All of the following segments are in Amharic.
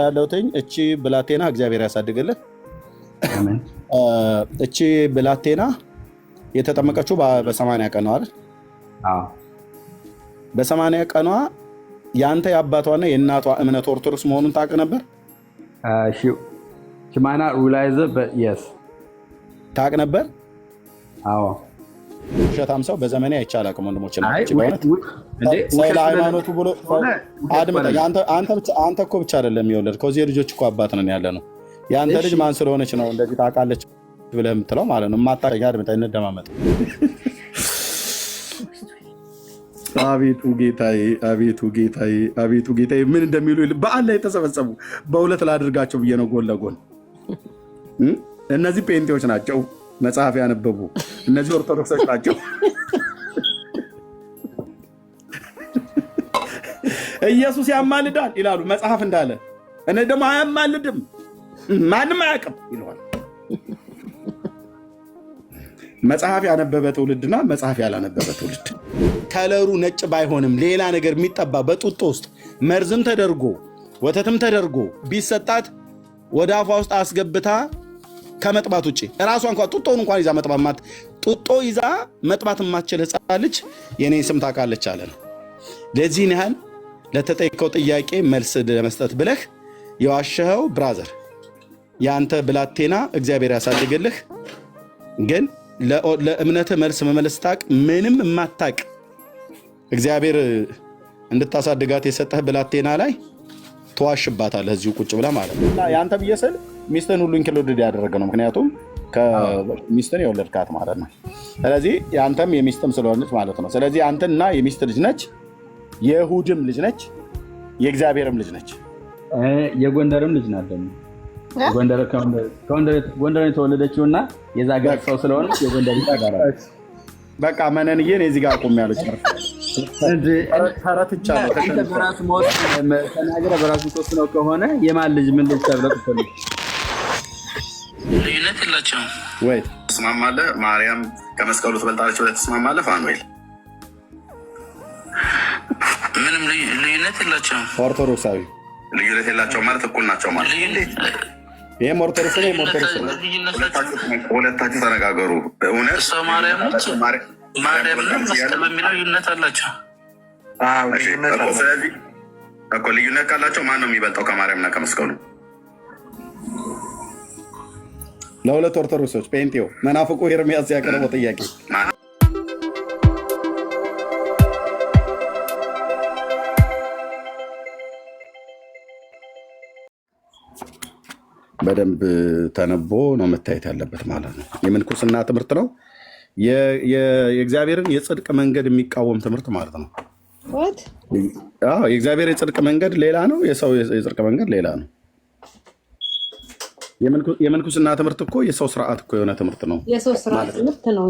ያለውትኝ እቺ ብላቴና እግዚአብሔር ያሳድግልህ። አሜን። እቺ ብላቴና የተጠመቀችው በ80 ቀኗ አይደል? አዎ። በ80 ቀኗ ያንተ የአባቷና የእናቷ እምነት ኦርቶዶክስ መሆኑን ታውቅ ነበር? she might not realize it, but yes. ታውቅ ነበር? አዎ። ውሸታም ሰው በዘመኔ አይቻል አቅም ወንድሞች ናቸው። ሃይማኖቱ ብሎ አንተ እኮ ብቻ አይደለም የወለድከው እዚህ ልጆች እኮ አባት ነን ያለ ነው። የአንተ ልጅ ማን ስለሆነች ነው እንደዚህ ታውቃለች ብለህ የምትለው ማለት ነው። የማታውቅ አድምጠህ እንደማመጥ። አቤቱ ጌታዬ፣ አቤቱ ጌታዬ፣ አቤቱ ጌታዬ ምን እንደሚሉ በዓል ላይ የተሰበሰቡ በሁለት ላድርጋቸው ብዬ ነው ጎን ለጎን። እነዚህ ጴንጤዎች ናቸው መጽሐፍ ያነበቡ፣ እነዚህ ኦርቶዶክሶች ናቸው። ኢየሱስ ያማልዳል ይላሉ መጽሐፍ እንዳለ፣ እኔ ደግሞ አያማልድም ማንም አያውቅም ይለዋል። መጽሐፍ ያነበበ ትውልድና መጽሐፍ ያላነበበ ትውልድ። ከለሩ ነጭ ባይሆንም ሌላ ነገር የሚጠባ በጡጦ ውስጥ መርዝም ተደርጎ ወተትም ተደርጎ ቢሰጣት ወደ አፏ ውስጥ አስገብታ ከመጥባት ውጭ እራሷ እንኳን ጡጦውን እንኳን ይዛ መጥባት ጡጦ ይዛ መጥባት የማትችል ሕፃን ልጅ የኔን ስም ታውቃለች አለ ነው። ለዚህን ያህል ለተጠየቀው ጥያቄ መልስ ለመስጠት ብለህ የዋሸኸው ብራዘር፣ የአንተ ብላቴና እግዚአብሔር ያሳድግልህ። ግን ለእምነትህ መልስ መመለስ ታውቅ ምንም የማታውቅ እግዚአብሔር እንድታሳድጋት የሰጠህ ብላቴና ላይ ተዋሽባታለህ እዚሁ ቁጭ ብለህ ማለት ነው። የአንተ ብዬ ስል ሚስትን ሁሉ ኢንክሉድድ ያደረገ ነው። ምክንያቱም ሚስትን የወለድካት ማለት ነው። ስለዚህ የአንተም የሚስትም ስለሆነች ማለት ነው። ስለዚህ አንተና የሚስት ልጅ ነች፣ የይሁድም ልጅ ነች፣ የእግዚአብሔርም ልጅ ነች፣ የጎንደርም ልጅ ናት። ደግሞ ጎንደር የተወለደችው እና የዛ ጋር ሰው ስለሆነች የጎንደር ልጅ አጋራለች። በቃ መነንዬን የዚህ ጋር ቁም ያለች ተረትቻለሁ። በራሱ ሞት ተናገረ በራሱ ሶስት ነው ከሆነ የማን ልጅ ምን ልጅ ተብለ ትፈልግ ልዩነት የላቸውም ወይ? ትስማማለህ? ማርያም ከመስቀሉ ትበልጣለች ብለህ ትስማማለህ? ፋኑኤል ምንም ልዩነት የላቸውም። ኦርቶዶክሳዊ ልዩነት የላቸውም ማለት እኩል ናቸው ማለት ይህም ኦርቶዶክስ ነው፣ ይህም ኦርቶዶክስ ነው። ሁለታችሁ ተነጋገሩ። እውነት እሷ ማርያም ነች፣ ማርያም መስቀል በሚለው ልዩነት አላቸው። ስለዚህ እኮ ልዩነት ካላቸው ማን ነው የሚበልጠው ከማርያምና ከመስቀሉ? ለሁለት ኦርቶዶክሶች ጴንጤው መናፍቁ ኤርምያስ ያቀረበው ጥያቄ በደንብ ተነቦ ነው መታየት ያለበት ማለት ነው። የምንኩስና ትምህርት ነው፣ የእግዚአብሔርን የጽድቅ መንገድ የሚቃወም ትምህርት ማለት ነው። የእግዚአብሔር የጽድቅ መንገድ ሌላ ነው፣ የሰው የጽድቅ መንገድ ሌላ ነው። የምንኩስና ትምህርት እኮ የሰው ስርዓት እኮ የሆነ ትምህርት ነው፣ የሰው ስርዓት ትምህርት ነው።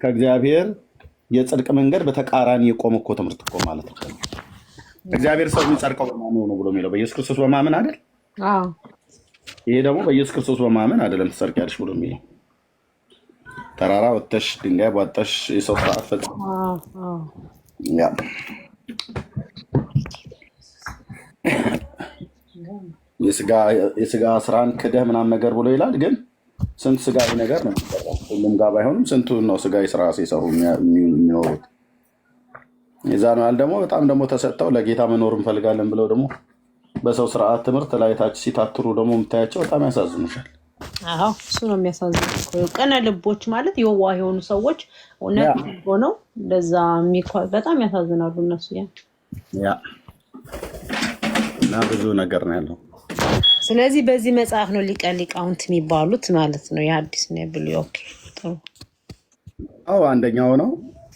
ከእግዚአብሔር የጽድቅ መንገድ በተቃራኒ የቆመ እኮ ትምህርት እኮ ማለት ነው። እግዚአብሔር ሰው የሚጸድቀው በማመኑ ነው ብሎ የሚለው በኢየሱስ ክርስቶስ በማመን አይደል? ይሄ ደግሞ በኢየሱስ ክርስቶስ በማመን አይደለም ትጸድቂያለሽ ብሎ የሚለው። ተራራ ወጥተሽ ድንጋይ ቧጠሽ የሰው ስርዓት ፈጽሞ የስጋ ስራን ክደህ ምናምን ነገር ብሎ ይላል። ግን ስንት ስጋዊ ነገር ነው ሁሉም ጋር ባይሆንም ስንቱ ነው ስጋዊ ስራ ሲሰሩ የሚኖሩት። የዛ ነው ያህል ደግሞ በጣም ደግሞ ተሰጥተው ለጌታ መኖር እንፈልጋለን ብለው ደግሞ በሰው ስርዓት ትምህርት ላይ ታች ሲታትሩ ደግሞ የምታያቸው በጣም ያሳዝኑሻል። አዎ እሱ ነው የሚያሳዝነው። ቅን ልቦች ማለት የዋህ የሆኑ ሰዎች እውነት ሆነው ለዛ በጣም ያሳዝናሉ እነሱ ያ እና ብዙ ነገር ነው ያለው። ስለዚህ በዚህ መጽሐፍ ነው ሊቀ ሊቃውንት የሚባሉት ማለት ነው። የሐዲስ ነው የብሉይ። ኦኬ ጥሩ። አዎ አንደኛው ነው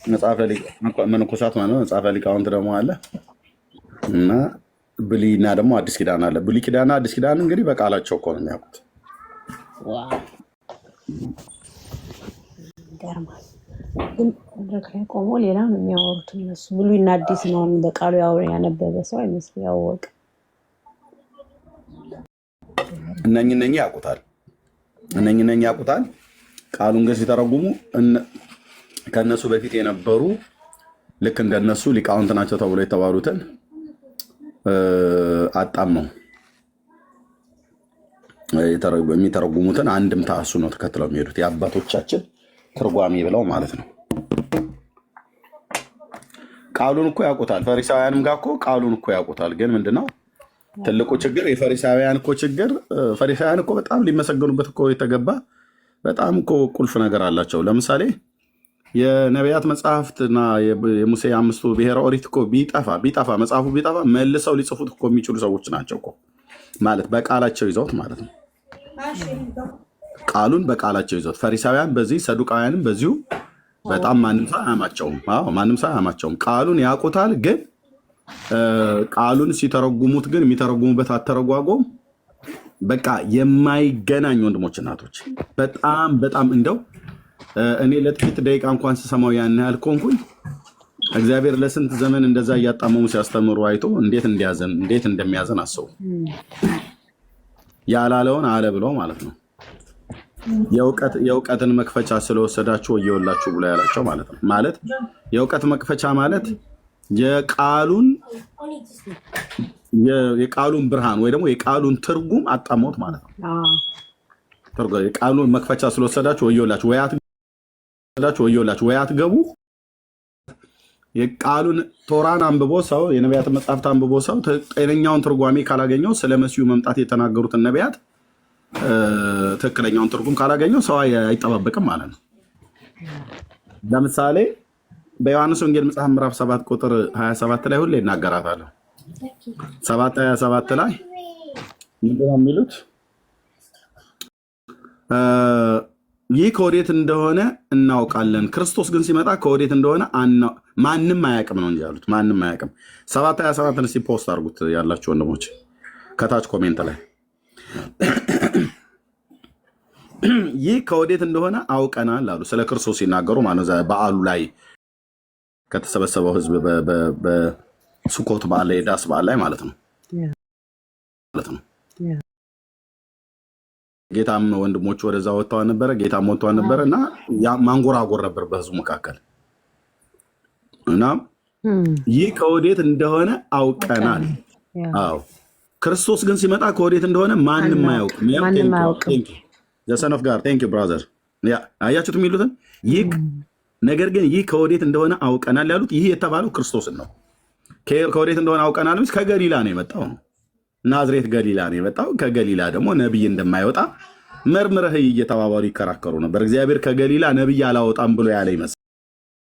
መጽሐፈ መነኮሳት ማለት ነው። መጽሐፈ ሊቃውንት ደግሞ አለ እና ብሉይና ደግሞ አዲስ ኪዳን አለ። ብሉይ ኪዳንና አዲስ ኪዳን እንግዲህ በቃላቸው እኮ ነው የሚያውቁት። ገርማል። ግን መድረክ ላይ ቆሞ ሌላ ነው የሚያወሩት እነሱ። ብሉይና አዲስ ነው በቃሉ ያነበበ ሰው አይመስል ያወቀ። እነኝህ ያውቁታል፣ እነኝህ ያውቁታል። ቃሉን ግን ሲተረጉሙ ከእነሱ በፊት የነበሩ ልክ እንደነሱ ሊቃውንት ናቸው ተብሎ የተባሉትን አጣመው የሚተረጉሙትን አንድምታ እሱ ነው ተከትለው የሚሄዱት የአባቶቻችን ትርጓሜ ብለው ማለት ነው። ቃሉን እኮ ያውቁታል። ፈሪሳውያንም ጋር እኮ ቃሉን እኮ ያውቁታል። ግን ምንድነው ትልቁ ችግር? የፈሪሳውያን እኮ ችግር ፈሪሳውያን እኮ በጣም ሊመሰገኑበት እኮ የተገባ በጣም እኮ ቁልፍ ነገር አላቸው። ለምሳሌ የነቢያት መጽሐፍትና የሙሴ 5ቱ ብሔረ ኦሪት እኮ ቢጠፋ መጽሐፉ ቢጠፋ መልሰው ሊጽፉት እኮ የሚችሉ ሰዎች ናቸው እኮ ማለት በቃላቸው ይዘውት ማለት ነው። ቃሉን በቃላቸው ይዘውት ፈሪሳውያን በዚህ ሰዱቃውያንም በዚሁ በጣም ማንም ሰው አያማቸውም። ቃሉን ያውቁታል። ግን ቃሉን ሲተረጉሙት ግን የሚተረጉሙበት አተረጓጎም በቃ የማይገናኝ ወንድሞች እናቶች፣ በጣም እንደው እኔ ለጥቂት ደቂቃ እንኳን ስሰማው ያን ያህል ኮንኩኝ። እግዚአብሔር ለስንት ዘመን እንደዛ እያጣመሙ ሲያስተምሩ አይቶ እንዴት እንደሚያዘን አስቡ። ያላለውን አለ ብሎ ማለት ነው። የእውቀትን መክፈቻ ስለወሰዳችሁ ወየውላችሁ ብሎ ያላቸው ማለት ነው። ማለት የእውቀት መክፈቻ ማለት የቃሉን ብርሃን ወይ ደግሞ የቃሉን ትርጉም አጣመውት ማለት ነው። የቃሉን መክፈቻ ስለወሰዳችሁ ወየውላችሁ ወይ አትገቡ። የቃሉን ቶራን አንብቦ ሰው የነቢያትን መጽሐፍት አንብቦ ሰው ጤነኛውን ትርጓሜ ካላገኘው ስለ መሲሁ መምጣት የተናገሩትን ነቢያት ትክክለኛውን ትርጉም ካላገኘው ሰው አይጠባበቅም ማለት ነው። ለምሳሌ በዮሐንስ ወንጌል መጽሐፍ ምዕራፍ 7 ቁጥር 27 ላይ ሁሌ እናገራታለሁ። 7:27 ላይ ምንድን ነው የሚሉት? ይህ ከወዴት እንደሆነ እናውቃለን፣ ክርስቶስ ግን ሲመጣ ከወዴት እንደሆነ ማንም አያውቅም ነው እንጂ ያሉት። ማንም አያውቅም። 7:27 እስኪ ፖስት አድርጉት ያላችሁ ወንድሞች ከታች ኮሜንት ላይ ይህ ከወዴት እንደሆነ አውቀናል አሉ። ስለ ክርስቶስ ሲናገሩ ማለት ነው። በዓሉ ላይ ከተሰበሰበው ሕዝብ በሱኮት በዓል ላይ ዳስ በዓል ላይ ማለት ነው። ጌታም ወንድሞቹ ወደዛ ወጥተዋል ነበረ፣ ጌታም ወጥተዋል ነበረ እና ማንጎራጎር ነበር በህዝቡ መካከል እና ይህ ከወዴት እንደሆነ አውቀናል። አዎ ክርስቶስ ግን ሲመጣ ከወዴት እንደሆነ ማንም አያውቅም። ዘሰን ኦፍ ጋር ቴንክ ዩ ብራዘር። አያችሁት የሚሉትን ይህ ነገር ግን ይህ ከወዴት እንደሆነ አውቀናል ያሉት ይህ የተባለው ክርስቶስን ነው። ከወዴት እንደሆነ አውቀናል ከገሊላ ነው የመጣው ነው። ናዝሬት ገሊላ ነው የመጣው። ከገሊላ ደግሞ ነቢይ እንደማይወጣ መርምረህ እየተባባሉ ይከራከሩ ነበር። እግዚአብሔር ከገሊላ ነቢይ አላወጣም ብሎ ያለ ይመስል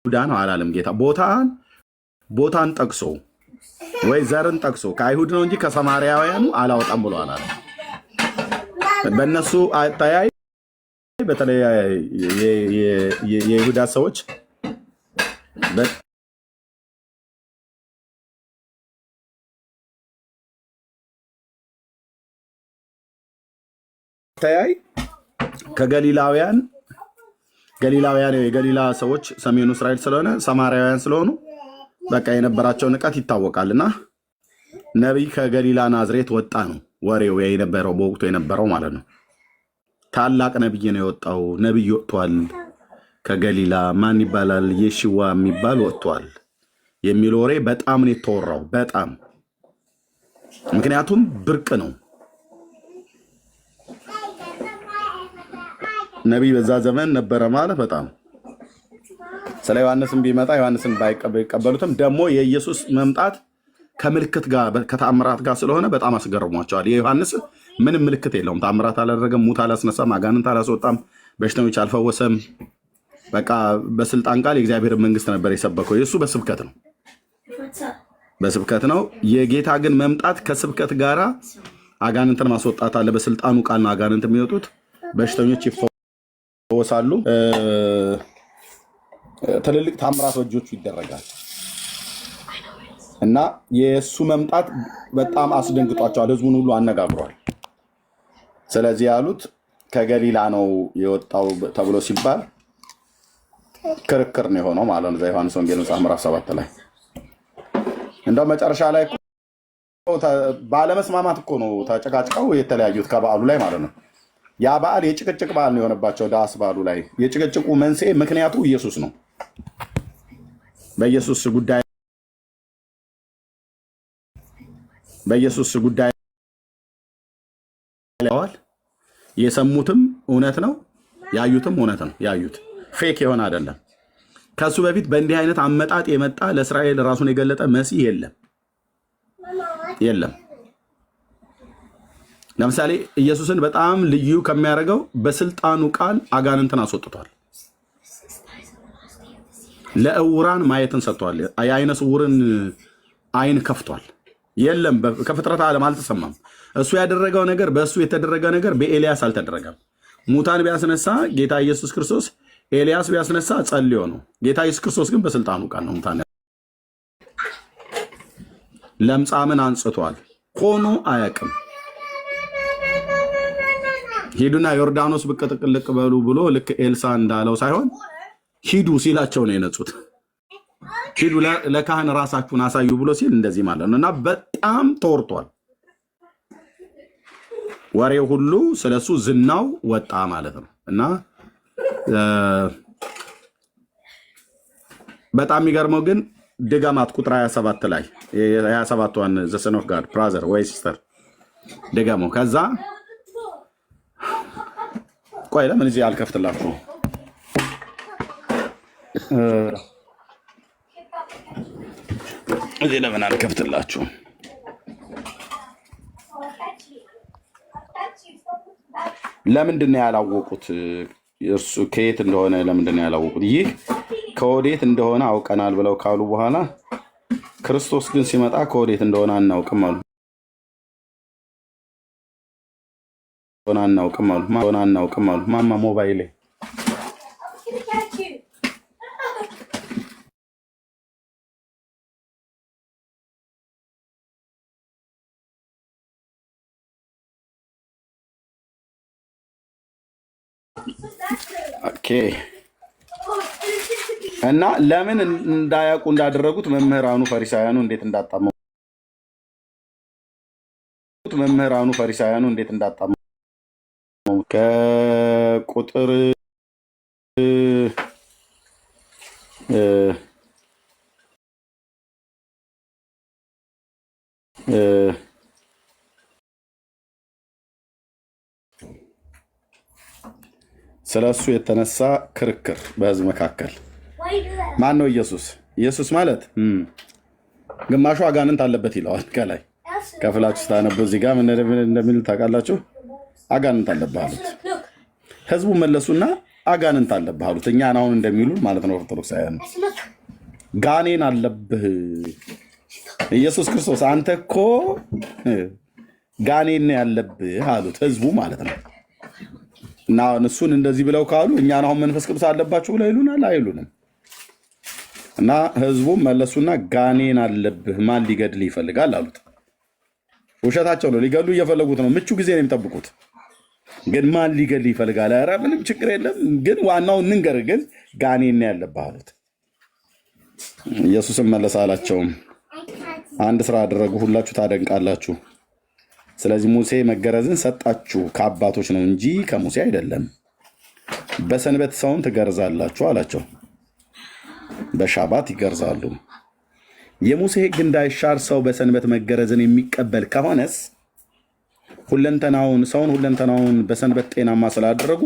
ይሁዳ ነው አላለም ጌታ። ቦታን ጠቅሶ ወይ ዘርን ጠቅሶ ከአይሁድ ነው እንጂ ከሰማርያውያኑ አላወጣም ብሎ አላለም። በእነሱ አጠያይ በተለይ የይሁዳ ሰዎች ተያይ ከገሊላውያን የገሊላ ሰዎች ሰሜኑ እስራኤል ስለሆነ ሰማርያውያን ስለሆኑ በቃ የነበራቸው ንቀት ይታወቃልና ነቢይ ከገሊላ ናዝሬት ወጣ ነው ወሬው የነበረው በወቅቱ የነበረው ማለት ነው። ታላቅ ነቢይ ነው የወጣው። ነቢይ ወጥቷል ከገሊላ ማን ይባላል? የሺዋ የሚባል ወጥቷል የሚል ወሬ በጣም ነው የተወራው። በጣም ምክንያቱም ብርቅ ነው። ነቢይ በዛ ዘመን ነበረ ማለት በጣም ስለ ዮሐንስም ቢመጣ ዮሐንስን ባይቀበሉትም ደግሞ የኢየሱስ መምጣት ከምልክት ጋር ከተአምራት ጋር ስለሆነ በጣም አስገርሟቸዋል። የዮሐንስ ምንም ምልክት የለውም። ተአምራት አላደረገም፣ ሙት አላስነሳም፣ አጋንንት አላስወጣም፣ በሽተኞች አልፈወሰም። በቃ በስልጣን ቃል የእግዚአብሔር መንግስት ነበር የሰበከው። የእሱ በስብከት ነው። የጌታ ግን መምጣት ከስብከት ጋራ አጋንንትን ማስወጣት አለ። በስልጣኑ ቃል ነው አጋንንት የሚወጡት፣ በሽተኞች ይፈወሳሉ፣ ትልልቅ ታምራት በእጆቹ ይደረጋል። እና የእሱ መምጣት በጣም አስደንግጧቸዋል። ህዝቡን ሁሉ አነጋግሯል። ስለዚህ ያሉት ከገሊላ ነው የወጣው ተብሎ ሲባል ክርክር ነው የሆነው ማለት ነው። ዮሐንስ ወንጌል መጽሐፍ ምዕራፍ 7 ላይ እንደው መጨረሻ ላይ ባለመስማማት እኮ ነው ተጨቃጭቀው የተለያዩት ከበዓሉ ላይ ማለት ነው። ያ በዓል የጭቅጭቅ በዓል ነው የሆነባቸው። ዳስ በዓሉ ላይ የጭቅጭቁ መንስኤ ምክንያቱ ኢየሱስ ነው። በኢየሱስ ጉዳይ በኢየሱስ ጉዳይ ላይ የሰሙትም እውነት ነው፣ ያዩትም እውነት ነው። ያዩት ፌክ የሆነ አይደለም። ከሱ በፊት በእንዲህ አይነት አመጣጥ የመጣ ለእስራኤል ራሱን የገለጠ መሲህ የለም። ለምሳሌ ኢየሱስን በጣም ልዩ ከሚያደርገው በስልጣኑ ቃል አጋንንትን አስወጥቷል። ለእውራን ማየትን ሰጥቷል። የአይነ ስውርን አይን ከፍቷል። የለም ከፍጥረት ዓለም አልተሰማም። እሱ ያደረገው ነገር በእሱ የተደረገ ነገር በኤልያስ አልተደረገም። ሙታን ቢያስነሳ ጌታ ኢየሱስ ክርስቶስ፣ ኤልያስ ቢያስነሳ ጸልዮ ነው። ጌታ ኢየሱስ ክርስቶስ ግን በስልጣኑ ቃል ነው ሙታን። ለምጻምን አንጽቷል። ሆኖ አያውቅም። ሂዱና ዮርዳኖስ ብቅ ጥልቅ በሉ ብሎ ልክ ኤልሳ እንዳለው ሳይሆን ሂዱ ሲላቸው ነው የነጹት። ሂዱ ለካህን ራሳችሁን አሳዩ ብሎ ሲል እንደዚህ ማለት ነው። እና በጣም ተወርቷል። ወሬው ሁሉ ስለሱ ዝናው ወጣ ማለት ነው። እና በጣም የሚገርመው ግን ድገማት ቁጥር 27 ላይ 27ቷን ዘ ሰን ኦፍ ጋድ ብራዘር ወይ ሲስተር ድገመው። ከዛ ቆይ ለምን እዚህ አልከፍትላችሁ? እዚህ ለምን አልከፍትላችሁ? ለምንድን ነው ያላወቁት? እርሱ ከየት እንደሆነ ለምንድን ነው ያላወቁት? ይህ ከወዴት እንደሆነ አውቀናል ብለው ካሉ በኋላ ክርስቶስ ግን ሲመጣ ከወዴት እንደሆነ አናውቅም አሉ። አናውቅም አሉ። ማማ ሞባይሌ ኦኬ። እና ለምን እንዳያውቁ እንዳደረጉት መምህራኑ ፈሪሳውያኑ እንዴት እንዳጣሙ ከቁጥር ስለሱ የተነሳ ክርክር በሕዝብ መካከል። ማን ነው ኢየሱስ? ኢየሱስ ማለት ግማሹ አጋንንት አለበት ይለዋል። ከላይ ከፍላችሁ ስታነቡ እዚህ ጋር ምን እንደሚል ታውቃላችሁ? አጋንንት አለብህ አሉት። ሕዝቡ መለሱና አጋንንት አለብህ አሉት። እኛን አሁን እንደሚሉ ማለት ነው ኦርቶዶክሳውያን ጋኔን አለብህ ኢየሱስ ክርስቶስ አንተ እኮ ጋኔን ያለብህ አሉት። ሕዝቡ ማለት ነው። እና እሱን እንደዚህ ብለው ካሉ እኛን አሁን መንፈስ ቅዱስ አለባችሁ ብለው ይሉናል አይሉንም? እና ሕዝቡም መለሱና ጋኔን አለብህ ማን ሊገድል ይፈልጋል አሉት። ውሸታቸው ነው። ሊገሉ እየፈለጉት ነው። ምቹ ጊዜ ነው የሚጠብቁት። ግን ማን ሊገድል ይፈልጋል? ኧረ ምንም ችግር የለም ግን ዋናው እንንገር፣ ግን ጋኔን ያለብህ አሉት። ኢየሱስም መለሰ አላቸውም አንድ ስራ አደረጉ፣ ሁላችሁ ታደንቃላችሁ። ስለዚህ ሙሴ መገረዝን ሰጣችሁ ከአባቶች ነው እንጂ ከሙሴ አይደለም። በሰንበት ሰውን ትገርዛላችሁ አላቸው። በሻባት ይገርዛሉ። የሙሴ ሕግ እንዳይሻር ሰው በሰንበት መገረዝን የሚቀበል ከሆነስ ሰውን ሁለንተናውን በሰንበት ጤናማ ስላደረጉ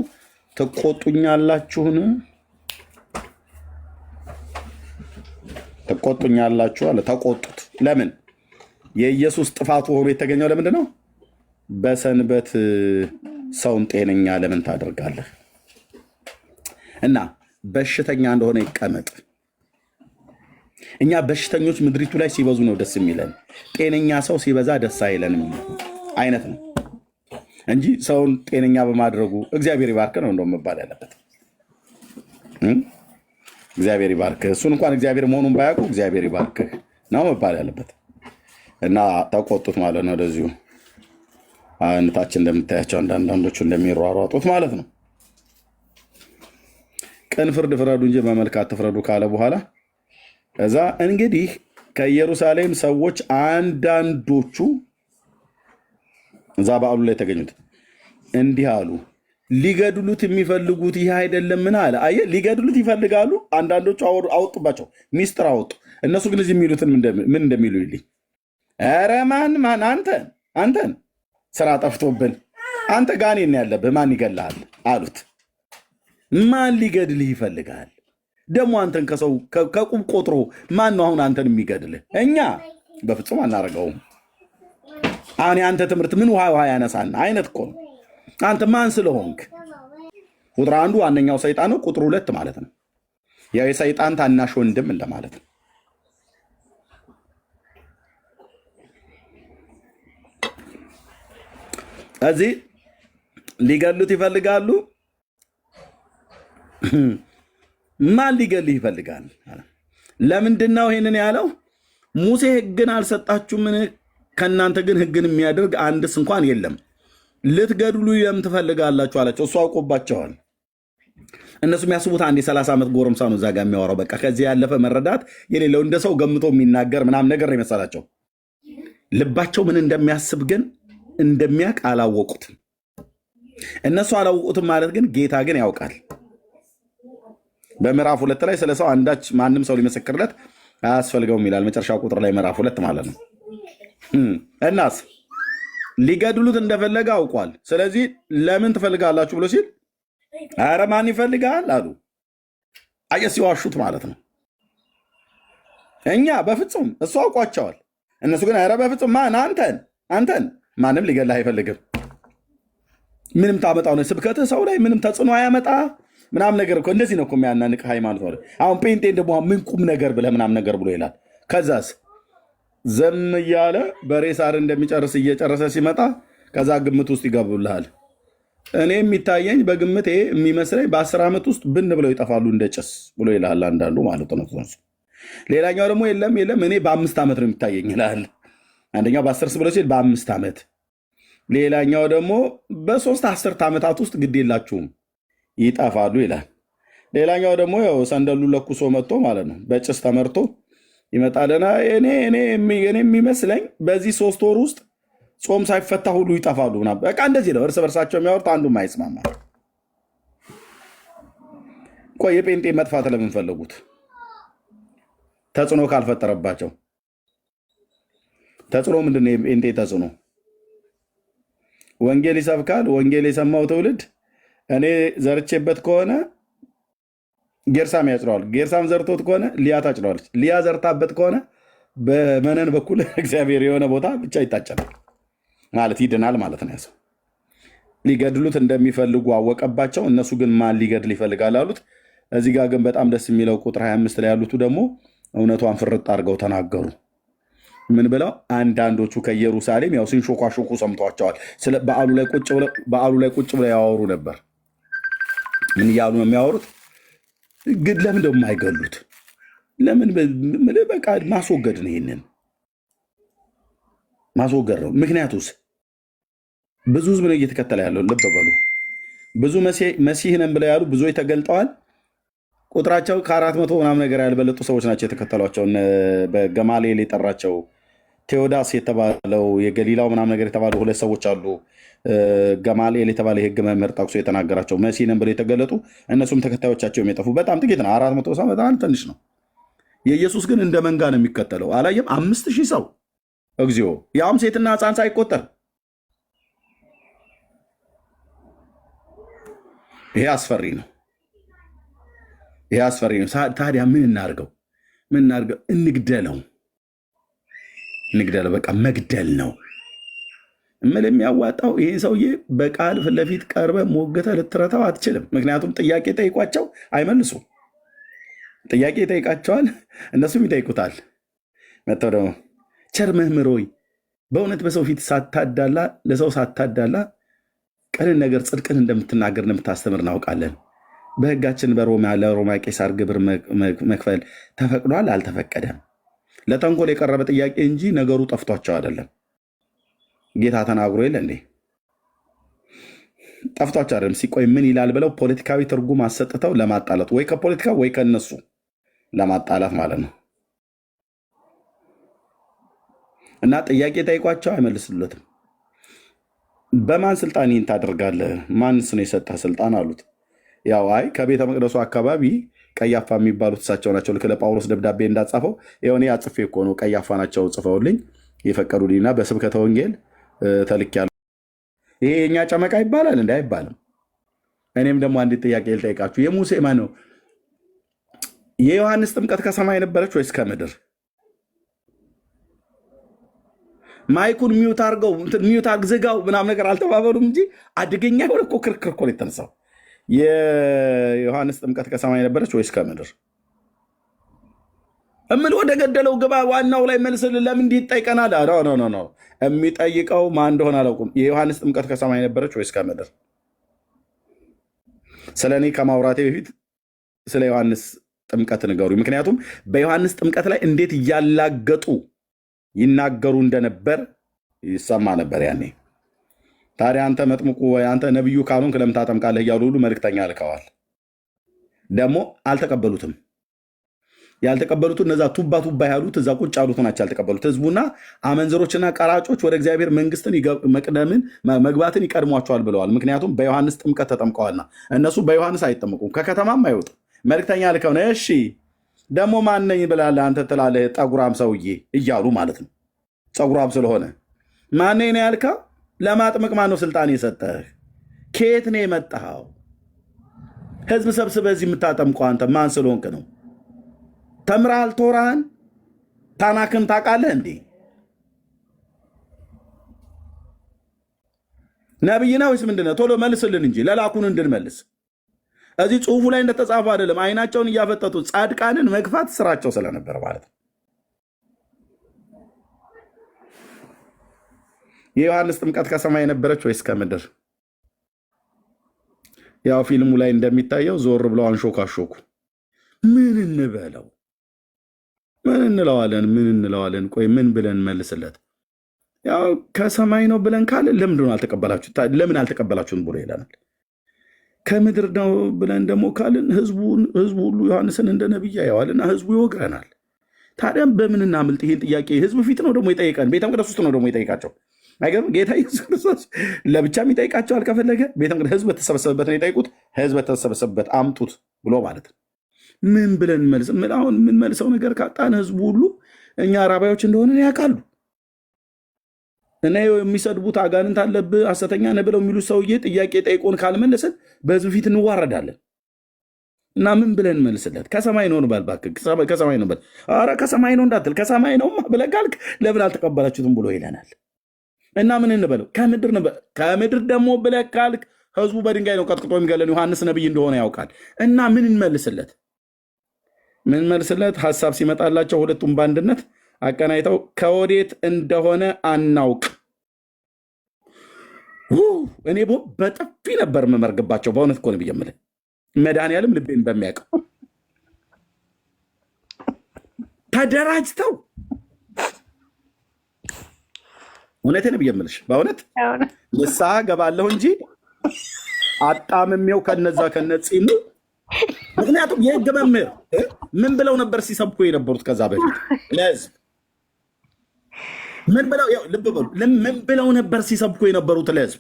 ትቆጡኛላችሁን? ትቆጡኛላችሁ አለ። ተቆጡት። ለምን? የኢየሱስ ጥፋቱ ሆኖ የተገኘው ለምንድን ነው? በሰንበት ሰውን ጤነኛ ለምን ታደርጋለህ? እና በሽተኛ እንደሆነ ይቀመጥ። እኛ በሽተኞች ምድሪቱ ላይ ሲበዙ ነው ደስ የሚለን። ጤነኛ ሰው ሲበዛ ደስ አይለንም አይነት ነው እንጂ ሰውን ጤነኛ በማድረጉ እግዚአብሔር ይባርክ ነው እንደውም መባል ያለበት። እግዚአብሔር ይባርክ። እሱን እንኳን እግዚአብሔር መሆኑን ባያውቁ እግዚአብሔር ይባርክ ነው መባል ያለበት። እና ተቆጡት ማለት ነው። ወደዚሁ አይነታችን እንደምታያቸው አንዳንዶቹ እንደሚሯሯጡት ማለት ነው። ቅን ፍርድ ፍረዱ እንጂ በመልካም አትፍረዱ ካለ በኋላ ከዛ እንግዲህ ከኢየሩሳሌም ሰዎች አንዳንዶቹ እዛ በዓሉ ላይ የተገኙት እንዲህ አሉ፣ ሊገድሉት የሚፈልጉት ይህ አይደለምን አለ። አየህ፣ ሊገድሉት ይፈልጋሉ። አንዳንዶቹ አወጡባቸው፣ ሚስጥር አወጡ። እነሱ ግን እዚህ የሚሉትን ምን እንደሚሉ ይልኝ ኧረ ማን አንተን ስራ ጠፍቶብን አንተ ጋኔን ያለብህ ማን ይገልሃል አሉት። ማን ሊገድልህ ይፈልጋል? ደግሞ አንተን ከሰው ከቁብ ቆጥሮ ማን ነው አሁን አንተን የሚገድልህ? እኛ በፍጹም አናደርገውም። አሁን የአንተ ትምህርት ምን ውሃ ያነሳና አይነት እኮ ነው። አንተ ማን ስለሆንክ ቁጥር 1 ዋነኛው ሰይጣን ነው። ቁጥር 2 ማለት ነው ያው የሰይጣን ታናሽ ወንድም እንደማለት ነው። እዚህ ሊገሉት ይፈልጋሉ። ማን ሊገልህ ይፈልጋል? ለምንድን ነው ይሄንን ያለው? ሙሴ ሕግን አልሰጣችሁምን? ከእናንተ ግን ሕግን የሚያደርግ አንድስ እንኳን የለም። ልትገድሉ ለምን ትፈልጋላችሁ አላቸው። እሱ አውቆባቸዋል። እነሱ የሚያስቡት አንድ የ30 ዓመት ጎረምሳ ነው እዛ ጋ የሚያወራው። በቃ ከዚህ ያለፈ መረዳት የሌለው እንደ ሰው ገምቶ የሚናገር ምናምን ነገር ነው የመሰላቸው። ልባቸው ምን እንደሚያስብ ግን እንደሚያውቅ አላወቁትም። እነሱ አላወቁትም ማለት ግን ጌታ ግን ያውቃል። በምዕራፍ 2 ላይ ስለ ሰው አንዳች ማንም ሰው ሊመሰክርለት አያስፈልገውም ይላል። መጨረሻ ቁጥር ላይ ምዕራፍ 2 ማለት ነው። እናስ ሊገድሉት እንደፈለገ አውቋል። ስለዚህ ለምን ትፈልጋላችሁ ብሎ ሲል ኧረ ማን ይፈልጋል አሉ። አየህ ሲዋሹት ማለት ነው። እኛ በፍጹም እሱ አውቋቸዋል። እነሱ ግን ኧረ በፍጹም አንተን ማንም ሊገድልህ አይፈልግም። ምንም ታመጣው ነው ስብከትህ ሰው ላይ ምንም ተጽዕኖ አያመጣ ምናምን ነገር እኮ እንደዚህ ነው እኮ የሚያናንቅ ሃይማኖት ነው። አሁን ጴንጤን ደግሞ ምን ቁም ነገር ብለህ ምናምን ነገር ብሎ ይላል። ከዛስ ዘም እያለ በሬሳር እንደሚጨርስ እየጨረሰ ሲመጣ ከዛ ግምት ውስጥ ይገቡልሃል። እኔ የሚታየኝ በግምት የሚመስለኝ በ10 ዓመት ውስጥ ብን ብለው ይጠፋሉ እንደ ጭስ ብሎ ይልሃል አንዳንዱ ማለት ነው። ሌላኛው ደግሞ የለም እኔ በ5 ዓመት ነው የሚታየኝ ይልሃል። አንደኛው በ10 ብሎ ሲል በ5 ዓመት፣ ሌላኛው ደግሞ በ3 10 ዓመታት ውስጥ ግድ የላችሁም ይጠፋሉ ይላል። ሌላኛው ደግሞ ያው ሰንደሉ ለኩሶ መጥቶ ማለት ነው በጭስ ተመርቶ ይመጣልና እኔ የሚመስለኝ በዚህ 3 ወር ውስጥ ጾም ሳይፈታ ሁሉ ይጠፋሉ። በቃ እንደዚህ ነው እርስ በርሳቸው የሚያወሩት፣ አንዱም አይስማማ። ቆይ የጴንጤ መጥፋት ለምን ፈለጉት? ተጽዕኖ ካልፈጠረባቸው። ተጽዕኖ ምንድን ነው? የጴንጤ ተጽዕኖ ወንጌል ይሰብካል። ወንጌል የሰማው ትውልድ እኔ ዘርቼበት ከሆነ ጌርሳም ያጭረዋል። ጌርሳም ዘርቶት ከሆነ ሊያ ታጭረዋለች። ሊያ ዘርታበት ከሆነ በመነን በኩል እግዚአብሔር የሆነ ቦታ ብቻ ይታጨናል ማለት ይድናል ማለት ነው። ያሰው ሊገድሉት እንደሚፈልጉ አወቀባቸው። እነሱ ግን ማን ሊገድል ይፈልጋል አሉት። እዚህ ጋር ግን በጣም ደስ የሚለው ቁጥር 25 ላይ ያሉት ደግሞ እውነቷን ፍርጥ አድርገው ተናገሩ። ምን ብለው? አንዳንዶቹ ከኢየሩሳሌም ያው ሲንሾኳሾኩ ሰምቷቸዋል። በዓሉ ላይ ቁጭ ብለው ያወሩ ነበር። ምን እያሉ ነው የሚያወሩት? ግን ለምን ደግሞ አይገሉት? ለምን በቃ ማስወገድ ነው። ይሄንን ማስወገድ ነው። ምክንያቱስ ብዙ ህዝብ ነው እየተከተለ ያለው። ልብ በሉ። ብዙ መሲህ ነን ብለው ያሉ ብዙዎች ተገልጠዋል። ቁጥራቸው ከ400 ምናምን ነገር ያልበለጡ ሰዎች ናቸው የተከተሏቸው። በገማሌል የጠራቸው ቴዎዳስ የተባለው የገሊላው ምናምን ነገር የተባለው 2 ሰዎች አሉ። ገማሌል የተባለ የህግ መምህር ጠቅሶ የተናገራቸው መሲህ ነን ብለው የተገለጡ እነሱም ተከታዮቻቸው የጠፉ በጣም ጥቂት ነው። 400 ሰው በጣም ትንሽ ነው። የኢየሱስ ግን እንደ መንጋ ነው የሚከተለው። አላየም? 5000 ሰው እግዚኦ፣ ያውም ሴትና ህፃን ሳይቆጠር። ይሄ አስፈሪ ነው። ይሄ አስፈሪ ነው። ታዲያ ምን እናርገው? እንግደለው። በቃ መግደል ነው እምል የሚያዋጣው። ይሄ ሰውዬ በቃል ፊት ለፊት ቀርበ ሞገተ ልትረታው አትችልም። ምክንያቱም ጥያቄ ጠይቋቸው አይመልሱም። ጥያቄ ይጠይቃቸዋል፣ እነሱም ይጠይቁታል። መጥተው ደግሞ ቸር መምህር ሆይ በእውነት በሰው ፊት ሳታዳላ፣ ለሰው ሳታዳላ ቅንን ነገር ጽድቅን እንደምትናገር እንደምታስተምር እናውቃለን። በህጋችን ለሮማ ቄሳር ግብር መክፈል ተፈቅዷል አልተፈቀደም? ለተንኮል የቀረበ ጥያቄ እንጂ ነገሩ ጠፍቷቸው አይደለም። ጌታ ተናግሮ የለ እንዴ? ጠፍቷቸው አይደለም። ሲቆይ ምን ይላል ብለው ፖለቲካዊ ትርጉም አሰጥተው ለማጣላት፣ ወይ ከፖለቲካ ወይ ከነሱ ለማጣላት ማለት ነው። እና ጥያቄ ጠይቋቸው አይመልስሉትም። በማን ስልጣን ይህን ታደርጋለህ? ማንስ ነው የሰጠህ ስልጣን አሉት። ያው አይ ከቤተ መቅደሱ አካባቢ ቀያፋ የሚባሉት እሳቸው ናቸው። ልክ ለጳውሎስ ደብዳቤ እንዳጻፈው የሆነ አጽፌ እኮ ነው ቀያፋ ናቸው ጽፈውልኝ የፈቀዱልኝና በስብከተ ወንጌል ተልኬያለሁ። ይሄ የኛ ጨመቃ ይባላል እንዴ? አይባልም። እኔም ደግሞ አንዲት ጥያቄ ልጠይቃችሁ። የሙሴ ማን ነው? የዮሐንስ ጥምቀት ከሰማይ ነበረች ወይስ ከምድር? ማይኩን ሚውት አድርገው ሚውት አግዝጋው ምናምን ነገር አልተባበሉም እንጂ አደገኛ የሆነ እኮ ክርክር እኮ ነው የተነሳው። የዮሐንስ ጥምቀት ከሰማይ ነበረች ወይስ ከምድር? እምል ወደ ገደለው ግባ። ዋናው ላይ መልስልን። ለምን እንዲህ ይጠይቀናል? ኖ የሚጠይቀው ማን እንደሆነ አላውቅም። የዮሐንስ ጥምቀት ከሰማይ ነበረች ወይስ ከምድር? ስለ እኔ ከማውራቴ በፊት ስለ ዮሐንስ ጥምቀት ንገሩ። ምክንያቱም በዮሐንስ ጥምቀት ላይ እንዴት እያላገጡ ይናገሩ እንደነበር ይሰማ ነበር ያኔ። ታዲያ አንተ መጥምቁ ወይ አንተ ነቢዩ ካልሆንክ ለምን ታጠምቃለህ እያሉ ሁሉ መልክተኛ ልከዋል። ደግሞ አልተቀበሉትም። ያልተቀበሉት እነዛ ቱባ ያሉት እዛ ቁጭ ያሉት ናቸው ያልተቀበሉት። ህዝቡና አመንዝሮችና ቀራጮች ወደ እግዚአብሔር መንግስትን መግባትን ይቀድሟቸዋል ብለዋል። ምክንያቱም በዮሐንስ ጥምቀት ተጠምቀዋልና። እነሱ በዮሐንስ አይጠመቁም፣ ከከተማም አይወጡ። መልክተኛ ልከው ነው። እሺ ደግሞ ማነኝ ብላለህ አንተ ትላለህ፣ ጠጉራም ሰውዬ እያሉ ማለት ነው። ፀጉራም ስለሆነ ማነኝ ነው ያልከው? ለማጥመቅ ማነው ስልጣን የሰጠህ? ከየት ነው የመጣኸው? ህዝብ ሰብስበህ እዚህ የምታጠምቀው አንተ ማን ስለሆንክ ነው? ተምረሃል? ቶራህን ታናክን ታውቃለህ እንዴ? ነብይ ነው ወይስ ምንድን ነው? ቶሎ መልስልን እንጂ ለላኩን እንድንመልስ። እዚህ ጽሁፉ ላይ እንደተጻፈው አይደለም። አይናቸውን እያፈጠጡ ጻድቃንን መግፋት ስራቸው ስለነበረ ማለት ነው። የዮሐንስ ጥምቀት ከሰማይ የነበረች ወይስ ከምድር? ያው ፊልሙ ላይ እንደሚታየው ዞር ብለው አንሾካሾኩ። ምን እንበለው? ምን እንለዋለን? ቆይ ምን ብለን መልስለት? ያው ከሰማይ ነው ብለን ካለ ለምን አልተቀበላችሁም ብሎ ይለናል። ከምድር ነው ብለን ደግሞ ካልን ህዝቡ ሁሉ ዮሐንስን እንደ ነቢይ ያየዋልና ህዝቡ ይወግረናል። ታዲያም በምን እናምልጥ? ይህን ጥያቄ ህዝብ ፊት ነው ደግሞ ይጠይቀን። ቤተ መቅደስ ውስጥ ነው ደግሞ ይጠይቃቸው። አይገርም? ጌታ ኢየሱስ ክርስቶስ ለብቻም ይጠይቃቸዋል ከፈለገ። ቤተ መቅደስ ህዝብ በተሰበሰበበት ነው የጠይቁት። ህዝብ በተሰበሰበበት አምጡት ብሎ ማለት ነው። ምን ብለን መልስ? አሁን የምንመልሰው ነገር ካጣን ህዝቡ ሁሉ እኛ አራባዮች እንደሆነ ያውቃሉ። እና የሚሰድቡት አጋንንት አለብህ ሐሰተኛ ነህ ብለው የሚሉ ሰውዬ ጥያቄ ጠይቆን ካልመለሰን በህዝብ ፊት እንዋረዳለን። እና ምን ብለን መልስለት? ከሰማይ ነው በል እባክህ፣ ከሰማይ ነው በል። ኧረ ከሰማይ ነው እንዳትል፣ ከሰማይ ነው ብለህ ካልክ ለምን አልተቀበላችሁትም ብሎ ይለናል። እና ምን እንበለው? ከምድር ደግሞ ብለህ ካልክ ህዝቡ በድንጋይ ነው ቀጥቅጦ የሚገለን። ዮሐንስ ነቢይ እንደሆነ ያውቃል። እና ምን እንመልስለት? ሀሳብ ሲመጣላቸው ሁለቱም በአንድነት አቀናይተው ከወዴት እንደሆነ አናውቅ። እኔ በጥፊ ነበር የምመርግባቸው። በእውነት እኮ ነው ብዬ የምልህ፣ መድኃኒዓለም ልቤን በሚያውቀው ተደራጅተው እውነቴን ነው ብዬ የምልሽ። በእውነት ንስሐ ገባለሁ እንጂ አጣምሜው ከነዛ ከነጺሙ። ምክንያቱም የህግ መምህር ምን ብለው ነበር ሲሰብኩ የነበሩት ከዛ በፊት ለህዝብ? ምን ብለው ነበር ሲሰብኩ የነበሩት ለህዝብ?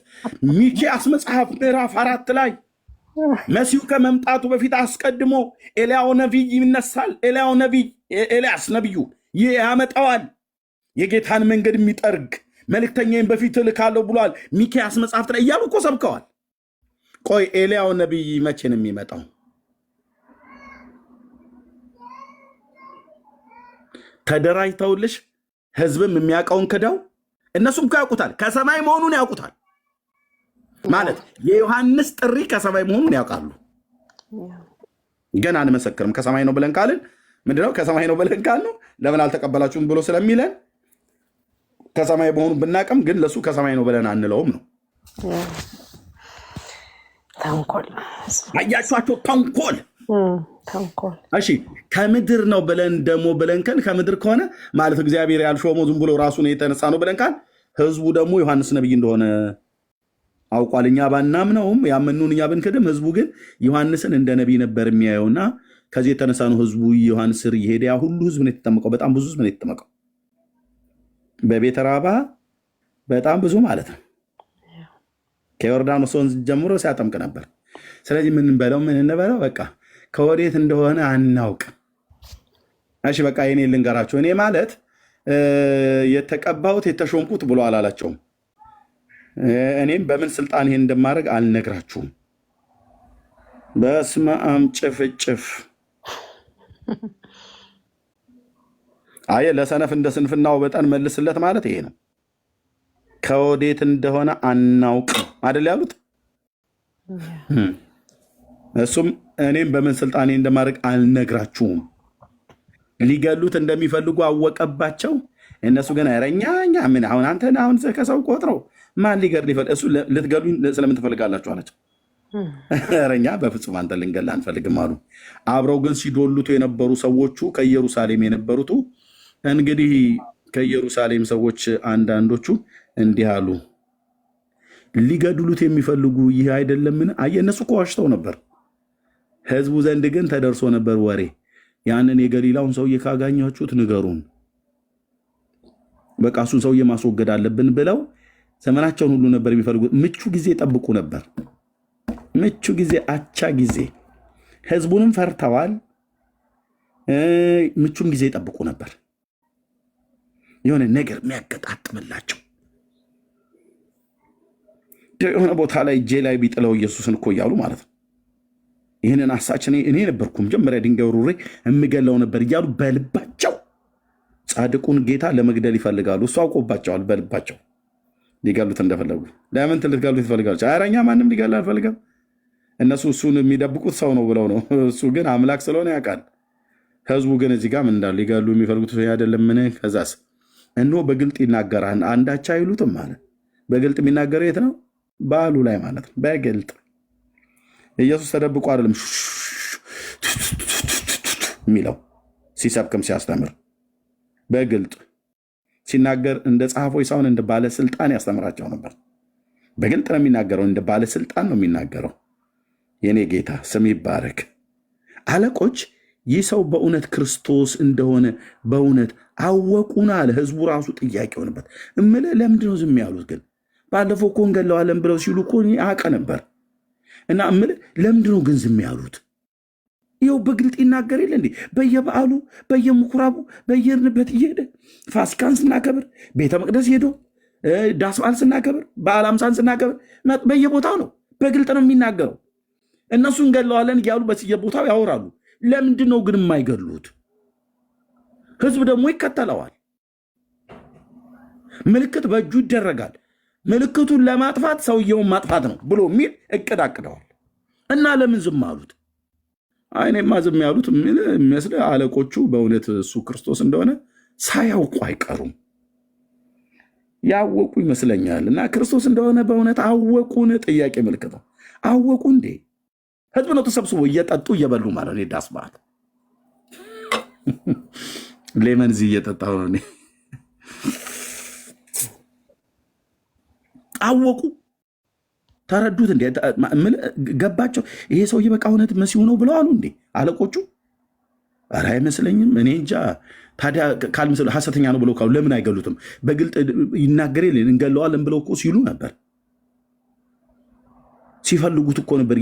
ሚክያስ መጽሐፍ ምዕራፍ 4 ላይ መሲሁ ከመምጣቱ በፊት አስቀድሞ ኤልያው ነቢይ ይነሳል። ኤልያስ ነቢዩ ይህ ያመጣዋል፣ የጌታን መንገድ የሚጠርግ መልእክተኛዬን በፊት እልካለሁ ብሏል። ሚክያስ መጽሐፍት ላይ እያሉ እኮ ሰብከዋል። ቆይ ኤልያው ነቢይ መቼ ነው የሚመጣው? ተደራጅተውልሽ ህዝብም የሚያውቀውን ክደው እነሱም ያውቁታል። ከሰማይ መሆኑን ያውቁታል ማለት የዮሐንስ ጥሪ ከሰማይ መሆኑን ያውቃሉ። ግን አንመሰክርም። ከሰማይ ነው ብለን ካልን ምንድነው? ከሰማይ ነው ብለን ካልን ለምን አልተቀበላችሁም ብሎ ስለሚለን ከሰማይ መሆኑን ብናቅም ግን ለሱ ከሰማይ ነው ብለን አንለውም ነው። አያችኋቸው? ተንኮል። እሺ ከምድር ነው ብለን ደግሞ ብለንከን ከምድር ከሆነ ማለት እግዚአብሔር ያልሾመው ዝም ብሎ ራሱን የተነሳ ነው ብለንካል። ህዝቡ ደግሞ ዮሐንስ ነቢይ እንደሆነ አውቋል። እኛ ባናምነውም ያመኑን እኛ ብንክድም ህዝቡ ግን ዮሐንስን እንደ ነቢይ ነበር የሚያየውና ከዚህ የተነሳ ነው ህዝቡ ዮሐንስ ስር እየሄደ ያ ሁሉ ህዝብ ነው የተጠመቀው። በጣም ብዙ ህዝብ ነው የተጠመቀው በቤተ ራባ፣ በጣም ብዙ ማለት ነው። ከዮርዳኖስ ወንዝ ጀምሮ ሲያጠምቅ ነበር። ስለዚህ ምን እንበለው? በቃ ከወዴት እንደሆነ አናውቅ። እሺ በቃ የኔ ልንገራችሁ። እኔ ማለት የተቀባሁት የተሾምኩት ብሎ አላላቸውም። እኔም በምን ስልጣን ይሄን እንደማድረግ አልነግራችሁም። በስመ አብ ጭፍጭፍ። አየ ለሰነፍ እንደ ስንፍናው በጠን መልስለት ማለት ይሄ ነው። ከወዴት እንደሆነ አናውቅም አይደል ያሉት። እሱም እኔም በምን ስልጣኔ እንደማድረግ አልነግራችሁም። ሊገሉት እንደሚፈልጉ አወቀባቸው። እነሱ ግን ረኛ ምን አሁን አንተ አሁን ከሰው ቆጥረው ማን ሊገድል ይፈልግ? እሱ ልትገሉኝ ስለምን ትፈልጋላችሁ አላቸው። ረኛ በፍጹም አንተ ልንገል አንፈልግም አሉ። አብረው ግን ሲዶሉት የነበሩ ሰዎቹ ከኢየሩሳሌም የነበሩት እንግዲህ ከኢየሩሳሌም ሰዎች አንዳንዶቹ እንዲህ አሉ፣ ሊገድሉት የሚፈልጉ ይህ አይደለምን? አየህ እነሱ እኮ ዋሽተው ነበር። ህዝቡ ዘንድ ግን ተደርሶ ነበር ወሬ። ያንን የገሊላውን ሰውዬ ካገኛችሁት ንገሩን፣ በቃ እሱን ሰውዬ ማስወገድ አለብን ብለው ዘመናቸውን ሁሉ ነበር የሚፈልጉት። ምቹ ጊዜ ጠብቁ ነበር። ምቹ ጊዜ፣ አቻ ጊዜ። ህዝቡንም ፈርተዋል። ምቹም ጊዜ ጠብቁ ነበር። የሆነ ነገር የሚያገጣጥምላቸው የሆነ ቦታ ላይ እጄ ላይ ቢጥለው ኢየሱስን እኮ እያሉ ማለት ነው። ይህንን አሳች እኔ ነበርኩ መጀመሪያ ድንጋይ ሩሬ የምገለው ነበር እያሉ በልባቸው ጻድቁን ጌታ ለመግደል ይፈልጋሉ። እሱ አውቆባቸዋል። በልባቸው ሊገሉት እንደፈለጉ። ለምን ልትገሉት ይፈልጋሉ? ኧረ እኛ ማንም ሊገል አልፈልገም። እነሱ እሱን የሚደብቁት ሰው ነው ብለው ነው። እሱ ግን አምላክ ስለሆነ ያውቃል። ህዝቡ ግን እዚህ ጋር ምን እንዳለ ሊገሉ የሚፈልጉት አይደለም። ምን ከዛስ እነሆ በግልጥ ይናገራል። አንዳች አይሉትም ማለት በግልጥ የሚናገረው የት ነው? በዓሉ ላይ ማለት ነው። በግልጥ ኢየሱስ ተደብቆ አይደለም የሚለው ሲሰብክም ሲያስተምር በግልጥ ሲናገር እንደ ጸሐፎች ሳይሆን እንደ ባለስልጣን ያስተምራቸው ነበር። በግልጥ ነው የሚናገረው። እንደ ባለስልጣን ነው የሚናገረው። የኔ ጌታ ስም ይባረክ። አለቆች ይህ ሰው በእውነት ክርስቶስ እንደሆነ በእውነት አወቁን አለ። ህዝቡ ራሱ ጥያቄ ሆነበት። እምልህ ለምንድነው ዝም ያሉት? ግን ባለፈው እኮ እንገለዋለን ብለው ሲሉ እኮ አውቀ ነበር። እና እምልህ ለምንድነው ግን ዝም ያሉት? ይኸው በግልጥ ይናገር የለ እንዴ? በየበዓሉ በየምኩራቡ በየርንበት እየሄደ ፋሲካን ስናከብር ቤተ መቅደስ ሄዶ ዳስ በዓል ስናከብር በዓለ ሃምሳን ስናከብር በየቦታው ነው። በግልጥ ነው የሚናገረው። እነሱ እንገለዋለን እያሉ በየቦታው ያወራሉ። ለምንድን ነው ግን የማይገሉት? ህዝብ ደግሞ ይከተለዋል። ምልክት በእጁ ይደረጋል። ምልክቱን ለማጥፋት ሰውየውን ማጥፋት ነው ብሎ የሚል እቅድ አቅደዋል። እና ለምን ዝም አሉት? አይኔማ ዝም ያሉት የሚመስል አለቆቹ በእውነት እሱ ክርስቶስ እንደሆነ ሳያውቁ አይቀሩም። ያወቁ ይመስለኛል። እና ክርስቶስ እንደሆነ በእውነት አወቁን? ጥያቄ ምልክት ነው። አወቁ እንዴ? ህዝብ ነው ተሰብስቦ እየጠጡ እየበሉ ማለት ነው። ዳስ በዓል ሌመን እዚህ እየጠጣሁ ነው እኔ። አወቁ፣ ተረዱት እንዴ? ገባቸው። ይሄ ሰውዬ በቃ እውነት መሲሁ ነው ብለዋሉ እንዴ አለቆቹ? ኧረ አይመስለኝም። እኔ እንጃ። ታዲያ ካልምስል ሐሰተኛ ነው ብለው ካሉ ለምን አይገሉትም? በግልጥ ይናገር የለ እንገለዋለን ብለው እኮ ሲሉ ነበር። ሲፈልጉት እኮ ነበር።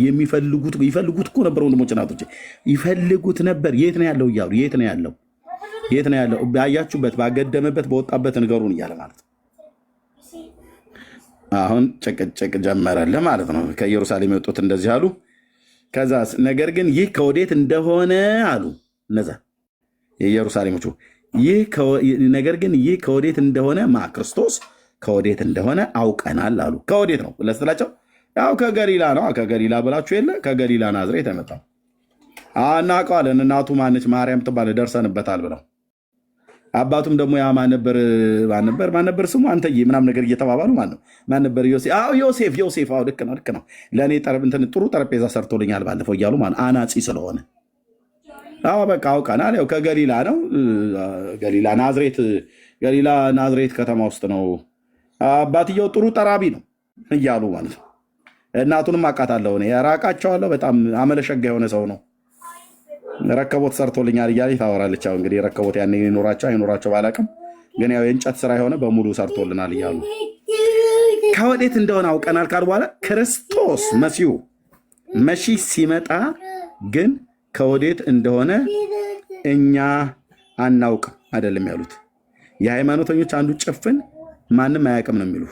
ይፈልጉት እኮ ነበር። ወንድሞች እናቶች ይፈልጉት ነበር። የት ነው ያለው እያሉ የት ነው ያለው? የት ነው ያለው? ባያችሁበት፣ ባገደመበት፣ በወጣበት ንገሩን እያለ ማለት ነው። አሁን ጭቅጭቅ ጀመረልህ ማለት ነው። ከኢየሩሳሌም የወጡት እንደዚህ አሉ። ከዛ ነገር ግን ይህ ከወዴት እንደሆነ አሉ እነዛ የኢየሩሳሌሞቹ። ነገር ግን ይህ ከወዴት እንደሆነ ክርስቶስ ከወዴት እንደሆነ አውቀናል አሉ። ከወዴት ነው ለስትላቸው ያው ከገሊላ ነው። ከገሊላ ብላችሁ የለ ከገሊላ ናዝሬት የመጣው እናውቀዋለን። እናቱ ማነች? ማርያም ትባል ደርሰንበታል ብለው አባቱም ደግሞ ያ ማን ነበር ስሙ አንተዬ ምናምን ነገር እየተባባሉ ማን ነበር? ዮሴፍ። አዎ ልክ ነው። ለእኔ ጥሩ ጠረጴዛ ሰርቶልኛል ባለፈው እያሉ አናጺ ስለሆነ አዎ በቃ አውቀናል። ያው ከገሊላ ነው። ገሊላ ናዝሬት ከተማ ውስጥ ነው። አባትየው ጥሩ ጠራቢ ነው እያሉ ማለት ነው። እናቱንም አውቃታለሁ እኔ ያራቃቸዋለሁ። በጣም አመለሸጋ የሆነ ሰው ነው። ረከቦት ሰርቶልኛል እያለች ታወራለች። አሁን እንግዲህ ረከቦት ያኔ ይኖራቸው አይኖራቸው ባላቅም፣ ግን ያው የእንጨት ስራ የሆነ በሙሉ ሰርቶልናል እያሉ ከወዴት እንደሆነ አውቀናል ካሉ በኋላ ክርስቶስ መሲሁ መሲህ ሲመጣ ግን ከወዴት እንደሆነ እኛ አናውቅም አይደለም ያሉት። የሃይማኖተኞች አንዱ ጭፍን ማንም አያውቅም ነው የሚሉ።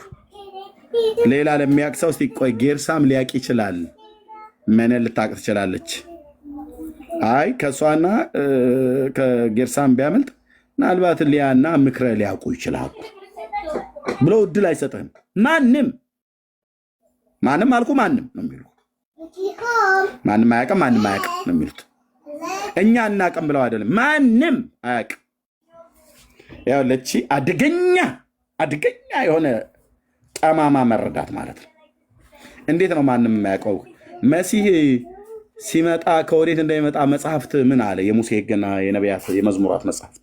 ሌላ ለሚያውቅ ሰው እስቲ ቆይ ጌርሳም ሊያውቅ ይችላል፣ መነን ልታውቅ ትችላለች። አይ ከእሷና ከጌርሳም ቢያመልጥ ምናልባት ሊያና ምክረ ሊያውቁ ይችላሉ ብሎ እድል አይሰጥህም። ማንም አልኩ ማንም ነው የሚሉ። ማንም አያውቅም ነው የሚሉት። እኛ እናውቅም ብለው አይደለም፣ ማንም አያውቅም። ያው ለቺ አደገኛ የሆነ ጠማማ መረዳት ማለት ነው። እንዴት ነው ማንም የማያውቀው? መሲህ ሲመጣ ከወዴት እንደሚመጣ መጽሐፍት ምን አለ? የሙሴ ሕግና የነቢያት የመዝሙራት መጽሐፍት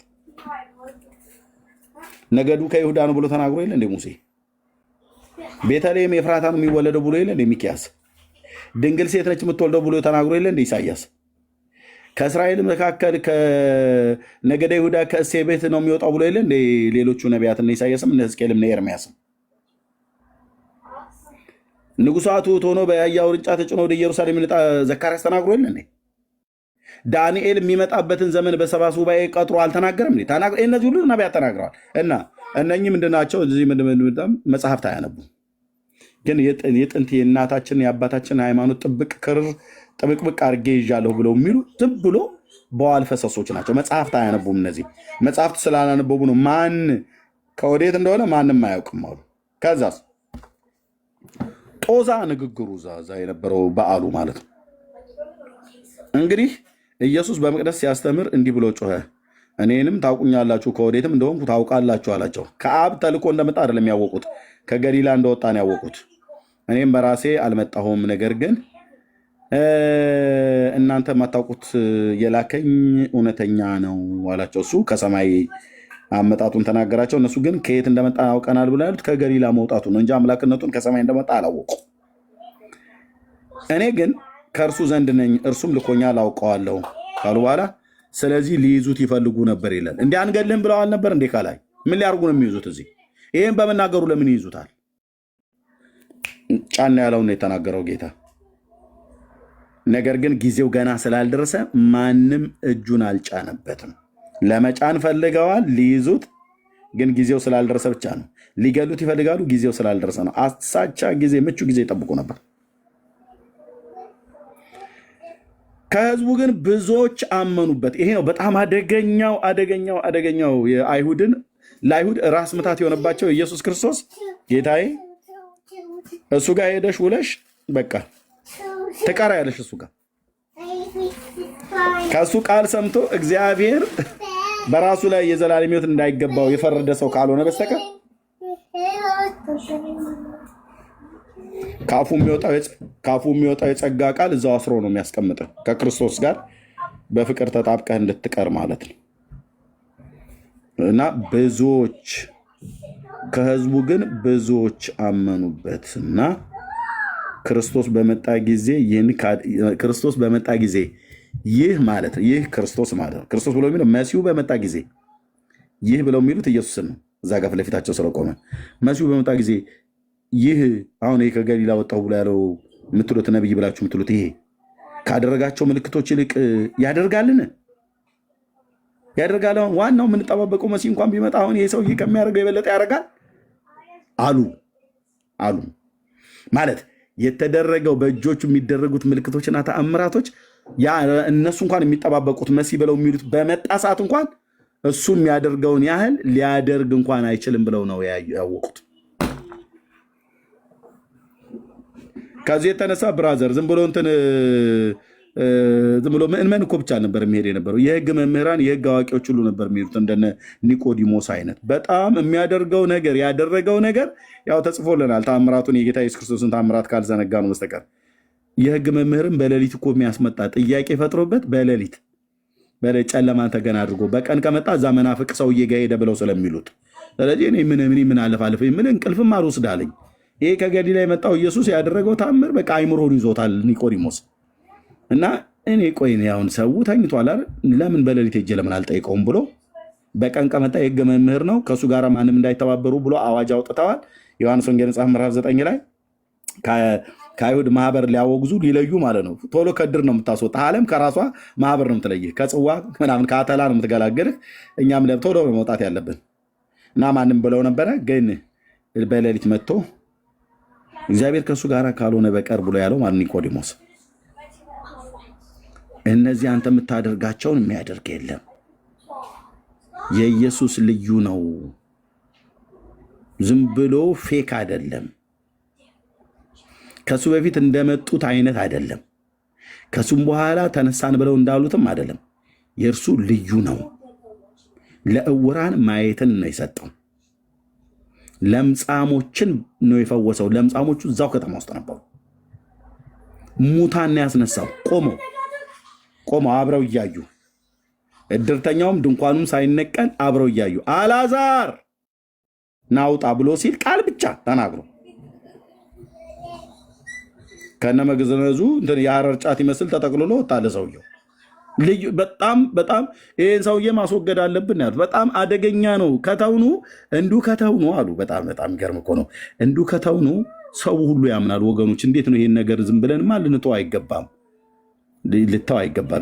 ነገዱ ከይሁዳ ነው ብሎ ተናግሮ የለ እንደ ሙሴ? ቤተልሔም ኤፍራታ ነው የሚወለደው ብሎ የለ እንደ ሚክያስ? ድንግል ሴት ነች የምትወልደው ብሎ ተናግሮ የለ እንደ ኢሳያስ? ከእስራኤል መካከል ከነገደ ይሁዳ ከእሴይ ቤት ነው የሚወጣው ብሎ የለ እንደ ሌሎቹ ነቢያትና ኢሳያስም እነ ሕዝቅኤልም እነ ኤርምያስም? ንጉሡ ትሑት ሆኖ በአህያ ውርንጫ ተጭኖ ወደ ኢየሩሳሌም ሊመጣ ዘካርያስ ተናግሮ የለ እንዴ? ዳንኤል የሚመጣበትን ዘመን በሰባ ሱባኤ ቀጥሮ አልተናገረም? እነዚህ ሁሉ ነቢያት ተናግረዋል። እና እነኚህ ምንድናቸው? እዚህ መጽሐፍት አያነቡም። ግን የጥንት የእናታችን የአባታችን ሃይማኖት ጥብቅብቅ አድርጌ ይዣለሁ ብለው የሚሉ ዝም ብሎ በዋል ፈሰሶች ናቸው። መጽሐፍት አያነቡም። እነዚህ መጽሐፍት ስላላነበቡ ነው ማን ከወዴት እንደሆነ ማንም አያውቅም አሉ። ከዛስ ጦዛ ንግግሩ ዛ የነበረው በዓሉ ማለት ነው። እንግዲህ ኢየሱስ በመቅደስ ሲያስተምር እንዲህ ብሎ ጮኸ፣ እኔንም ታውቁኛላችሁ ከወዴትም እንደሆንኩ ታውቃላችሁ አላቸው። ከአብ ተልኮ እንደመጣ አይደለም ያወቁት፣ ከገሊላ እንደወጣ ነው ያወቁት። እኔም በራሴ አልመጣሁም፣ ነገር ግን እናንተ የማታውቁት የላከኝ እውነተኛ ነው አላቸው። እሱ ከሰማይ አመጣጡን ተናገራቸው። እነሱ ግን ከየት እንደመጣ ያውቀናል ብለው ያሉት ከገሊላ መውጣቱ ነው እንጂ አምላክነቱን ከሰማይ እንደመጣ አላወቁ። እኔ ግን ከእርሱ ዘንድ ነኝ፣ እርሱም ልኮኛል አውቀዋለሁ ካሉ በኋላ ስለዚህ ሊይዙት ይፈልጉ ነበር ይላል። እንዲህ አንገልህም ብለዋል ነበር እንዴ? ካላይ ምን ሊያርጉ ነው የሚይዙት? እዚህ ይህም በመናገሩ ለምን ይይዙታል? ጫና ያለውን ነው የተናገረው ጌታ። ነገር ግን ጊዜው ገና ስላልደረሰ ማንም እጁን አልጫነበትም። ለመጫን ፈልገዋል ሊይዙት፣ ግን ጊዜው ስላልደረሰ ብቻ ነው። ሊገሉት ይፈልጋሉ፣ ጊዜው ስላልደረሰ ነው። አሳቻ ጊዜ፣ ምቹ ጊዜ ይጠብቁ ነበር። ከህዝቡ ግን ብዙዎች አመኑበት። ይሄ ነው በጣም አደገኛው ለአይሁድ ራስ ምታት የሆነባቸው ኢየሱስ ክርስቶስ ጌታዬ እሱ ጋር ሄደሽ ውለሽ በቃ ተቃራ ያለሽ እሱ ጋር ከእሱ ቃል ሰምቶ እግዚአብሔር በራሱ ላይ የዘላለም ሕይወት እንዳይገባው የፈረደ ሰው ካልሆነ በስተቀር ካፉ የሚወጣው የጸጋ ቃል እዛው አስሮ ነው የሚያስቀምጠው። ከክርስቶስ ጋር በፍቅር ተጣብቀህ እንድትቀር ማለት ነው። እና ብዙዎች ከህዝቡ ግን ብዙዎች አመኑበት እና ክርስቶስ በመጣ ጊዜ ይህ ማለት ነው። ይህ ክርስቶስ ማለት ነው። ክርስቶስ ብሎ የሚለው መሲሁ በመጣ ጊዜ ይህ ብለው የሚሉት ኢየሱስን ነው። እዛ ጋር ፊት ለፊታቸው ስለቆመ መሲሁ በመጣ ጊዜ ይህ አሁን ይህ ከገሊላ ወጣሁ ብሎ ያለው የምትሉት ነብይ ብላችሁ የምትሉት ይሄ ካደረጋቸው ምልክቶች ይልቅ ያደርጋልን? ያደርጋል። አሁን ዋናው የምንጠባበቀው መሲህ እንኳን ቢመጣ አሁን ይሄ ሰውዬ ከሚያደርገው የበለጠ ያደርጋል አሉ ማለት የተደረገው በእጆቹ የሚደረጉት ምልክቶችና ተአምራቶች እነሱ እንኳን የሚጠባበቁት መሲህ ብለው የሚሉት በመጣ ሰዓት እንኳን እሱ የሚያደርገውን ያህል ሊያደርግ እንኳን አይችልም ብለው ነው ያወቁት። ከዚህ የተነሳ ብራዘር ዝም ብሎ ምእመን እኮ ብቻ ነበር የሚሄድ የነበረው። የህግ መምህራን የህግ አዋቂዎች ሁሉ ነበር የሚሄዱት እንደነ ኒቆዲሞስ አይነት። በጣም ያደረገው ነገር ያው ተጽፎልናል። ተአምራቱን የጌታ ኢየሱስ ክርስቶስን ተአምራት ካልዘነጋ ነው በስተቀር የህግ መምህርም በሌሊት እኮ የሚያስመጣ ጥያቄ ፈጥሮበት በሌሊት ጨለማን ተገና አድርጎ በቀን ከመጣ እዛ መናፍቅ ሰውዬ ጋር ሄደ ብለው ስለሚሉት፣ ስለዚህ እኔ ምን አለፋለፍ ምን እንቅልፍም አልወስዳለኝ። ይሄ ከገሊላ የመጣው ኢየሱስ ያደረገው ታምር በቃ አይምሮን ይዞታል ኒቆዲሞስ። እና እኔ ቆይ አሁን ሰው ተኝቷል አይደል? ለምን በሌሊት ሄጄ ለምን አልጠይቀውም ብሎ በቀን ከመጣ የህግ መምህር ነው ከእሱ ጋር ማንም እንዳይተባበሩ ብሎ አዋጅ አውጥተዋል። ዮሐንስ ወንጌል መጽሐፍ ምዕራፍ 9 ላይ ከአይሁድ ማህበር ሊያወግዙ ሊለዩ ማለት ነው። ቶሎ ከድር ነው የምታስወጣ። ዓለም ከራሷ ማህበር ነው የምትለይህ። ከጽዋ ምናምን ከአተላ ነው የምትገላገልህ። እኛም ቶሎ መውጣት ያለብን እና ማንም ብለው ነበረ። ግን በሌሊት መጥቶ እግዚአብሔር ከእሱ ጋር ካልሆነ በቀር ብሎ ያለው ማን? ኒቆዲሞስ። እነዚህ አንተ የምታደርጋቸውን የሚያደርግ የለም። የኢየሱስ ልዩ ነው። ዝም ብሎ ፌክ አይደለም። ከሱ በፊት እንደመጡት አይነት አይደለም። ከሱም በኋላ ተነሳን ብለው እንዳሉትም አይደለም። የእርሱ ልዩ ነው። ለዕውራን ማየትን ነው የሰጠው። ለምጻሞችን ነው የፈወሰው። ለምጻሞቹ እዛው ከተማ ውስጥ ነበሩ። ሙታን ያስነሳው ቆመው አብረው እያዩ፣ እድርተኛውም ድንኳኑም ሳይነቀል አብረው እያዩ አልዓዛር ናውጣ ብሎ ሲል ቃል ብቻ ተናግሮ ከነመግዝነዙ የሐረር ጫት ይመስል ተጠቅልሎ ወጣለ ሰውየው። ልዩ በጣም ይሄን ሰውዬ ማስወገድ አለብን ያሉት። በጣም አደገኛ ነው። ከተውኑ አሉ። በጣም የሚገርም እኮ ነው። ከተውኑ ሰው ሁሉ ያምናል። ወገኖች እንዴት ነው ይሄን ነገር ዝም ብለንማ ልንተው አይገባም።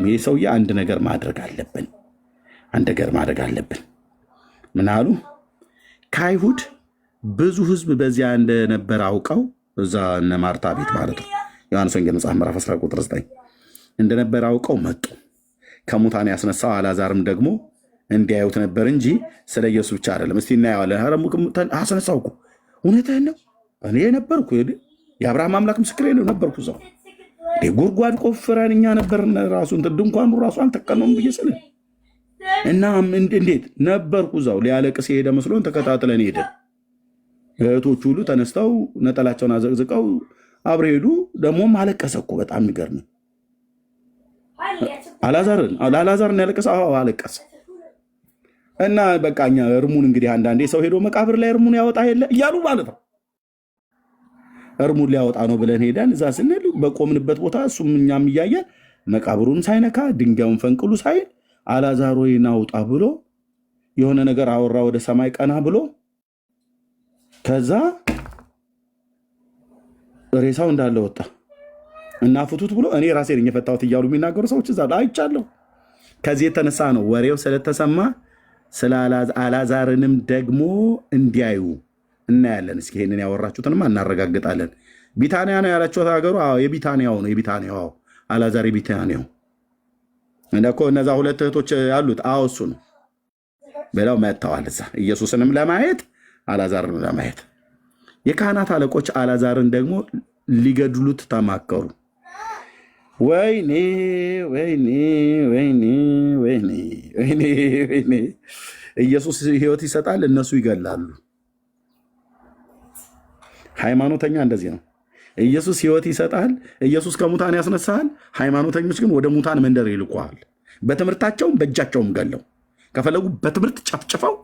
ይሄ ሰውዬ አንድ ነገር ማድረግ አለብን። ምን አሉ? ከአይሁድ ብዙ ሕዝብ በዚያ እንደነበረ አውቀው፣ እዛ እነ ማርታ ቤት ማለት ነው። ዮሐንስ ወንጌል መጽሐፍ ምዕራፍ 10 ቁጥር 9 እንደነበረ አውቀው መጡ። ከሙታን ያስነሳው አልዓዛርም ደግሞ እንዲያዩት ነበር እንጂ ስለ ኢየሱስ ብቻ አይደለም። እስቲ እናየዋለን። አስነሳው እኮ እውነትህን ነው። እኔ ነበርኩ፣ የአብርሃም አምላክ ምስክሬ ነው ነበርኩ። እዛው ጉድጓድ ቆፍረን እኛ ነበር ራሱ ድንኳኑ ራሱ አልተቀነውም ብዬ ስለ እና እንዴት ነበርኩ እዛው። ሊያለቅስ የሄደ መስሎን ተከታትለን ሄደን እህቶቹ ሁሉ ተነስተው ነጠላቸውን አዘቅዝቀው አብረው ሄዱ። ደግሞም አለቀሰ እኮ በጣም የሚገርም አልዓዛርን ያለቀሰ አለቀሰ። እና በቃኛ እርሙን እንግዲህ አንዳንዴ ሰው ሄዶ መቃብር ላይ እርሙን ያወጣ የለ እያሉ ማለት ነው። እርሙን ሊያወጣ ነው ብለን ሄደን እዛ ስንል በቆምንበት ቦታ እሱም እኛም እያየን መቃብሩን ሳይነካ ድንጋዩን ፈንቅሉ ሳይል አልዓዛር ሆይ ናውጣ ብሎ የሆነ ነገር አወራ ወደ ሰማይ ቀና ብሎ ከዛ ሬሳው እንዳለ ወጣ እና ፍቱት ብሎ እኔ ራሴ ነኝ የፈታሁት እያሉ የሚናገሩ ሰዎች እዛ አይቻለሁ። ከዚህ የተነሳ ነው ወሬው ስለተሰማ ስለ አልዓዛርንም ደግሞ እንዲያዩ እናያለን። እስኪ ይሄንን ያወራችሁትንም እናረጋግጣለን። ቢታንያ ነው ያላችሁት ሀገሩ? አዎ የቢታንያው ነው። የቢታንያው አልዓዛር የቢታንያው እንደኮ እነዛ ሁለት እህቶች ያሉት አዎ እሱ ነው ብለው መጥተዋል እዛ ኢየሱስንም ለማየት አልዓዛርንም ለማየት። የካህናት አለቆች አልዓዛርን ደግሞ ሊገድሉት ተማከሩ። ወይኔ ኢየሱስ ሕይወት ይሰጣል፣ እነሱ ይገላሉ። ሃይማኖተኛ እንደዚህ ነው። ኢየሱስ ሕይወት ይሰጣል፣ ኢየሱስ ከሙታን ያስነሳል። ሃይማኖተኞች ግን ወደ ሙታን መንደር ይልቁሃል። በትምህርታቸውም በእጃቸውም ገለው ከፈለጉ በትምህርት ጨፍጭፈው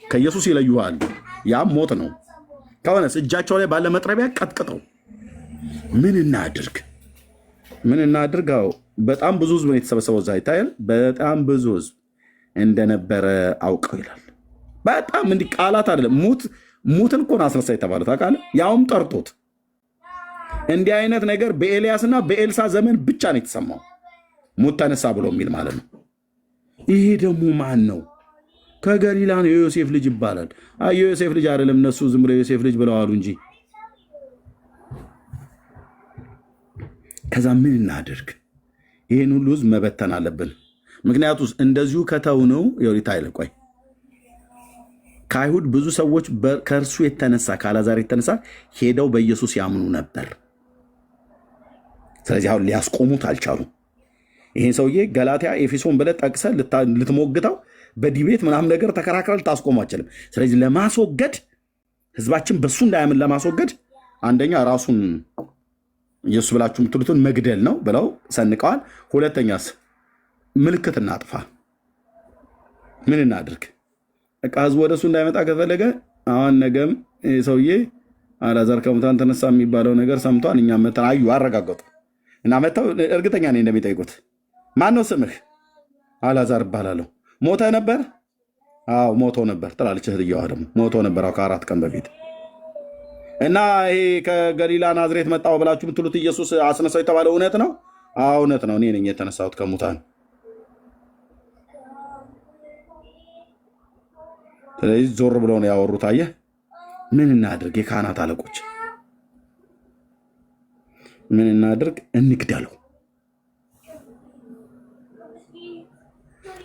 ከኢየሱስ ይለዩሃል። ያም ሞት ነው። ከሆነስ እጃቸው ላይ ባለ መጥረቢያ ቀጥቅጠው ምን እናድርግ? በጣም ብዙ ህዝብ ነው የተሰበሰበው እዛ ይታያል። በጣም ብዙ ህዝብ እንደነበረ አውቀው ይላል። በጣም እንዲህ ቃላት አይደለም። ሙትን እኮ ነው አስነሳ የተባለው ታውቃለህ። ያውም ጠርቶት እንዲህ አይነት ነገር በኤልያስና በኤልሳ ዘመን ብቻ ነው የተሰማው። ሙት ተነሳ ብሎ የሚል ማለት ነው። ይሄ ደግሞ ማን ነው? ከገሊላ ነው። የዮሴፍ ልጅ ይባላል። የዮሴፍ ልጅ አይደለም። እነሱ ዝም ብለው የዮሴፍ ልጅ ብለዋሉ እንጂ። ከዛ ምን እናድርግ? ይህን ሁሉ ህዝብ መበተን አለብን። ምክንያቱም እንደዚሁ ከተውነው ይታይል። ቆይ ከአይሁድ ብዙ ሰዎች ከእርሱ የተነሳ ከአልዓዛር የተነሳ ሄደው በኢየሱስ ያምኑ ነበር። ስለዚህ አሁን ሊያስቆሙት አልቻሉም። ይህን ሰውዬ ገላትያ፣ ኤፌሶን ብለህ ጠቅሰህ ልትሞግተው በዲቤት ምናምን ነገር ተከራክረህ ልታስቆሙ አችልም። ስለዚህ ለማስወገድ ህዝባችን በሱ እንዳያምን ለማስወገድ አንደኛ ራሱን ኢየሱስ ብላችሁ የምትሉትን መግደል ነው ብለው ሰንቀዋል። ሁለተኛስ ምልክት እናጥፋ። ምን እናድርግ? በቃ ህዝቡ ወደ እሱ እንዳይመጣ ከፈለገ አሁን ነገም ሰውዬ አልዓዛር ከሙታን ተነሳ የሚባለው ነገር ሰምቷል። እኛም መተን አዩ አረጋገጡ እና መተው እርግጠኛ ነኝ እንደሚጠይቁት ማን ነው ስምህ? አልዓዛር እባላለሁ። ሞተ ነበር? አዎ ሞቶ ነበር ትላለች እህትየዋ ደግሞ። ሞቶ ነበር ከ4 ቀን በፊት። እና ይሄ ከገሊላ ናዝሬት መጣው ብላችሁ የምትሉት ኢየሱስ አስነሳው የተባለው እውነት ነው? አዎ እውነት ነው። እኔ ነኝ የተነሳሁት ከሙታን። ስለዚህ ዞር ብለው ነው ያወሩት። አየህ ምን እናድርግ? የካህናት አለቆች ምን እናድርግ? እንግደለው።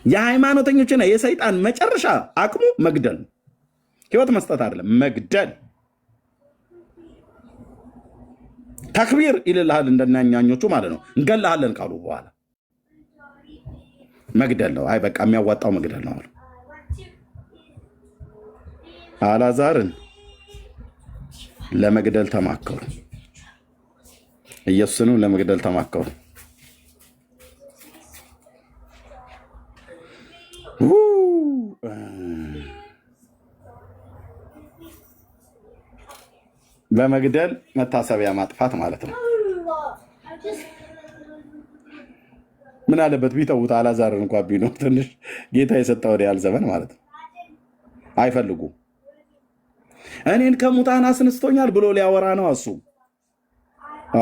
የሃይማኖተኞችና የሰይጣን መጨረሻ አቅሙ መግደል ነው። ህይወት መስጠት አይደለም፣ መግደል። ተክቢር ይልልሃል እንደናኛኞቹ ማለት ነው። እንገላሃለን ካሉ በኋላ መግደል ነው። አይ በቃ የሚያዋጣው መግደል ነው አሉ። አልዓዛርን ለመግደል ተማከሩ። ኢየሱስንም ለመግደል ተማከሩ። በመግደል መታሰቢያ ማጥፋት ማለት ነው። ምን አለበት ቢተውት አልዓዛርን እንኳን ቢኖር ትንሽ ጌታ የሰጠው ያህል ዘመን ማለት ነው። አይፈልጉ እኔን ከሙታን አስነስቶኛል ብሎ ሊያወራ ነው እሱ።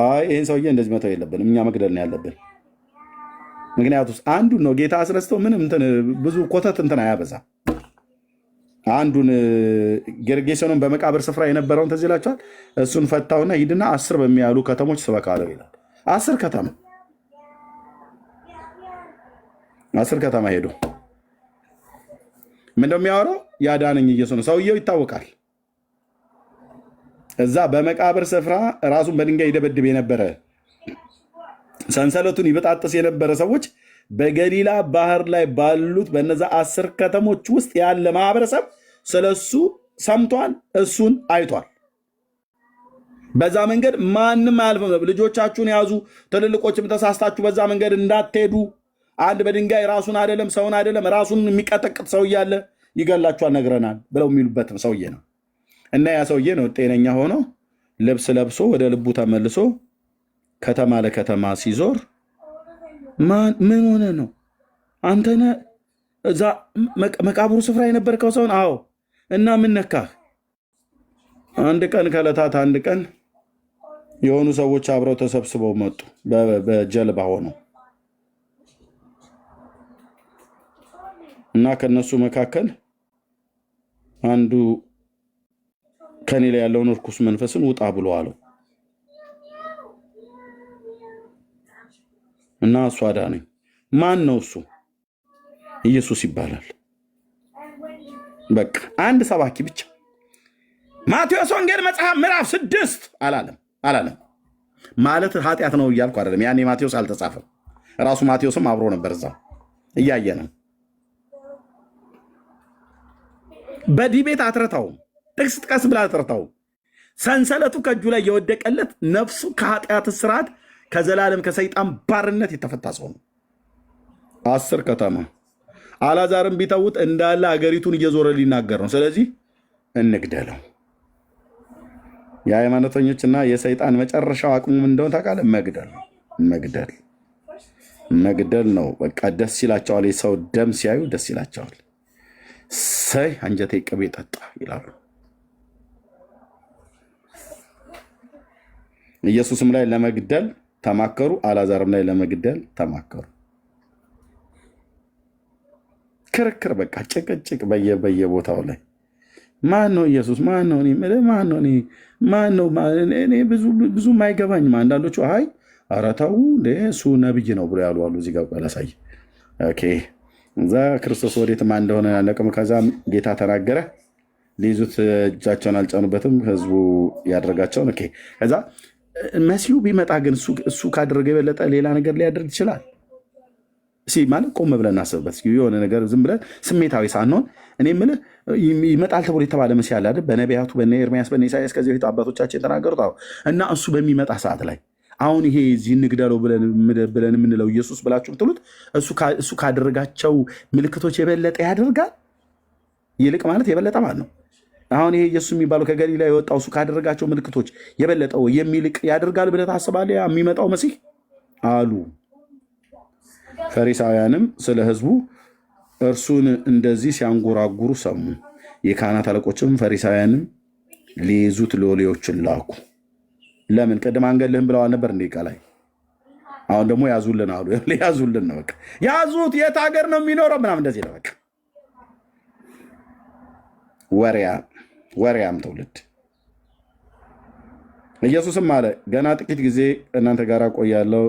አይ ይሄን ሰውዬ እንደዚህ መተው የለብንም፣ እኛ መግደል ነው ያለብን። ምክንያቱም አንዱን ነው ጌታ አስነስተው ምንም ብዙ ኮተት አያበዛ። አንዱን ጌርጌሴኖን በመቃብር ስፍራ የነበረውን ትዝ ይላችኋል። እሱን ፈታውና ሂድና 10 በሚያሉ ከተሞች ስበካለው ይላል። 10 ከተማ ሄዶ ምን እንደሚያወራው ያዳነኝ ኢየሱስ ነው። ሰውየው ይታወቃል። እዛ በመቃብር ስፍራ ራሱን በድንጋይ ይደበድብ የነበረ ሰንሰለቱን ይበጣጥስ የነበረ ሰዎች በገሊላ ባህር ላይ ባሉት በነዛ 10 ከተሞች ውስጥ ያለ ማህበረሰብ ስለሱ ሰምቷል፣ እሱን አይቷል። በዛ መንገድ ማንም አያልፍም። ልጆቻችሁን ያዙ፣ ትልልቆችም ተሳስታችሁ በዛ መንገድ እንዳትሄዱ። አንድ በድንጋይ ራሱን አይደለም ሰውን አይደለም ራሱን የሚቀጠቅጥ ሰው እያለ ይገላችኋል ነግረናል ብለው የሚሉበትም ሰውዬ ነው። እና ያ ሰውዬ ነው ጤነኛ ሆኖ ልብስ ለብሶ ወደ ልቡ ተመልሶ ከተማ ለከተማ ሲዞር ምን ሆነ ነው አንተ ነህ እዛ መቃብሩ ስፍራ የነበርከው ሰውን? አዎ። እና ምን ነካህ? አንድ ቀን ከዕለታት አንድ ቀን የሆኑ ሰዎች አብረው ተሰብስበው መጡ በጀልባ ሆነው እና ከነሱ መካከል አንዱ ከኔ ላይ ያለውን እርኩስ መንፈስን ውጣ ብሎ አለው እና እሱ አዳነኝ። ማን ነው እሱ? ኢየሱስ ይባላል። በቃ አንድ ሰባኪ ብቻ ማቴዎስ ወንጌል መጽሐፍ ምዕራፍ 6 አላለም ማለት ኃጢአት ነው እያልኩ አይደለም። ያኔ ማቴዎስ አልተጻፈም። ራሱ ማቴዎስም አብሮ ነበር እዛው እያየ ነው። በዲቤት አትረታውም። ጥቅስ ጥቀስ ብላ አትረታውም። ሰንሰለቱ ከእጁ ላይ የወደቀለት ነፍሱ ከኃጢአት ስርዓት ከዘላለም ከሰይጣን ባርነት የተፈታ ሰው ነው። 10 ከተማ አልዓዛርን ቢተውት እንዳለ አገሪቱን እየዞረ ሊናገር ነው። ስለዚህ እንግደለው። የሃይማኖተኞችና የሰይጣን መጨረሻው አቅሙ እንደሆነ ታውቃለህ? መግደል ነው። በቃ ደስ ይላቸዋል። የሰው ደም ሲያዩ ደስ ይላቸዋል። ሰይ አንጀቴ ቅቤ ጠጣ ይላሉ። ኢየሱስም ላይ ለመግደል ተማከሩ፣ አልዓዛርም ላይ ለመግደል ተማከሩ። ክርክር፣ በቃ ጭቅጭቅ በየቦታው ላይ ማን ነው ኢየሱስ? ማን ነው? እኔ ብዙም አይገባኝም። አንዳንዶቹ አይ ኧረ ተው እሱ ነብይ ነው ብሎ ያሉ አሉ። እዚህ ጋር ላሳይ። ኦኬ እዛ ክርስቶስ ወዴትማ እንደሆነ አለቅም። ከዛ ጌታ ተናገረ። ሊይዙት እጃቸውን አልጫኑበትም፣ ህዝቡ ያደረጋቸውን። ኦኬ ከዛ መሲሁ ቢመጣ ግን እሱ ካደረገ የበለጠ ሌላ ነገር ሊያደርግ ይችላል። ማለት ቆም ብለን እናስብበት። የሆነ ነገር ዝም ብለን ስሜታዊ ሳንሆን እኔ የምልህ ይመጣል ተብሎ የተባለ መሲህ አለ አይደል? በነቢያቱ በነ ኤርምያስ በነ ኢሳያስ ከዚህ በፊት አባቶቻችን የተናገሩት። እና እሱ በሚመጣ ሰዓት ላይ አሁን ይሄ እዚህ እንግደለው ብለን የምንለው ኢየሱስ ብላችሁ ብትሉት እሱ ካደረጋቸው ምልክቶች የበለጠ ያደርጋል። ይልቅ ማለት የበለጠ ማለት ነው። አሁን ይሄ ኢየሱስ የሚባለው ከገሊላ የወጣው እሱ ካደረጋቸው ምልክቶች የበለጠው የሚልቅ ያደርጋል ብለህ ታስባለህ? የሚመጣው መሲህ አሉ። ፈሪሳውያንም ስለ ህዝቡ እርሱን እንደዚህ ሲያንጎራጉሩ ሰሙ። የካህናት አለቆችም ፈሪሳውያንም ሊይዙት ሎሌዎችን ላኩ። ለምን? ቅድም አንገልህም ብለዋል ነበር እንዴ ቃላይ? አሁን ደግሞ ያዙልን አሉ። ያዙልን ነው በቃ ያዙት። የት ሀገር ነው የሚኖረው ምናምን እንደዚህ ነው በቃ። ወሬያም ትውልድ። ኢየሱስም አለ ገና ጥቂት ጊዜ እናንተ ጋር ቆያለሁ፣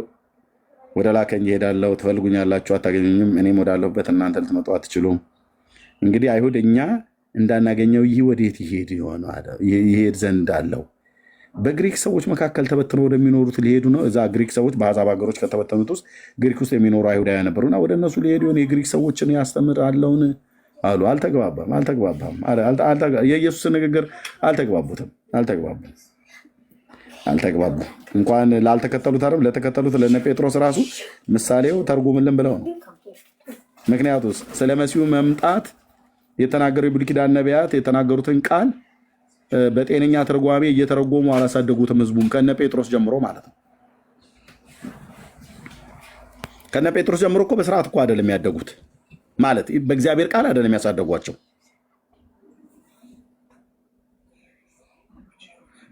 ወደ ላከኝ እሄዳለሁ፣ ትፈልጉኛላችሁ አታገኙኝም፣ እኔም ወዳለሁበት እናንተ ልትመጡ አትችሉም። እንግዲህ አይሁድ እኛ እንዳናገኘው ይህ ወዴት ይሄድ ዘንድ አለው? በግሪክ ሰዎች መካከል ተበትነው ወደሚኖሩት ሊሄዱ ነው። እዛ ግሪክ ሰዎች በአሕዛብ ሀገሮች ከተበተኑት ውስጥ ግሪክ ውስጥ የሚኖሩ አይሁዳውያን ነበሩና ወደ እነሱ ሊሄዱ ሆን የግሪክ ሰዎችን ያስተምር አለውን አሉ። አልተግባባም። የኢየሱስን ንግግር አልተግባቡም። እንኳን ላልተከተሉት አይደለም ለተከተሉት ለነ ጴጥሮስ ራሱ ምሳሌው ተርጉምልን ብለው ነው። ምክንያቱስ ስለ መሲሁ መምጣት የተናገሩ የብሉይ ኪዳን ነቢያት የተናገሩትን ቃል በጤነኛ ተርጓሜ እየተረጎሙ አላሳደጉትም ህዝቡን፣ ከነ ጴጥሮስ ጀምሮ ማለት ነው። ከነ ጴጥሮስ ጀምሮ እኮ በስርዓት እኮ አይደለም ያደጉት ማለት በእግዚአብሔር ቃል አይደለም ያሳደጓቸው፣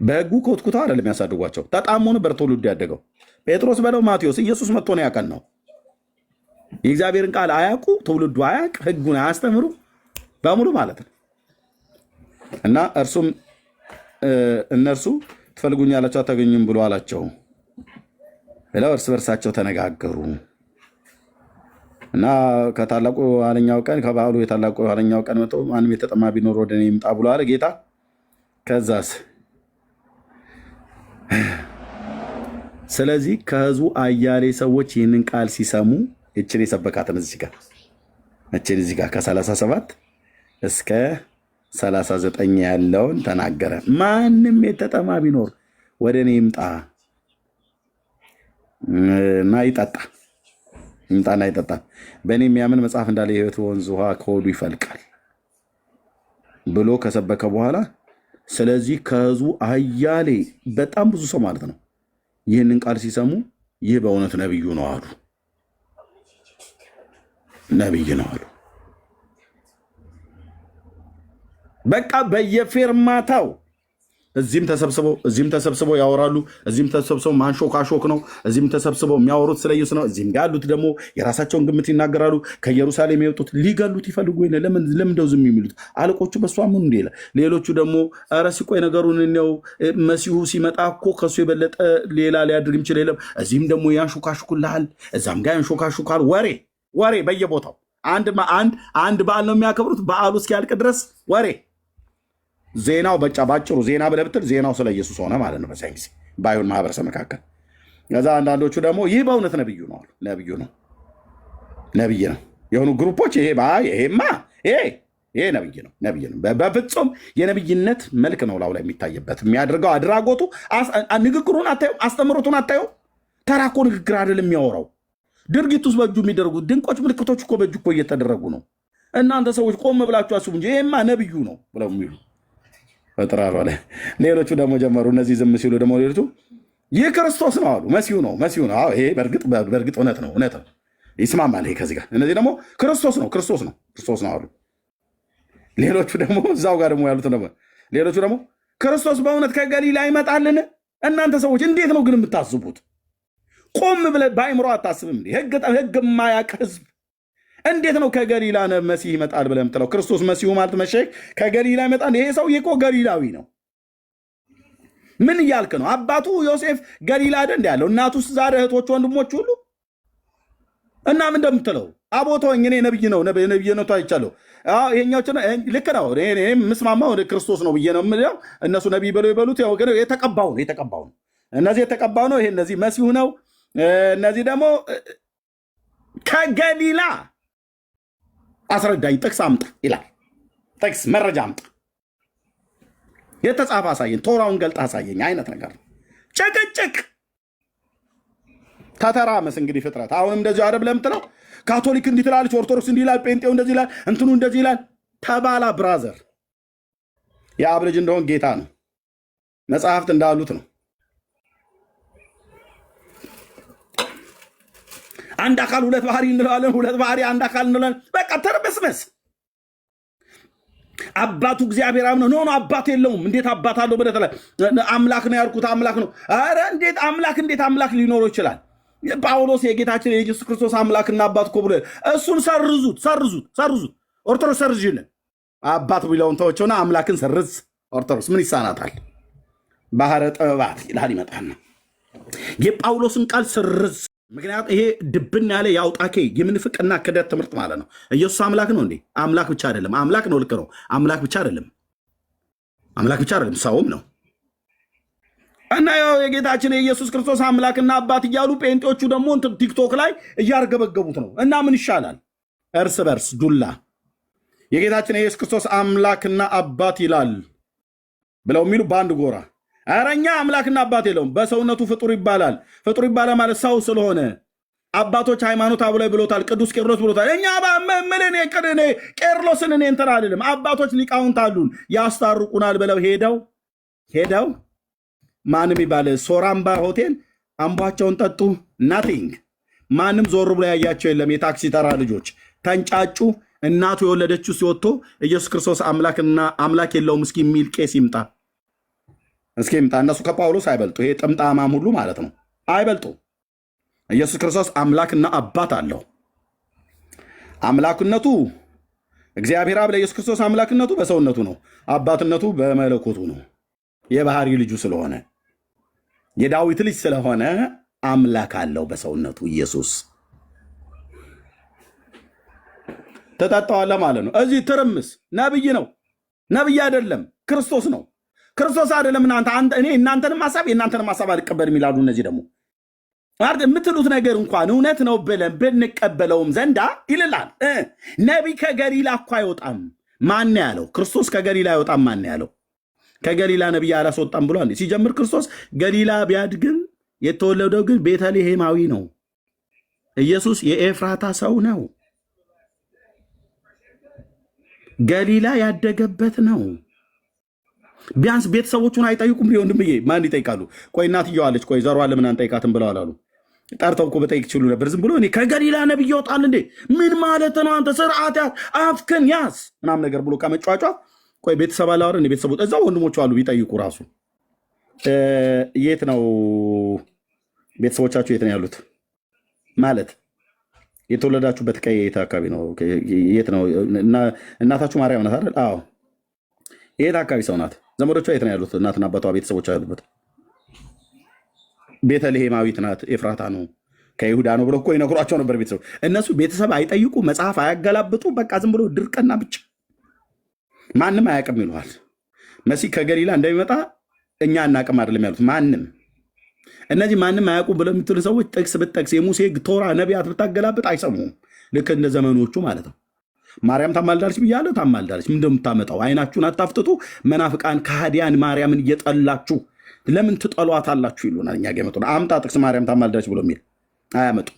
በህጉ ኮትኩታ አይደለም ያሳደጓቸው። ተጣሞ ነበር ትውልዱ ያደገው። ጴጥሮስ በለው ማቴዎስ፣ ኢየሱስ መጥቶ ነው ያቀን ነው። የእግዚአብሔርን ቃል አያውቁ፣ ትውልዱ አያውቅ፣ ህጉን አያስተምሩ በሙሉ ማለት ነው። እና እርሱም እነርሱ ትፈልጉኛላችሁ አታገኙም ብሎ አላቸው ብለው እርስ በርሳቸው ተነጋገሩ። እና ከታላቁ ኋለኛው ቀን ከበዓሉ የታላቁ ኋለኛው ቀን መጥቶ ማንም የተጠማ ቢኖር ወደ እኔ ይምጣ ብሎ አለ ጌታ። ከዛስ ስለዚህ ከህዝቡ አያሌ ሰዎች ይህንን ቃል ሲሰሙ እችን የሰበካትን እዚህ ጋር ከ37 እስከ 39 ያለውን ተናገረ። ማንም የተጠማ ቢኖር ወደ እኔ ይምጣ እና ይጠጣ። በእኔ የሚያምን መጽሐፍ እንዳለ የሕይወት ወንዝ ውሃ ከሆዱ ይፈልቃል ብሎ ከሰበከ በኋላ ስለዚህ ከህዝቡ አያሌ በጣም ብዙ ሰው ማለት ነው ይህንን ቃል ሲሰሙ ይህ በእውነት ነብዩ ነው አሉ። ነብይ ነው አሉ። በቃ በየፌርማታው እዚህም ተሰብስበው ያወራሉ። እዚህም ተሰብስበው ማንሾካሾክ ነው። እዚህም ተሰብስበው የሚያወሩት ስለ ኢየሱስ ነው። እዚህም ጋር ያሉት ደግሞ የራሳቸውን ግምት ይናገራሉ። ከኢየሩሳሌም የወጡት ሊገሉት ይፈልጉ ወይ ለምን እንደው ዝም የሚሉት አለቆቹ በሷ ምን እንደ ይላል። ሌሎቹ ደግሞ ኧረ ሲቆይ ነገሩን ነው መሲሁ ሲመጣ እኮ ከሱ የበለጠ ሌላ ሊያድርግ የሚችል የለም። እዚህም ደግሞ ያንሾካሾኩልሃል፣ እዛም ጋር ያንሾካሾካል። ወሬ በየቦታው አንድ በዓል ነው የሚያከብሩት። በዓሉ እስኪያልቅ ድረስ ወሬ ዜናው ባጭሩ ዜና ብለህ ብትል ዜናው ስለ ኢየሱስ ሆነ ማለት ነው በዚያን ጊዜ በአይሁድ ማህበረሰብ መካከል። ከዛ አንዳንዶቹ ደግሞ ይህ በእውነት ነብዩ ነው አሉ። ነብይ ነው የሆኑ ግሩፖች ይሄማ ነብይ ነው። በፍጹም የነብይነት መልክ ነው ላው ላይ የሚታይበት የሚያደርገው አድራጎቱ፣ ንግግሩን አታየው፣ አስተምሮቱን አታየው። ተራ እኮ ንግግር አይደለም የሚያወራው። ድርጊት ውስጥ በእጁ የሚደረጉ ድንቆች ምልክቶች እኮ በእጁ እኮ እየተደረጉ ነው። እናንተ ሰዎች ቆም ብላችሁ አስቡ እንጂ ይሄማ ነብዩ ነው ብለው የሚሉ ፈጥራሉ አለ። ሌሎቹ ደግሞ ጀመሩ። እነዚህ ዝም ሲሉ ደግሞ ሌሎቹ ይህ ክርስቶስ ነው አሉ። መሲሁ ነው። ይሄ በእርግጥ እውነት ነው ይስማማል። ይሄ ከዚህ ጋር እነዚህ ደግሞ ክርስቶስ ነው አሉ። ሌሎቹ ደግሞ እዛው ጋር ደግሞ ያሉት ደግሞ ሌሎቹ ደግሞ ክርስቶስ በእውነት ከገሊላ ይመጣልን? እናንተ ሰዎች እንዴት ነው ግን የምታስቡት? ቆም ብለህ በአይምሮ አታስብም? ህግ የማያውቅ ህዝብ እንዴት ነው ከገሊላ መሲህ ይመጣል ብለህ የምትለው? ክርስቶስ መሲሁ ማለት መሸህ ከገሊላ ይመጣል። ይሄ ሰው እኮ ገሊላዊ ነው። ምን እያልክ ነው? አባቱ ዮሴፍ ገሊላ አይደል ያለው? እናቱስ ዛሬ እህቶች፣ ወንድሞች ሁሉ እና ምን እንደምትለው አቦቶኝ እኔ ነብይ ነው ታይቻለሁ። ይሄኛዎች ልክ ነው። እኔ የምስማማው ክርስቶስ ነው ብዬ ነው የምለው። እነሱ ነብይ ብለው ይበሉት፣ ያው ግን የተቀባው ነው። እነዚህ የተቀባው ነው። ይሄ እነዚህ መሲሁ ነው። እነዚህ ደግሞ ከገሊላ አስረዳኝ፣ ጥቅስ አምጣ ይላል። ጥቅስ መረጃ አምጣ፣ የተጻፈ አሳየኝ፣ ቶራውን ገልጣ አሳየኝ አይነት ነገር ነው። ጭቅጭቅ ተተራመስ። እንግዲህ ፍጥረት አሁንም እንደዚህ አረብ ለምትለው ካቶሊክ እንዲህ ትላለች፣ ኦርቶዶክስ እንዲህ ይላል፣ ጴንጤው እንደዚህ ይላል፣ እንትኑ እንደዚህ ይላል። ተባላ ብራዘር፣ የአብ ልጅ እንደሆን ጌታ ነው። መጽሐፍት እንዳሉት ነው። አንድ አካል ሁለት ባህሪ እንለዋለን፣ ሁለት ባህሪ አንድ አካል እንለዋለን። በቃ ተርበስበስ። አባቱ እግዚአብሔር አብ ነው። ኖ አባት የለውም። እንዴት አባት አለው? በደተለ አምላክ ነው ያልኩት አምላክ ነው። አረ እንዴት አምላክ ሊኖረው ይችላል? ጳውሎስ የጌታችን የኢየሱስ ክርስቶስ አምላክና አባት እኮ ብሎ እሱን ሰርዙት። ኦርቶዶክስ ሰርዥልን። አባት ቢለውን ተወቸውና አምላክን ሰርዝ። ኦርቶዶክስ ምን ይሳናታል? ባህረ ጥበባት ይላል ይመጣል ነው የጳውሎስን ቃል ስርዝ። ምክንያቱም ይሄ ድብን ያለ የአውጣኬ የምንፍቅና ክደት ትምህርት ማለት ነው። ኢየሱስ አምላክ ነው እንዴ? አምላክ ብቻ አይደለም። አምላክ ነው፣ ልክ ነው። አምላክ ብቻ አይደለም፣ አምላክ ብቻ አይደለም፣ ሰውም ነው። እና ያው የጌታችን የኢየሱስ ክርስቶስ አምላክና አባት እያሉ ጴንጤዎቹ ደግሞ ቲክቶክ ላይ እያርገበገቡት ነው። እና ምን ይሻላል? እርስ በርስ ዱላ የጌታችን የኢየሱስ ክርስቶስ አምላክና አባት ይላል ብለው የሚሉ በአንድ ጎራ፣ ኧረ እኛ አምላክና አባት የለውም፣ በሰውነቱ ፍጡር ይባላል። ፍጡር ይባላል ማለት ሰው ስለሆነ አባቶች ሃይማኖት አብላይ ብሎታል። ቅዱስ ቄርሎስ ብሎታል። እኛ ምልን ቄርሎስን እኔ እንትን አልልም። አባቶች ሊቃውንት አሉን ያስታርቁናል ብለው ሄደው ማንም ይባል ሶራምባ ሆቴል አምቧቸውን ጠጡ። ናቲንግ ማንም ዞር ብሎ ያያቸው የለም። የታክሲ ተራ ልጆች ተንጫጩ። እናቱ የወለደችው ሲወጥቶ ኢየሱስ ክርስቶስ አምላክና አምላክ የለውም እስኪ የሚል ቄስ ይምጣ፣ እስኪ ይምጣ። እነሱ ከጳውሎስ አይበልጡ። ይሄ ጥምጣማም ሁሉ ማለት ነው አይበልጡ። ኢየሱስ ክርስቶስ አምላክና አባት አለው። አምላክነቱ እግዚአብሔር አብ ለኢየሱስ ክርስቶስ አምላክነቱ በሰውነቱ ነው፣ አባትነቱ በመለኮቱ ነው። የባህሪ ልጁ ስለሆነ የዳዊት ልጅ ስለሆነ አምላክ አለው በሰውነቱ። ኢየሱስ ተጣጣዋለህ ማለት ነው። እዚህ ትርምስ ነብይ ነው፣ ነብይ አይደለም፣ ክርስቶስ ነው። ክርስቶስ አይደለም። እኔ እናንተንም ሐሳብ የእናንተንም ሐሳብ አልቀበልም ይላሉ። እነዚህ ደግሞ የምትሉት ነገር እንኳን እውነት ነው ብለን ብንቀበለውም ዘንዳ ይልላል። ነቢይ ከገሊላ እኮ አይወጣም። ማን ያለው? ክርስቶስ ከገሊላ አይወጣም። ማን ያለው? ከገሊላ ነቢይ አላስወጣም ብሏል። ሲጀምር ክርስቶስ ገሊላ ቢያድግም የተወለደው ግን ቤተልሔማዊ ነው። ኢየሱስ የኤፍራታ ሰው ነው። ገሊላ ያደገበት ነው። ቢያንስ ቤተሰቦቹን አይጠይቁም? ወንድምዬ ማን ይጠይቃሉ? ቆይ እናትየዋ አለች፣ ቆይ ዘሯ ለምን አንጠይቃትም ብለዋል አሉ። ጠርተው እኮ በጠይቅ ችሉ ነበር። ዝም ብሎ እኔ ከገሊላ ነብይ ይወጣል እንዴ? ምን ማለት ነው? አንተ ስርዓት ያዝ፣ አፍክን ያዝ ምናምን ነገር ብሎ ከመጫጫ ቆይ ቤተሰብ አላወራ እንደ ቤተሰቦች እዛው ወንድሞቹ አሉ ቢጠይቁ ራሱ የት ነው ቤተሰቦቻችሁ? የት ነው ያሉት? ማለት የተወለዳችሁበት ቀይ የት አካባቢ ነው? የት ነው እናታችሁ? ማርያም ናት አይደል? አዎ። የት አካባቢ ሰው ናት? ዘመዶቿ የት ነው ያሉት? እናትና አባቷ ቤተሰቦቿ ያሉበት ቤተልሔማዊት ናት፣ ኤፍራታ ነው፣ ከይሁዳ ነው ብሎ እኮ ይነግሯቸው ነበር ቤተሰብ። እነሱ ቤተሰብ አይጠይቁ፣ መጽሐፍ አያገላብጡ፣ በቃ ዝም ብሎ ድርቅና ብቻ ማንም አያውቅም ይለዋል። መሲህ ከገሊላ እንደሚመጣ እኛ እናቅም አይደለም ያሉት ማንም። እነዚህ ማንም አያውቁ ብለው የሚትሉ ሰዎች ጥቅስ ብትጠቅስ የሙሴ ቶራ ነቢያት ብታገላብጥ አይሰሙም። ልክ እንደ ዘመኖቹ ማለት ነው። ማርያም ታማልዳለች ብያለሁ፣ ታማልዳለች። ምን እንደምታመጣው አይናችሁን አታፍጥጡ። መናፍቃን ከሃዲያን ማርያምን እየጠላችሁ ለምን ትጠሏታላችሁ ይሉናል። እኛ ገመጡ አምጣ ጥቅስ ማርያም ታማልዳለች ብሎ የሚል አያመጡ።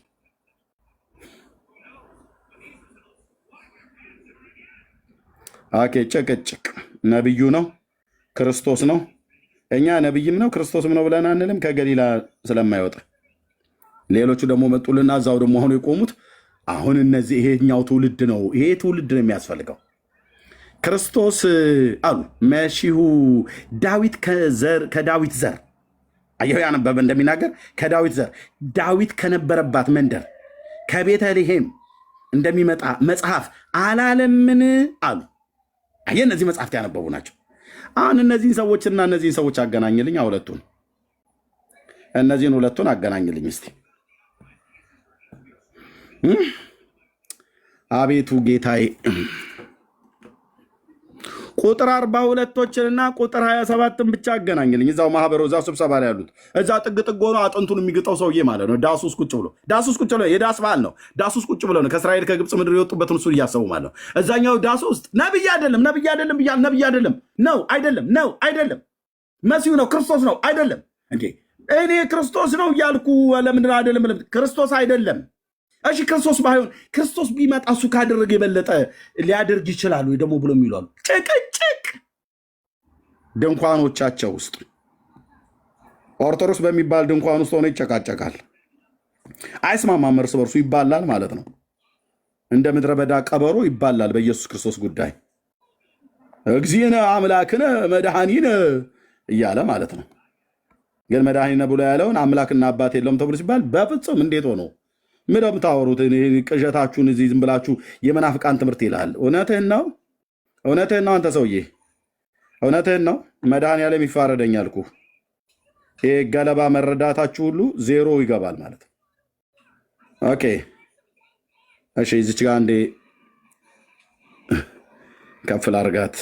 ኦኬ፣ ጭቅጭቅ ነብዩ ነው ክርስቶስ ነው። እኛ ነብይም ነው ክርስቶስም ነው ብለን አንልም፣ ከገሊላ ስለማይወጣ። ሌሎቹ ደግሞ መጡልና እዛው ደግሞ አሁን የቆሙት አሁን እነዚህ ይሄኛው ትውልድ ነው፣ ይሄ ትውልድ ነው የሚያስፈልገው ክርስቶስ አሉ። መሲሁ ዳዊት ከዳዊት ዘር አየሁ ያነበበ እንደሚናገር ከዳዊት ዘር ዳዊት ከነበረባት መንደር ከቤተልሔም እንደሚመጣ መጽሐፍ አላለምን አሉ። አየ እነዚህ መጽሐፍት ያነበቡ ናቸው። አሁን እነዚህን ሰዎችና እነዚህን ሰዎች አገናኝልኝ። ሁለቱን እነዚህን ሁለቱን አገናኝልኝ እስቲ። አቤቱ ጌታዬ ቁጥር 42ቶችንና ቁጥር 27ን ብቻ አገናኝልኝ። እዛው ማህበሩ እዛው ስብሰባ ላይ ያሉት እዛ ጥግ ጥግ ሆኖ አጥንቱን የሚግጠው ሰውዬ ማለት ነው። ዳሱስ ቁጭ ብሎ የዳስ በዓል ነው። ዳሱስ ቁጭ ብሎ ነው ከእስራኤል ከግብፅ ምድር የወጡበትን እሱን እያሰቡ ማለት ነው። እዛኛው ዳሱ ውስጥ ነብይ አይደለም ብያለሁ። ነብይ አይደለም መሲሁ ነው ክርስቶስ ነው አይደለም እንዴ? እኔ ክርስቶስ ነው እያልኩ ለምንድን አይደለም? ክርስቶስ አይደለም። እሺ ክርስቶስ ባይሆን ክርስቶስ ቢመጣ እሱ ካደረገ የበለጠ ሊያደርግ ይችላል ወይ ደግሞ ብሎ የሚሏሉ። ጭቅጭቅ ድንኳኖቻቸው ውስጥ ኦርቶዶክስ በሚባል ድንኳን ውስጥ ሆነ ይጨቃጨቃል። አይስማማም፣ እርስ በርሱ ይባላል ማለት ነው። እንደ ምድረ በዳ ቀበሮ ይባላል በኢየሱስ ክርስቶስ ጉዳይ። እግዚእነ አምላክነ መድኃኒነ እያለ ማለት ነው። ግን መድኃኒነ ብሎ ያለውን አምላክና አባት የለውም ተብሎ ሲባል በፍጹም እንዴት ሆኖ ምን የምታወሩት? ቅዠታችሁን እዚህ ዝም ብላችሁ የመናፍቃን ትምህርት ይላል። እውነትህን ነው፣ እውነትህን ነው አንተ ሰውዬ፣ እውነትህን ነው። መድኃኒዓለም ይፋረደኝ አልኩህ። ይሄ ገለባ መረዳታችሁ ሁሉ ዜሮ ይገባል ማለት ነው። ኦኬ እሺ፣ እዚች ጋር አንዴ ከፍ ላድርጋት።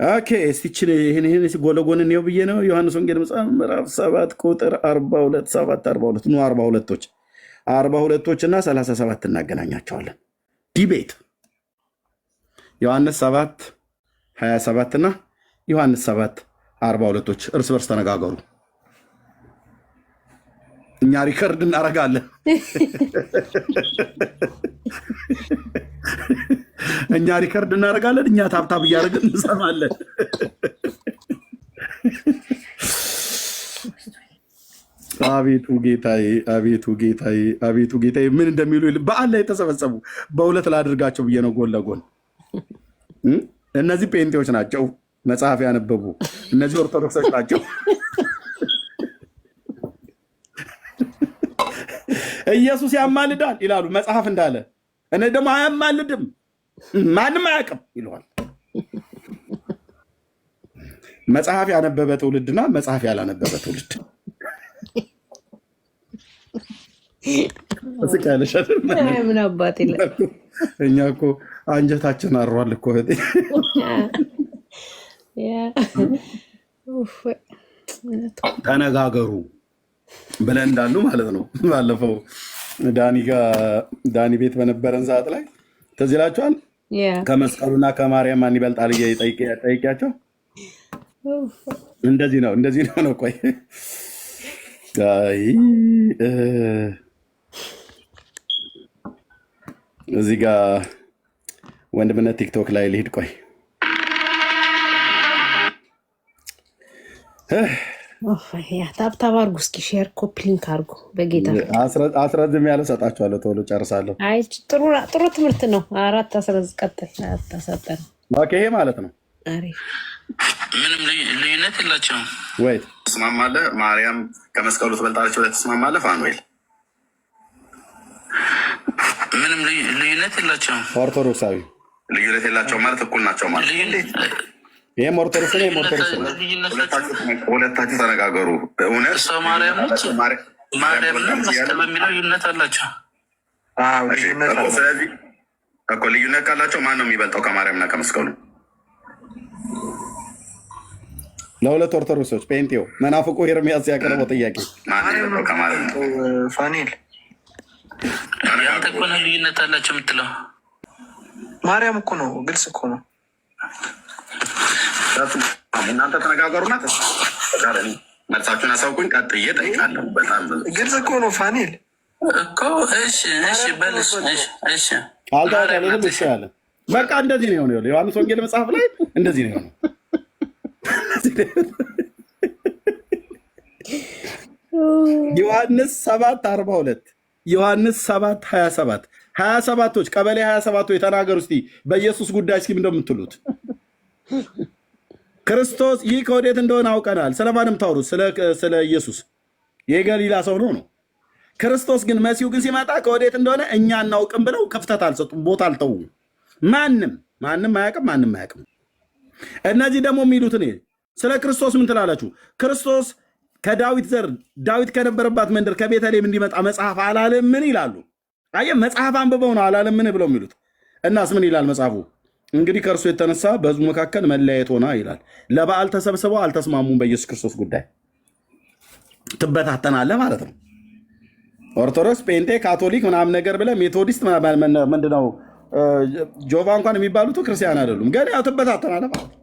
ኦኬ እስቲችን ይህን ጎለጎን ነው ብዬ ነው። ዮሐንስ ወንጌል መጽሐፍ ምዕራፍ 7 ቁጥር 42 7 42 ነው 42ቶች እና 37 እናገናኛቸዋለን። ዲቤት ዮሐንስ 7 27 እና ዮሐንስ 7 42ቶች እርስ በርስ ተነጋገሩ። እኛ ሪከርድ እናደርጋለን። እኛ ሪከርድ እናደርጋለን። እኛ ታብታብ እያደረግን እንሰማለን። አቤቱ ጌታዬ፣ አቤቱ ጌታዬ፣ አቤቱ ጌታዬ ምን እንደሚሉ በዓል ላይ የተሰበሰቡ በሁለት ላድርጋቸው ብዬ ነው ጎን ለጎን። እነዚህ ጴንጤዎች ናቸው መጽሐፍ ያነበቡ፣ እነዚህ ኦርቶዶክሶች ናቸው። ኢየሱስ ያማልዳል ይላሉ መጽሐፍ እንዳለ፣ እኔ ደግሞ አያማልድም ማንም አያውቅም ይለዋል። መጽሐፍ ያነበበ ትውልድና መጽሐፍ ያላነበበ ትውልድ ምን አባት ይላል። እኛ እኮ አንጀታችን አሯል እኮ ተነጋገሩ ብለን እንዳሉ ማለት ነው። ባለፈው ዳኒ ቤት በነበረን ሰዓት ላይ ትዝ ይላችኋል። ከመስቀሉና ከማርያም ማን ይበልጣል ጠይቂያቸው። እንደዚህ ነው። ቆይ እዚህ ጋር ወንድምነት ቲክቶክ ላይ ልሂድ። ቆይ ታብታብ አድርጉ እስኪ፣ ሼር ኮፒ ሊንክ አድርጉ። በጌታ አስረዝም ያለ ሰጣችኋለሁ። ቶሎ ጨርሳለሁ። ጥሩ ትምህርት ነው። 4 አስረዝ ቀጥል ተሰጠን። ይሄ ማለት ነው። ምንም ልዩነት የላቸውም። ወይ ትስማማለህ? ማርያም ከመስቀሉ ትበልጣለች ብለህ ትስማማለህ? ፋኑኤል ምንም ልዩነት የላቸውም። ኦርቶዶክሳዊ ልዩነት የላቸው ማለት እኩል ናቸው ማለት ይህም ኦርቶዶክስ ነው፣ ይህም ኦርቶዶክስ ነው። ሁለታችሁ ተነጋገሩ። እውነት እሷ ማርያም ነች፣ ማርያም መስቀል በሚለው ልዩነት አላቸው። ስለዚህ እኮ ልዩነት ካላቸው ማን ነው የሚበልጠው ከማርያምና ከመስቀሉ? ለሁለት ኦርቶዶክሶች ጴንጤው መናፍቁ ኤርሚያስ ያቀረበው ጥያቄ ፋኒል ያንተ እኮ ነው ልዩነት አላቸው የምትለው። ማርያም እኮ ነው፣ ግልጽ እኮ ነው። እናንተ ተነጋገሩና መልሳችሁን አሳውቁኝ። ቀጥዬ እጠይቃለሁ። በጣም ግልጽ እኮ ነው ፋኒል እኮ። እሺ በልሽ። እሺ አልታወቃለትም። እሺ ያለ በቃ እንደዚህ ነው የሆነው። ዮሐንስ ወንጌል መጽሐፍ ላይ እንደዚህ ነው የሆነው። ዮሐንስ 7:42 ዮሐንስ 7:27 27ቶች ቀበሌ 27ቶች ተናገሩ እስቲ በኢየሱስ ጉዳይ እስኪ ምንድን ነው የምትሉት? ክርስቶስ ይህ ከወዴት እንደሆነ አውቀናል። ስለማንም ታወሩት? ስለ ኢየሱስ የገሊላ ሰው ነው። ክርስቶስ ግን መሲሁ ግን ሲመጣ ከወዴት እንደሆነ እኛ እናውቅም ብለው ክፍተት አልሰጡም፣ ቦታ አልተውም። ማንም አያውቅም። እነዚህ ደግሞ የሚሉት ስለ ክርስቶስ ምን ትላላችሁ? ክርስቶስ ከዳዊት ዘር ዳዊት ከነበረባት መንደር ከቤተልሔም እንዲመጣ መጽሐፍ አላለምን ይላሉ። አየህ፣ መጽሐፍ አንብበው ነው አላለምን ብለው የሚሉት። እናስ ምን ይላል መጽሐፉ? እንግዲህ ከእርሱ የተነሳ በሕዝቡ መካከል መለያየት ሆና ይላል። ለበዓል ተሰብስበው አልተስማሙም። በኢየሱስ ክርስቶስ ጉዳይ ትበታተናለህ ማለት ነው። ኦርቶዶክስ፣ ጴንጤ፣ ካቶሊክ ምናምን ነገር ብለህ ሜቶዲስት ምንድነው ጆቫ እንኳን የሚባሉት ክርስቲያን አይደሉም። ግን ያው ትበታተናለህ ማለት ነው።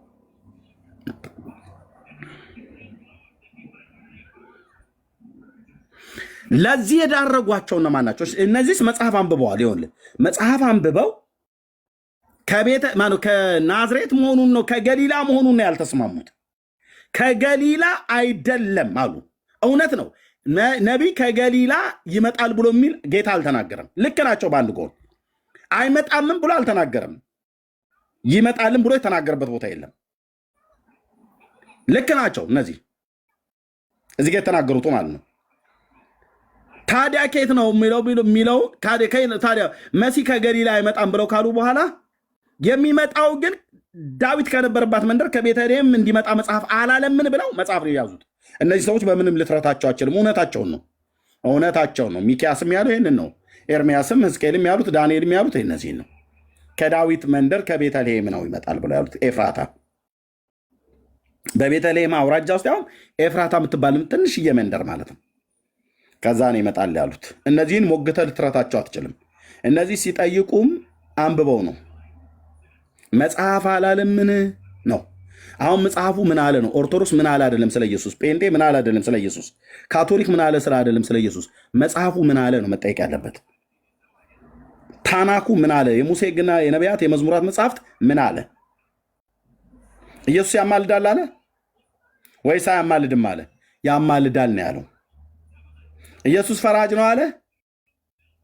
ለዚህ የዳረጓቸው እነማን ናቸው? እነዚህስ መጽሐፍ አንብበዋል። ይኸውልህ መጽሐፍ አንብበው ከናዝሬት መሆኑን ነው ከገሊላ መሆኑን ነው ያልተስማሙት። ከገሊላ አይደለም አሉ። እውነት ነው። ነቢይ ከገሊላ ይመጣል ብሎ የሚል ጌታ አልተናገረም። ልክ ናቸው። በአንድ ጎን አይመጣምም ብሎ አልተናገረም። ይመጣልም ብሎ የተናገረበት ቦታ የለም። ልክ ናቸው እነዚህ እዚህ ጋር የተናገሩት ማለት ነው። ታዲያ ከየት ነው የሚለው ታዲያ መሲህ ከገሊላ አይመጣም ብለው ካሉ በኋላ የሚመጣው ግን ዳዊት ከነበረባት መንደር ከቤተልሔም እንዲመጣ መጽሐፍ አላለምን ብለው መጽሐፍ ነው የያዙት። እነዚህ ሰዎች በምንም ልትረታቸው አችልም። እውነታቸውን ነው። ሚኪያስም ያለው ይህንን ነው። ኤርሚያስም ሕዝቅኤልም ያሉት ዳንኤልም ያሉት እነዚህን ነው። ከዳዊት መንደር ከቤተልሔም ነው ይመጣል ብለው ያሉት ኤፍራታ። በቤተልሔም አውራጃ ውስጥ ያሁን ኤፍራታ የምትባል ትንሽዬ መንደር ማለት ነው። ከዛ ነው ይመጣል ያሉት። እነዚህን ሞግተ ልትረታቸው አትችልም። እነዚህ ሲጠይቁም አንብበው ነው መጽሐፍ አላለምን ነው። አሁን መጽሐፉ ምን አለ ነው። ኦርቶዶክስ ምን አለ አይደለም ስለ ኢየሱስ። ጴንጤ ምን አለ አይደለም ስለ ኢየሱስ። ካቶሊክ ምን አለ ስለ አይደለም ስለ ኢየሱስ። መጽሐፉ ምን አለ ነው መጠየቅ ያለበት። ታናኩ ምን አለ? የሙሴ ሕግና የነቢያት የመዝሙራት መጽሐፍት ምን አለ? ኢየሱስ ያማልዳል አለ ወይስ አያማልድም አለ? ያማልዳል ነው ያለው። ኢየሱስ ፈራጅ ነው አለ?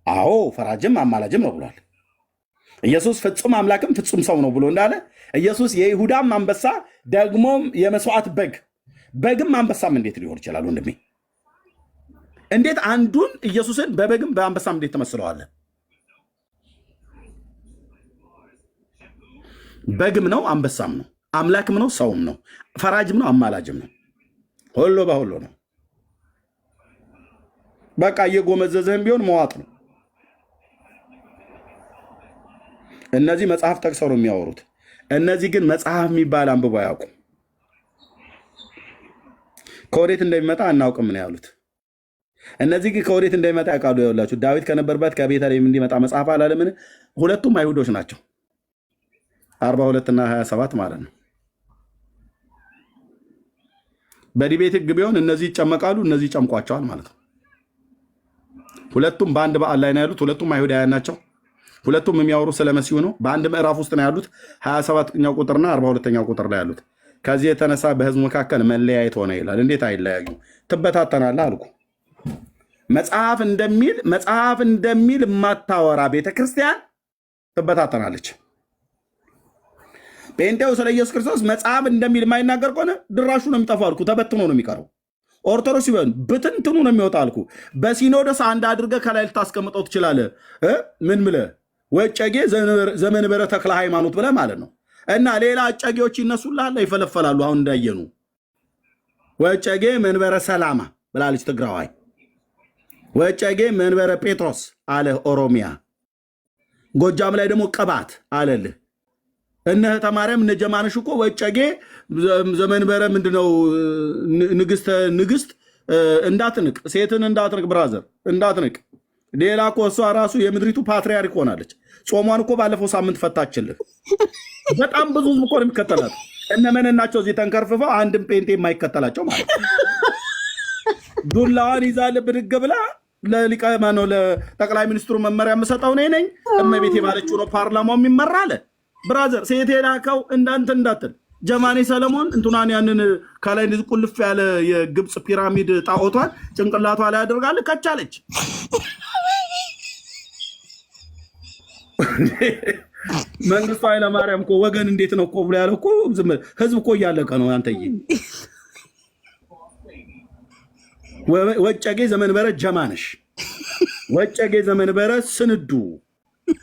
አዎ ፈራጅም አማላጅም ነው ብሏል። ኢየሱስ ፍጹም አምላክም ፍጹም ሰው ነው ብሎ እንዳለ ኢየሱስ የይሁዳም አንበሳ ደግሞም የመስዋዕት በግም አንበሳም እንዴት ሊሆን ይችላል? ወንድሜ እንዴት አንዱን ኢየሱስን በበግም በአንበሳም እንዴት ተመስለዋለህ? በግም ነው አንበሳም ነው፣ አምላክም ነው ሰውም ነው፣ ፈራጅም ነው አማላጅም ነው፣ ሁሉ በሁሉ ነው። በቃ እየጎመዘዘህም ቢሆን መዋጥ ነው። እነዚህ መጽሐፍ ጠቅሰው ነው የሚያወሩት። እነዚህ ግን መጽሐፍ የሚባል አንብቦ አያውቁም። ከወዴት እንደሚመጣ አናውቅም ነው ያሉት። እነዚህ ግን ከወዴት እንደሚመጣ ያውቃሉ። ያላችሁ ዳዊት ከነበረበት ከቤተልሔም እንዲመጣ መጽሐፍ አላለምን? ሁለቱም አይሁዶች ናቸው። 42 እና 27 ማለት ነው። በዲቤት ሕግ ቢሆን እነዚህ ይጨመቃሉ፣ እነዚህ ይጨምቋቸዋል ማለት ነው። ሁለቱም በአንድ በዓል ላይ ነው ያሉት። ሁለቱም አይሁዳውያን ናቸው። ሁለቱም የሚያወሩ ስለ መሲሁ ነው። በአንድ ምዕራፍ ውስጥ ነው ያሉት። 27ኛው ቁጥርና 42ኛው ቁጥር ላይ ያሉት። ከዚህ የተነሳ በሕዝብ መካከል መለያየት ሆነ ይላል። እንዴት አይለያዩ? ትበታተናለህ አልኩ። መጽሐፍ እንደሚል የማታወራ ቤተክርስቲያን ትበታተናለች። ጴንጤው ስለ ኢየሱስ ክርስቶስ መጽሐፍ እንደሚል የማይናገር ከሆነ ድራሹ ነው የሚጠፋው አልኩ። ተበትኖ ነው የሚቀረው። ኦርቶዶክስ ሲሆን ብትንትኑ ነው የሚወጣ አልኩ። በሲኖዶስ አንድ አድርገህ ከላይ ልታስቀምጠው ትችላለህ። ምን ብለህ ወጨጌ ዘመንበረ ተክለ ሃይማኖት ብለህ ማለት ነው። እና ሌላ አጨጌዎች ይነሱልሃል፣ ይፈለፈላሉ። አሁን እንዳየኑ ወጨጌ መንበረ ሰላማ ብላለች ትግራዋይ። ወጨጌ መንበረ ጴጥሮስ አለ ኦሮሚያ። ጎጃም ላይ ደግሞ ቅባት አለልህ። እነ እህተ ማርያም እነ ጀማነሽ እኮ ወጨጌ ዘመንበረ ምንድነው ንግስት እንዳትንቅ፣ ሴትን እንዳትንቅ፣ ብራዘር እንዳትንቅ። ሌላ እኮ እሷ ራሱ የምድሪቱ ፓትሪያርክ ሆናለች። ጾሟን እኮ ባለፈው ሳምንት ፈታችልህ። በጣም ብዙ ህዝብ እኮ ነው የሚከተላት። እነመን ናቸው እዚህ ተንከርፍፈው አንድም ጴንጤ የማይከተላቸው ማለት ነው። ዱላዋን ይዛል ብድግ ብላ ለጠቅላይ ሚኒስትሩ መመሪያ የምሰጠው እኔ ነኝ፣ እመቤቴ ባለችው ነው ፓርላማው የሚመራ አለ። ብራዘር ሴት የላከው እንዳንተ እንዳትል ጀማኔ ሰለሞን እንትናን ያንን ከላይ እንደዚህ ቁልፍ ያለ የግብፅ ፒራሚድ ጣዖቷን ጭንቅላቷ ላይ አድርጋለች። ከቻለች መንግስቱ ኃይለማርያም እኮ ወገን እንዴት ነው እኮ ብሎ ያለው እኮ ህዝብ እኮ እያለቀ ነው። አንተዬ ወጨጌ ዘመንበረ ጀማነሽ፣ ወጨጌ ዘመንበረ ስንዱ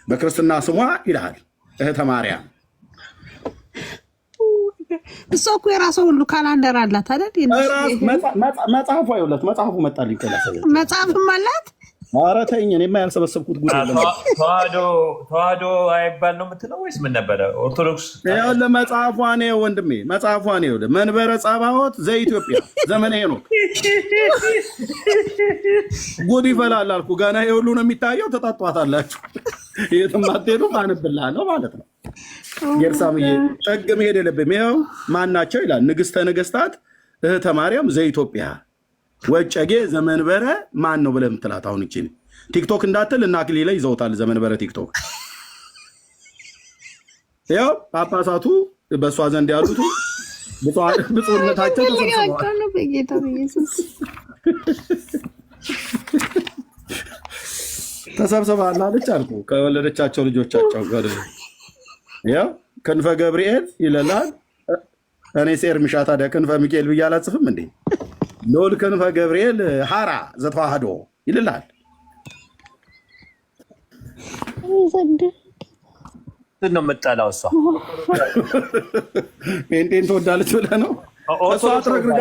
በክርስትና ስሟ ይልሃል እህተ ማርያም። እሷ እኮ የራሷ ሁሉ ካላንደር አላት አይደል? መጽሐፉ አይውለት መጽሐፉ መጣል ይቆላል። መጽሐፍም አላት። ኧረ ተይኝ፣ እኔማ ያልሰበሰብኩት ጉድ የለም። ተዋህዶ አይባል ነው የምትለው ወይስ ምን ነበረ? ኦርቶዶክስ ይኸውልህ መጽሐፏ ነው ወንድሜ፣ መጽሐፏ ነው። ይኸውልህ መንበረ ጸባዖት ዘኢትዮጵያ ዘመነ ሄኖክ። ጉድ ይፈላል አልኩ። ገና ይሄ ሁሉ ነው የሚታየው። ተጣጧታላችሁ። የትም አትሄዱም። አነብልሃለሁ ማለት ነው። ጌርሳምዬ ጠግ መሄድ የለብህም። ይኸው ማናቸው ይላል። ንግሥተ ነገሥታት እህተ ማርያም ዘኢትዮጵያ ወጨጌ ዘመንበረ ማን ነው ብለህ የምትላት አሁን እቺ ቲክቶክ እንዳትል እና አክሊል ላይ ይዘውታል። ዘመንበረ ቲክቶክ ያው ጳጳሳቱ በእሷ ዘንድ ያሉት ብፁዕነታቸው ተሰብስበዋል አለች አልኩ። ከወለደቻቸው ልጆቻቸው ጋር ያው ክንፈ ገብርኤል ይለላል። እኔ ሴር ምሻ ታዲያ ክንፈ ሚካኤል ብዬ አላጽፍም እንዴ? ሎል ክንፈ ገብርኤል ሐራ ዘተዋህዶ ይልላል። ነው የምጠላው እሷ ጴንጤን ትወዳለች ብለህ ነው? እሷ አትረግርጋ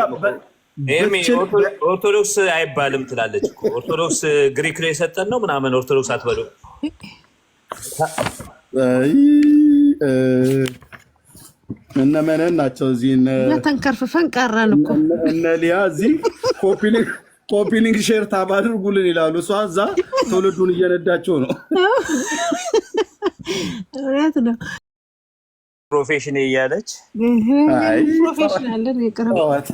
ኦርቶዶክስ አይባልም ትላለች እኮ። ኦርቶዶክስ ግሪክ ነው የሰጠን ነው ምናምን። ኦርቶዶክስ አትበሉ። እነ መነን ናቸው እዚህ ተንከርፍፈን ቀረን እኮ እነ ሊያ እዚህ ኮፒሊንግ ሼር ታብ አድርጉልን ይላሉ። እሷ እዛ ትውልዱን እየነዳቸው ነው። እውነት ነው። ፕሮፌሽን እያለች ፕሮፌሽናልን የቀረባት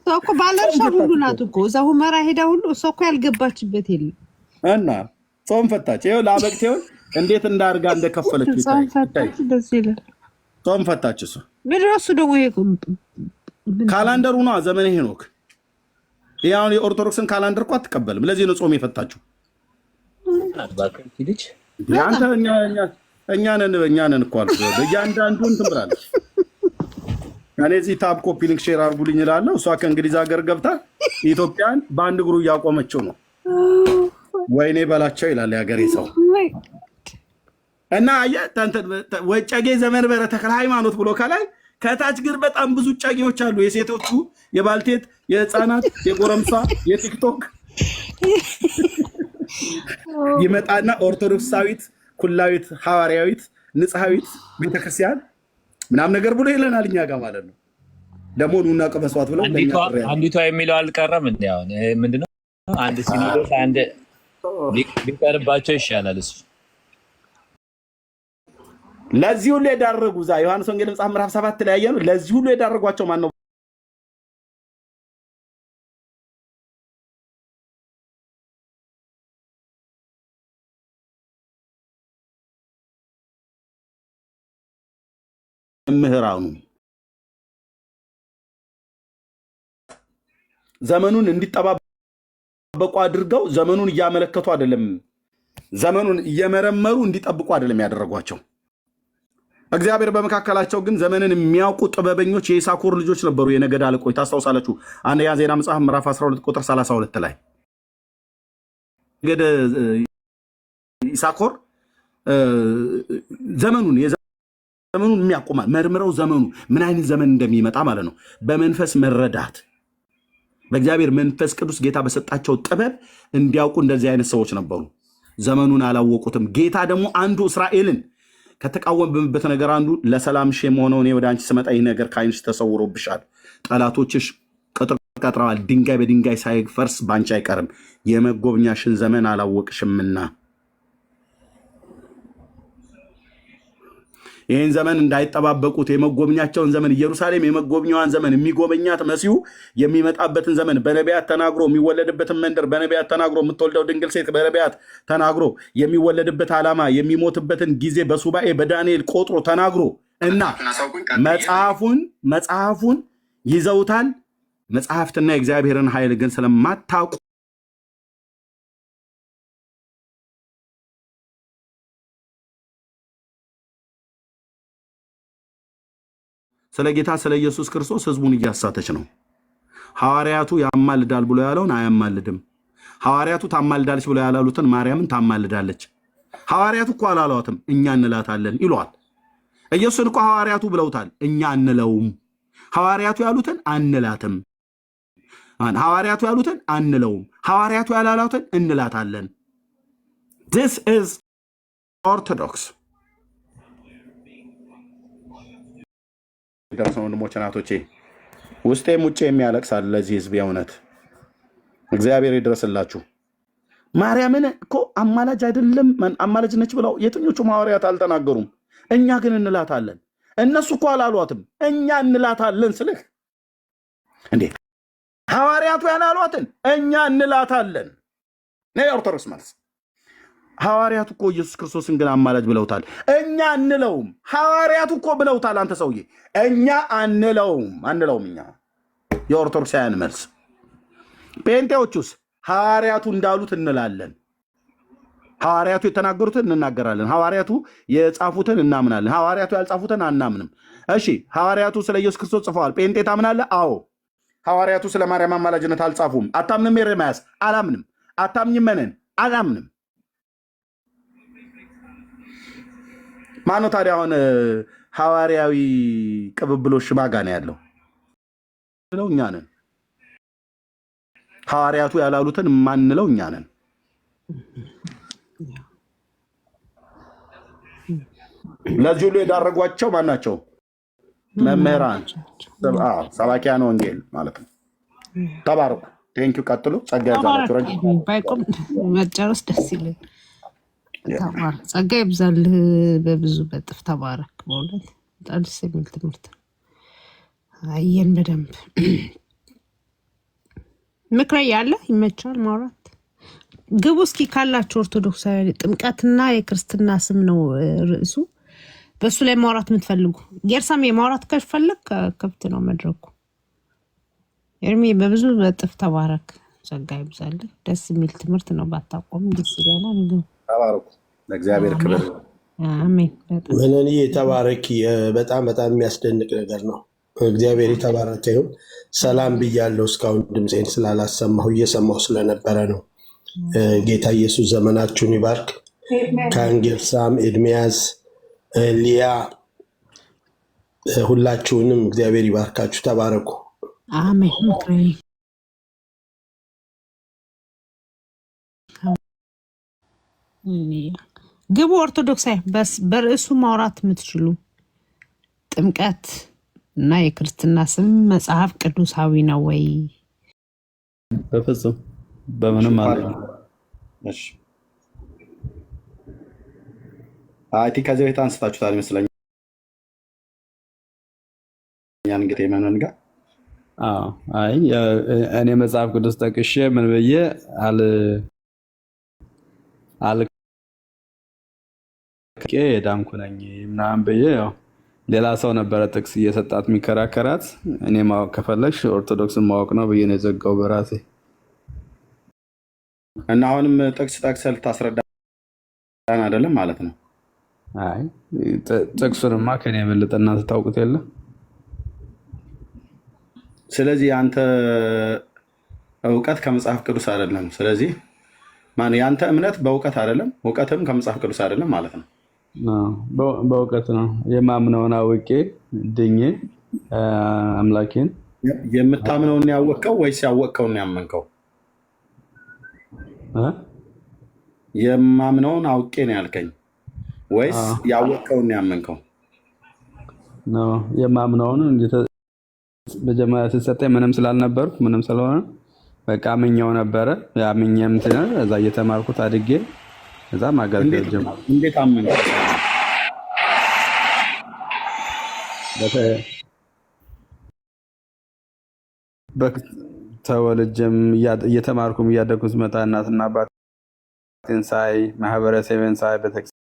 እሷ እኮ ባለእርሻ ሁሉ ናት እኮ። እዛ ሁመራ ሄዳ ሁሉ እሷ እኮ ያልገባችበት የለም። እና ጾም ፈታች። ይኸው ለአበቅቴውን እንዴት እንዳርጋ እንደከፈለች ጾም ፈታች። ደስ ይላል። ጾም ፈታች። እሷ ምንድን ነው እሱ ደግሞ ካላንደሩ ነዋ ዘመነ ሄኖክ። ይህ አሁን የኦርቶዶክስን ካላንደር እኮ አትቀበልም። ለዚህ ነው ጾም የፈታችው። አንተ እኛ ነን እኮ አልኩ። በእያንዳንዱ እንትን ብላለች። እኔ እዚህ ታብ ኮፒ ሊንክ ሼር አድርጉልኝ እላለሁ። እሷ ከእንግሊዝ ሀገር ገብታ ኢትዮጵያን በአንድ እግሩ እያቆመችው ነው። ወይኔ በላቸው ይላል የሀገሬ ሰው። እና ወጨጌ ዘመን በረ ተክለ ሃይማኖት ብሎ ከላይ ከታች ግን በጣም ብዙ ጨጌዎች አሉ። የሴቶቹ፣ የባልቴት፣ የህፃናት፣ የጎረምሳ፣ የቲክቶክ ይመጣና ኦርቶዶክሳዊት፣ ኩላዊት፣ ሐዋርያዊት፣ ንጽሐዊት ቤተክርስቲያን ምናምን ነገር ብሎ ይለናል እኛ ጋር ማለት ነው። ደግሞ ኑና ቀበሷት ብለው አንዲቷ የሚለው አልቀረም። እንዲ አሁን ምንድነው አንድ ሲኖዶስ አንድ ሊቀርባቸው ይሻላል። እሱ ለዚህ ሁሉ የዳረጉ ዛ ዮሐንስ ወንጌል መጽሐፍ ምዕራፍ 7 ላይ ያየነው ለዚህ ሁሉ የዳረጓቸው ማን ነው? ምህራኑ ዘመኑን እንዲጠባበቁ አድርገው ዘመኑን እያመለከቱ አይደለም፣ ዘመኑን እየመረመሩ እንዲጠብቁ አይደለም ያደረጓቸው። እግዚአብሔር በመካከላቸው ግን ዘመንን የሚያውቁ ጥበበኞች የኢሳኮር ልጆች ነበሩ፣ የነገድ አለቆች። ታስታውሳላችሁ? አንደኛ ዜና መጽሐፍ ምዕራፍ 12 ቁጥር 32 ላይ ነገድ ኢሳኮር ዘመኑን የሚያውቁ መርምረው ዘመኑ ምን አይነት ዘመን እንደሚመጣ ማለት ነው በመንፈስ መረዳት በእግዚአብሔር መንፈስ ቅዱስ ጌታ በሰጣቸው ጥበብ እንዲያውቁ እንደዚህ አይነት ሰዎች ነበሩ። ዘመኑን አላወቁትም። ጌታ ደግሞ አንዱ እስራኤልን ከተቃወመበት ነገር አንዱ ለሰላምሽ የሆነው እኔ ወደ አንቺ ስመጣ ይህ ነገር ከዓይንሽ ተሰውሮብሻል፣ ጠላቶችሽ ቅጥር ቀጥረዋል፣ ድንጋይ በድንጋይ ሳይፈርስ ባንቺ አይቀርም፣ የመጎብኛሽን ዘመን አላወቅሽምና። ይህን ዘመን እንዳይጠባበቁት የመጎብኛቸውን ዘመን ኢየሩሳሌም የመጎብኛዋን ዘመን የሚጎበኛት መሲሁ የሚመጣበትን ዘመን በነቢያት ተናግሮ የሚወለድበትን መንደር በነቢያት ተናግሮ የምትወልደው ድንግል ሴት በነቢያት ተናግሮ የሚወለድበት ዓላማ የሚሞትበትን ጊዜ በሱባኤ በዳንኤል ቆጥሮ ተናግሮ እና መጽሐፉን ይዘውታል። መጽሐፍትና የእግዚአብሔርን ኃይል ግን ስለማታውቁ ስለ ጌታ ስለ ኢየሱስ ክርስቶስ ህዝቡን እያሳተች ነው። ሐዋርያቱ ያማልዳል ብሎ ያለውን አያማልድም። ሐዋርያቱ ታማልዳለች ብሎ ያላሉትን ማርያምን ታማልዳለች። ሐዋርያቱ እኮ አላሏትም፣ እኛ እንላታለን ይሏል። ኢየሱስን እኮ ሐዋርያቱ ብለውታል፣ እኛ እንለውም። ሐዋርያቱ ያሉትን አንላትም፣ ሐዋርያቱ ያሉትን አንለውም፣ ሐዋርያቱ ያላሉትን እንላታለን። this is orthodox ደርሰው ወንድሞች ናቶቼ ውስጤም ውጭ የሚያለቅሳል ለዚህ ህዝብ። የእውነት እግዚአብሔር ይድረስላችሁ። ማርያምን እኮ አማላጅ አይደለም አማላጅ ነች ብለው የትኞቹ ሐዋርያት አልተናገሩም። እኛ ግን እንላታለን። እነሱ እኮ አላሏትም፣ እኛ እንላታለን ስልህ እንዴ ሐዋርያቱ ያላሏትን እኛ እንላታለን ነው የኦርቶዶክስ መልስ። ሐዋርያቱ እኮ ኢየሱስ ክርስቶስን ግን አማላጅ ብለውታል፣ እኛ አንለውም። ሐዋርያቱ እኮ ብለውታል። አንተ ሰውዬ እኛ አንለውም። እኛ የኦርቶዶክሳውያን መልስ። ጴንጤዎቹስ ሐዋርያቱ እንዳሉት እንላለን። ሐዋርያቱ የተናገሩትን እንናገራለን። ሐዋርያቱ የጻፉትን እናምናለን። ሐዋርያቱ ያልጻፉትን አናምንም። እሺ ሐዋርያቱ ስለ ኢየሱስ ክርስቶስ ጽፈዋል። ጴንጤ ታምናለህ? አዎ። ሐዋርያቱ ስለ ማርያም አማላጅነት አልጻፉም። አታምንም? ኤርምያስ አላምንም። አታምኝም? መነን አላምንም። ማነው ታዲያ አሁን ሐዋርያዊ ቅብብሎሽ ማጋ ነው ያለው? እኛ ነን። ሐዋርያቱ ያላሉትን ማንለው እኛ ነን። ለዚህ ሁሉ የዳረጓቸው ማን ናቸው? መምህራን፣ ሰባኪያን ወንጌል ማለት ነው። ተባረኩ። ቴንኪው። ቀጥሉ። ጸጋ ይብዛላችሁ። ባይቆም መጨረስ ደስ ይላል። ጸጋ ይብዛልህ በብዙ በጥፍ ተባረክ። በእውነት በጣም ደስ የሚል ትምህርት ነው። አየን በደንብ ምክረ ያለ ይመቻል ማውራት። ግቡ እስኪ ካላችሁ ኦርቶዶክሳዊ ጥምቀትና የክርስትና ስም ነው ርዕሱ። በሱ ላይ ማውራት የምትፈልጉ ጌርሳም የማውራት ከፈለግ ከብት ነው መድረኩ። ኤርሚ በብዙ በጥፍ ተባረክ። ጸጋ ይብዛልህ። ደስ የሚል ትምህርት ነው። ባታቆም ደስ ይላል። ተባረኩ። ለእግዚአብሔር ክብር። አሜን። ምንንዬ ተባረኪ። በጣም በጣም የሚያስደንቅ ነገር ነው። እግዚአብሔር የተባረከ ይሁን። ሰላም ብያለሁ። እስካሁን ድምፄን ስላላሰማሁ እየሰማሁ ስለነበረ ነው። ጌታ ኢየሱስ ዘመናችሁን ይባርክ። ከአንጌልሳም ኤድሚያስ፣ ሊያ ሁላችሁንም እግዚአብሔር ይባርካችሁ። ተባረኩ። አሜን። ግቡ ኦርቶዶክሳዊ በርዕሱ ማውራት የምትችሉ ጥምቀት እና የክርስትና ስም መጽሐፍ ቅዱሳዊ ነው ወይ? በፍጹም በምንም ማለት ነው። እሺ አይቲ ከዚህ በፊት አንስታችሁታል ይመስለኛል። ያን እንግዲህ ማንን ጋር አይ እኔ መጽሐፍ ቅዱስ ጠቅሼ ምን ብዬ ዳንኩ ነኝ ምናምን ብዬ ያው ሌላ ሰው ነበረ ጥቅስ እየሰጣት የሚከራከራት። እኔ ማወቅ ከፈለግሽ ኦርቶዶክስን ማወቅ ነው ብዬ ነው የዘጋው በራሴ። እና አሁንም ጥቅስ ጠቅሰህ ልታስረዳን አይደለም ማለት ነው? አይ ጥቅሱንማ ከኔ የበለጠ እናንተ ታውቁት የለ። ስለዚህ አንተ እውቀት ከመጽሐፍ ቅዱስ አይደለም። ስለዚህ ማን ያንተ እምነት በእውቀት አይደለም፣ እውቀትም ከመጽሐፍ ቅዱስ አይደለም ማለት ነው። በእውቀት ነው የማምነውን አውቄ ድኜ አምላኬን። የምታምነውን ያወቅከው ወይስ ያወቅከውን ያመንከው? የማምነውን አውቄ ነው ያልከኝ ወይስ ያወቅከውን ያመንከው? የማምነውን መጀመሪያ ስትሰጠኝ ምንም ስላልነበርኩ ምንም ስለሆነ በቃ አምኜው ነበረ። ያምኜም እዛ እየተማርኩት አድጌ እዛ ማገልገል ጀመርኩ። እንዴት አመንክ? ተወልጄም እየተማርኩም እያደግኩ ስመጣ እናትና አባቴን ሳይ ማህበረሰቤን ሳይ ቤተክርስቲያን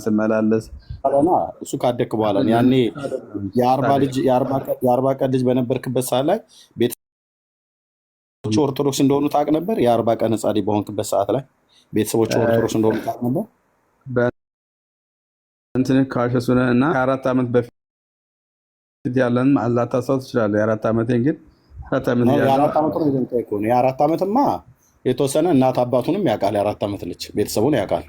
ስመላለስ እሱ ካደግክ በኋላ ያኔ የአርባ ቀን ልጅ በነበርክበት ሰዓት ላይ ቤተሰቦች ኦርቶዶክስ እንደሆኑ ታውቅ ነበር? የአርባ ቀን ሕፃን ልጅ በሆንክበት ሰዓት ላይ ቤተሰቦች ኦርቶዶክስ እንደሆኑ ታውቅ ነበር? እንትን ካሸሱነ እና ከ4 ዓመት በፊት ያለን አላታሳው ትችላለህ። የ4 ዓመቴን ግን የ4 ዓመትማ የተወሰነ እናት አባቱንም ያውቃል። የ4 ዓመት ልጅ ቤተሰቡን ያውቃል።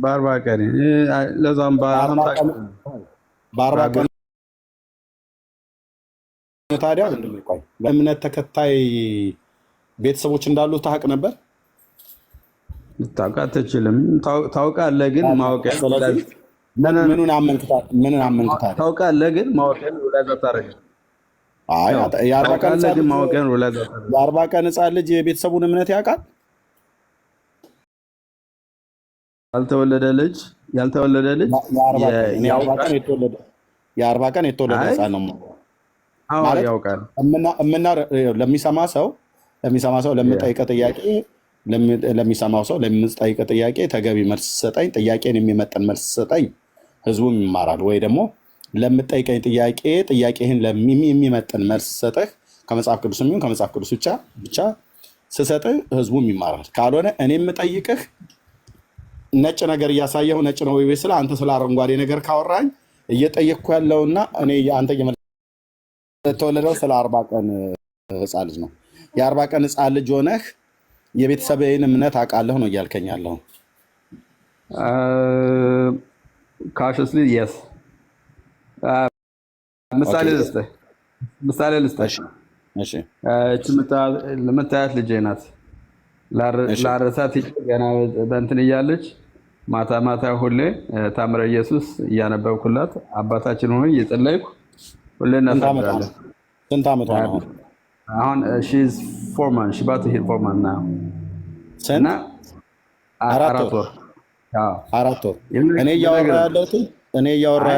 በ40 ቀን ለዛም በ40 ቀን ታዲያ በእምነት ተከታይ ቤተሰቦች እንዳሉ ታውቅ ነበር? ልታውቅ አትችልም። ታውቃለህ ግን ማወቅ ምኑን አመንክ? ታውቃለህ ግን ማወቅ የ40 ቀን ሕፃን ልጅ የቤተሰቡን እምነት ያውቃል? ያልተወለደ ልጅ የ40 ቀን የተወለደ ሕፃን ነው ያውቃል። ለሚሰማ ሰው ለሚሰማው ሰው ለምጠይቅ ጥያቄ ተገቢ መልስ ሰጠኝ፣ ጥያቄን የሚመጠን መልስ ሰጠኝ፣ ህዝቡም ይማራል። ወይ ደግሞ ለምጠይቀኝ ጥያቄህን የሚመጠን መልስ ሰጠህ ከመጽሐፍ ቅዱስ የሚሆን ከመጽሐፍ ቅዱስ ብቻ ስሰጥህ ህዝቡም ይማራል። ካልሆነ እኔ የምጠይቅህ ነጭ ነገር እያሳየሁ ነጭ ነው ወይ ስለ አንተ ስለ አረንጓዴ ነገር ካወራኝ እየጠየቅኩ ያለውና እኔ አንተ የተወለደው ስለ 40 ቀን ህፃን ልጅ ነው። የ40 ቀን ህፃን ልጅ ሆነህ የቤተሰብህን እምነት አውቃለሁ ነው እያልከኝ ያለው? ካሽስሊ የስ። ምሳሌ ልስጥህ። እሺ የምታያት ልጄ ናት። ላረሳት ገና በእንትን እያለች ማታ ማታ ሁሌ ታምረ ኢየሱስ እያነበብኩላት አባታችን ሆይ እየጸለይኩ ሁሌ እናሳድራለን። ስንት ዓመቷ ነው አሁን? ሺዝ 4 months. ሺ ባት ሂት 4 months now። እና 4 ወር 4 ወር እኔ እያወራ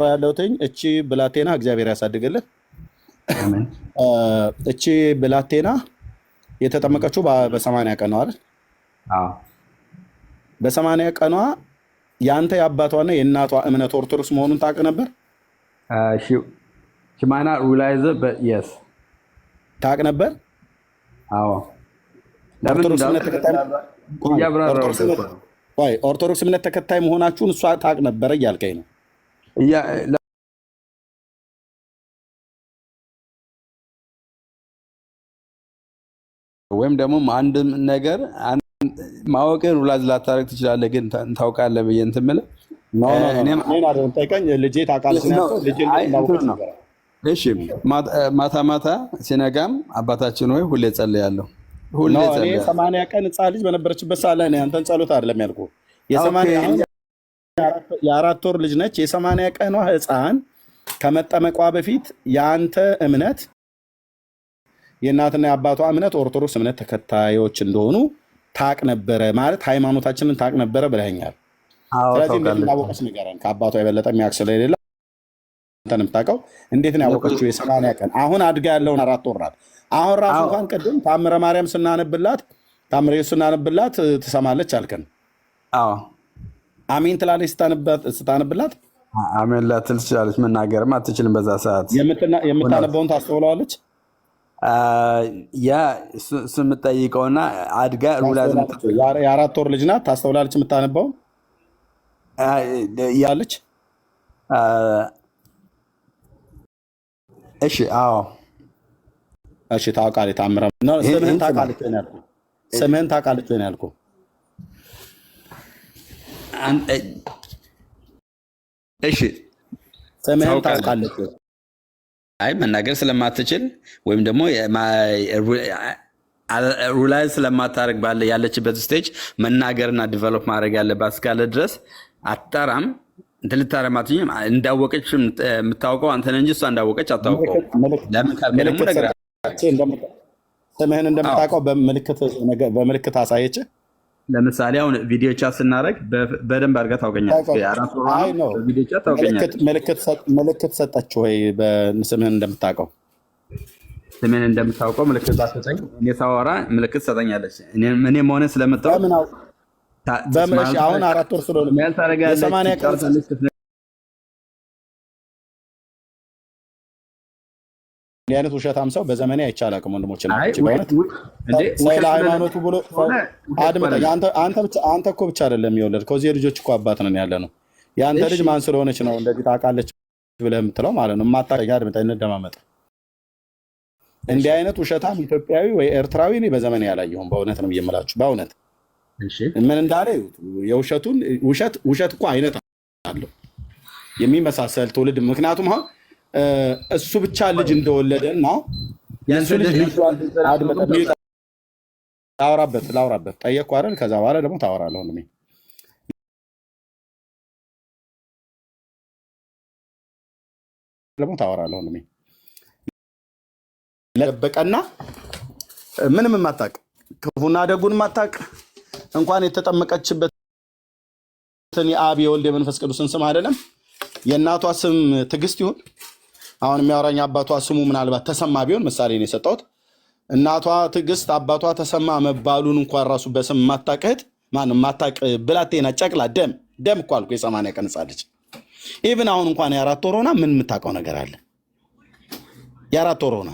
ያለሁትኝ እቺ ብላቴና እግዚአብሔር ያሳድግልህ። እቺ ብላቴና የተጠመቀችው በ80 ቀኗ አይደል? በ80 ቀኗ የአንተ የአባቷና የእናቷ እምነት ኦርቶዶክስ መሆኑን ታውቅ ነበር? ሽማና ሩላይዘ የስ ታውቅ ነበር? አዎ። ኦርቶዶክስ እምነት ተከታይ መሆናችሁን እሷ ታውቅ ነበረ እያልከኝ ነው? ወይም ደግሞ አንድ ነገር ማወቅን ሩላዝ ላታረግ ትችላለህ፣ ግን ታውቃለህ ብዬ እንትን የምልህ ልጄ ታውቃለች። እሺ ማታ ማታ ሲነጋም አባታችን ሆይ ሁሌ ጸልያለሁ። 80 ቀን ህፃን ልጅ በነበረችበት ሰዓት ላይ አንተን ጸሎት አይደለም ያልኩህ። የ4 ወር ልጅ ነች። የ80 ቀኗ ህፃን ከመጠመቋ በፊት የአንተ እምነት የእናትና የአባቷ እምነት ኦርቶዶክስ እምነት ተከታዮች እንደሆኑ ታውቅ ነበረ ማለት ሃይማኖታችንን ታውቅ ነበረ ብለኸኛል። ስለዚህ እንዴት እንዳወቀች ንገረን። ከአባቷ የበለጠ የሚያውቅ ስለሌለ አንተን የምታውቀው እንዴት ነው ያወቀችው? የ80 ቀን አሁን አድጋ ያለውን 4 ወር ናት። አሁን ራሱ እንኳን ቅድም ታምረ ማርያም ስናነብላት ትሰማለች አልከን። አሜን ትላለች ስታነብላት? አሜን ላትል ትችላለች፣ መናገርም አትችልም። በዛ ሰዓት የምታነበውን ታስተውለዋለች። ያ እሱ የምጠይቀውና አድጋ የ4 ወር ልጅ ናት። ታስተውላለች የምታነበውን ያለች። እሺ አዎ እሺ ታውቃለች። ታምረ ስምህን ታውቃለች ወይ ነው ያልኩህ? እሺ ስምህን ታውቃለች? አይ መናገር ስለማትችል ወይም ደግሞ ሩላይዝ ስለማታደርግ ባለ ያለችበት ስቴጅ መናገርና ዲቨሎፕ ማድረግ ያለባት እስካለ ድረስ አትጠራም። እንትን ልታረማትኝም እንዳወቀች የምታውቀው አንተን እንጂ እሷ እንዳወቀች አታውቀው። ለምን ካልከ ደግሞ ነገር ስምህን እንደምታውቀው በምልክት አሳየች። ለምሳሌ አሁን ቪዲዮ ቻት ስናደርግ በደንብ አድርጋ ታውቀኛለች። ምልክት ሰጠች ወይ? ስምህን እንደምታውቀው ስምህን እንደምታውቀው ምልክት ሰጠኝ። እኔ ሳወራ ምልክት ሰጠኛለች። እኔም ሆነ ስለምታውቅ አሁን 4 ወር ስለሆነ የ80 ቀን እንዲህ አይነት ውሸታም ሰው በዘመኔ አይቻል አቅም ወንድሞች ናቸው። ስለ ሃይማኖቱ ብሎ አንተ እኮ ብቻ አይደለም የወለድከው፣ እዚህ ልጆች እኮ አባት ነን ያለ ነው። የአንተ ልጅ ማን ስለሆነች ነው እንደዚህ ታውቃለች ብለህ የምትለው ማለት ነው? የማታውቀኝ አድምጠኝ፣ እንደማመጥ እንዲህ አይነት ውሸታም ኢትዮጵያዊ ወይ ኤርትራዊ እኔ በዘመኔ ያላየሁም። በእውነት ነው የምላችሁ፣ በእውነት ምን እንዳለ ውሸት እኮ አይነት አለው የሚመሳሰል ትውልድ። ምክንያቱም አሁን እሱ ብቻ ልጅ እንደወለደ እና የእሱ ልጅ ላውራበት ጠየቅኩ አይደል? ከዛ በኋላ ደግሞ ታወራለህ ወንድሜ። ለበቀና ምንም የማታውቅ ክፉና ደጉን የማታውቅ እንኳን የተጠመቀችበትን የአብ የወልድ የመንፈስ ቅዱስን ስም አይደለም የእናቷ ስም ትዕግስት ይሁን። አሁን የሚያወራኝ አባቷ ስሙ ምናልባት ተሰማ ቢሆን ምሳሌ ነው የሰጠሁት። እናቷ ትዕግስት አባቷ ተሰማ መባሉን እንኳን ራሱ በስም የማታውቅ እህት ማነው? የማታውቅ ብላቴና ጨቅላ ደም እኮ አልኩ። የ80 ቀን ሕፃን ልጅ ኢቭን አሁን እንኳን የ4 ወር ሆና ምን የምታውቀው ነገር አለ? የ4 ወር ሆና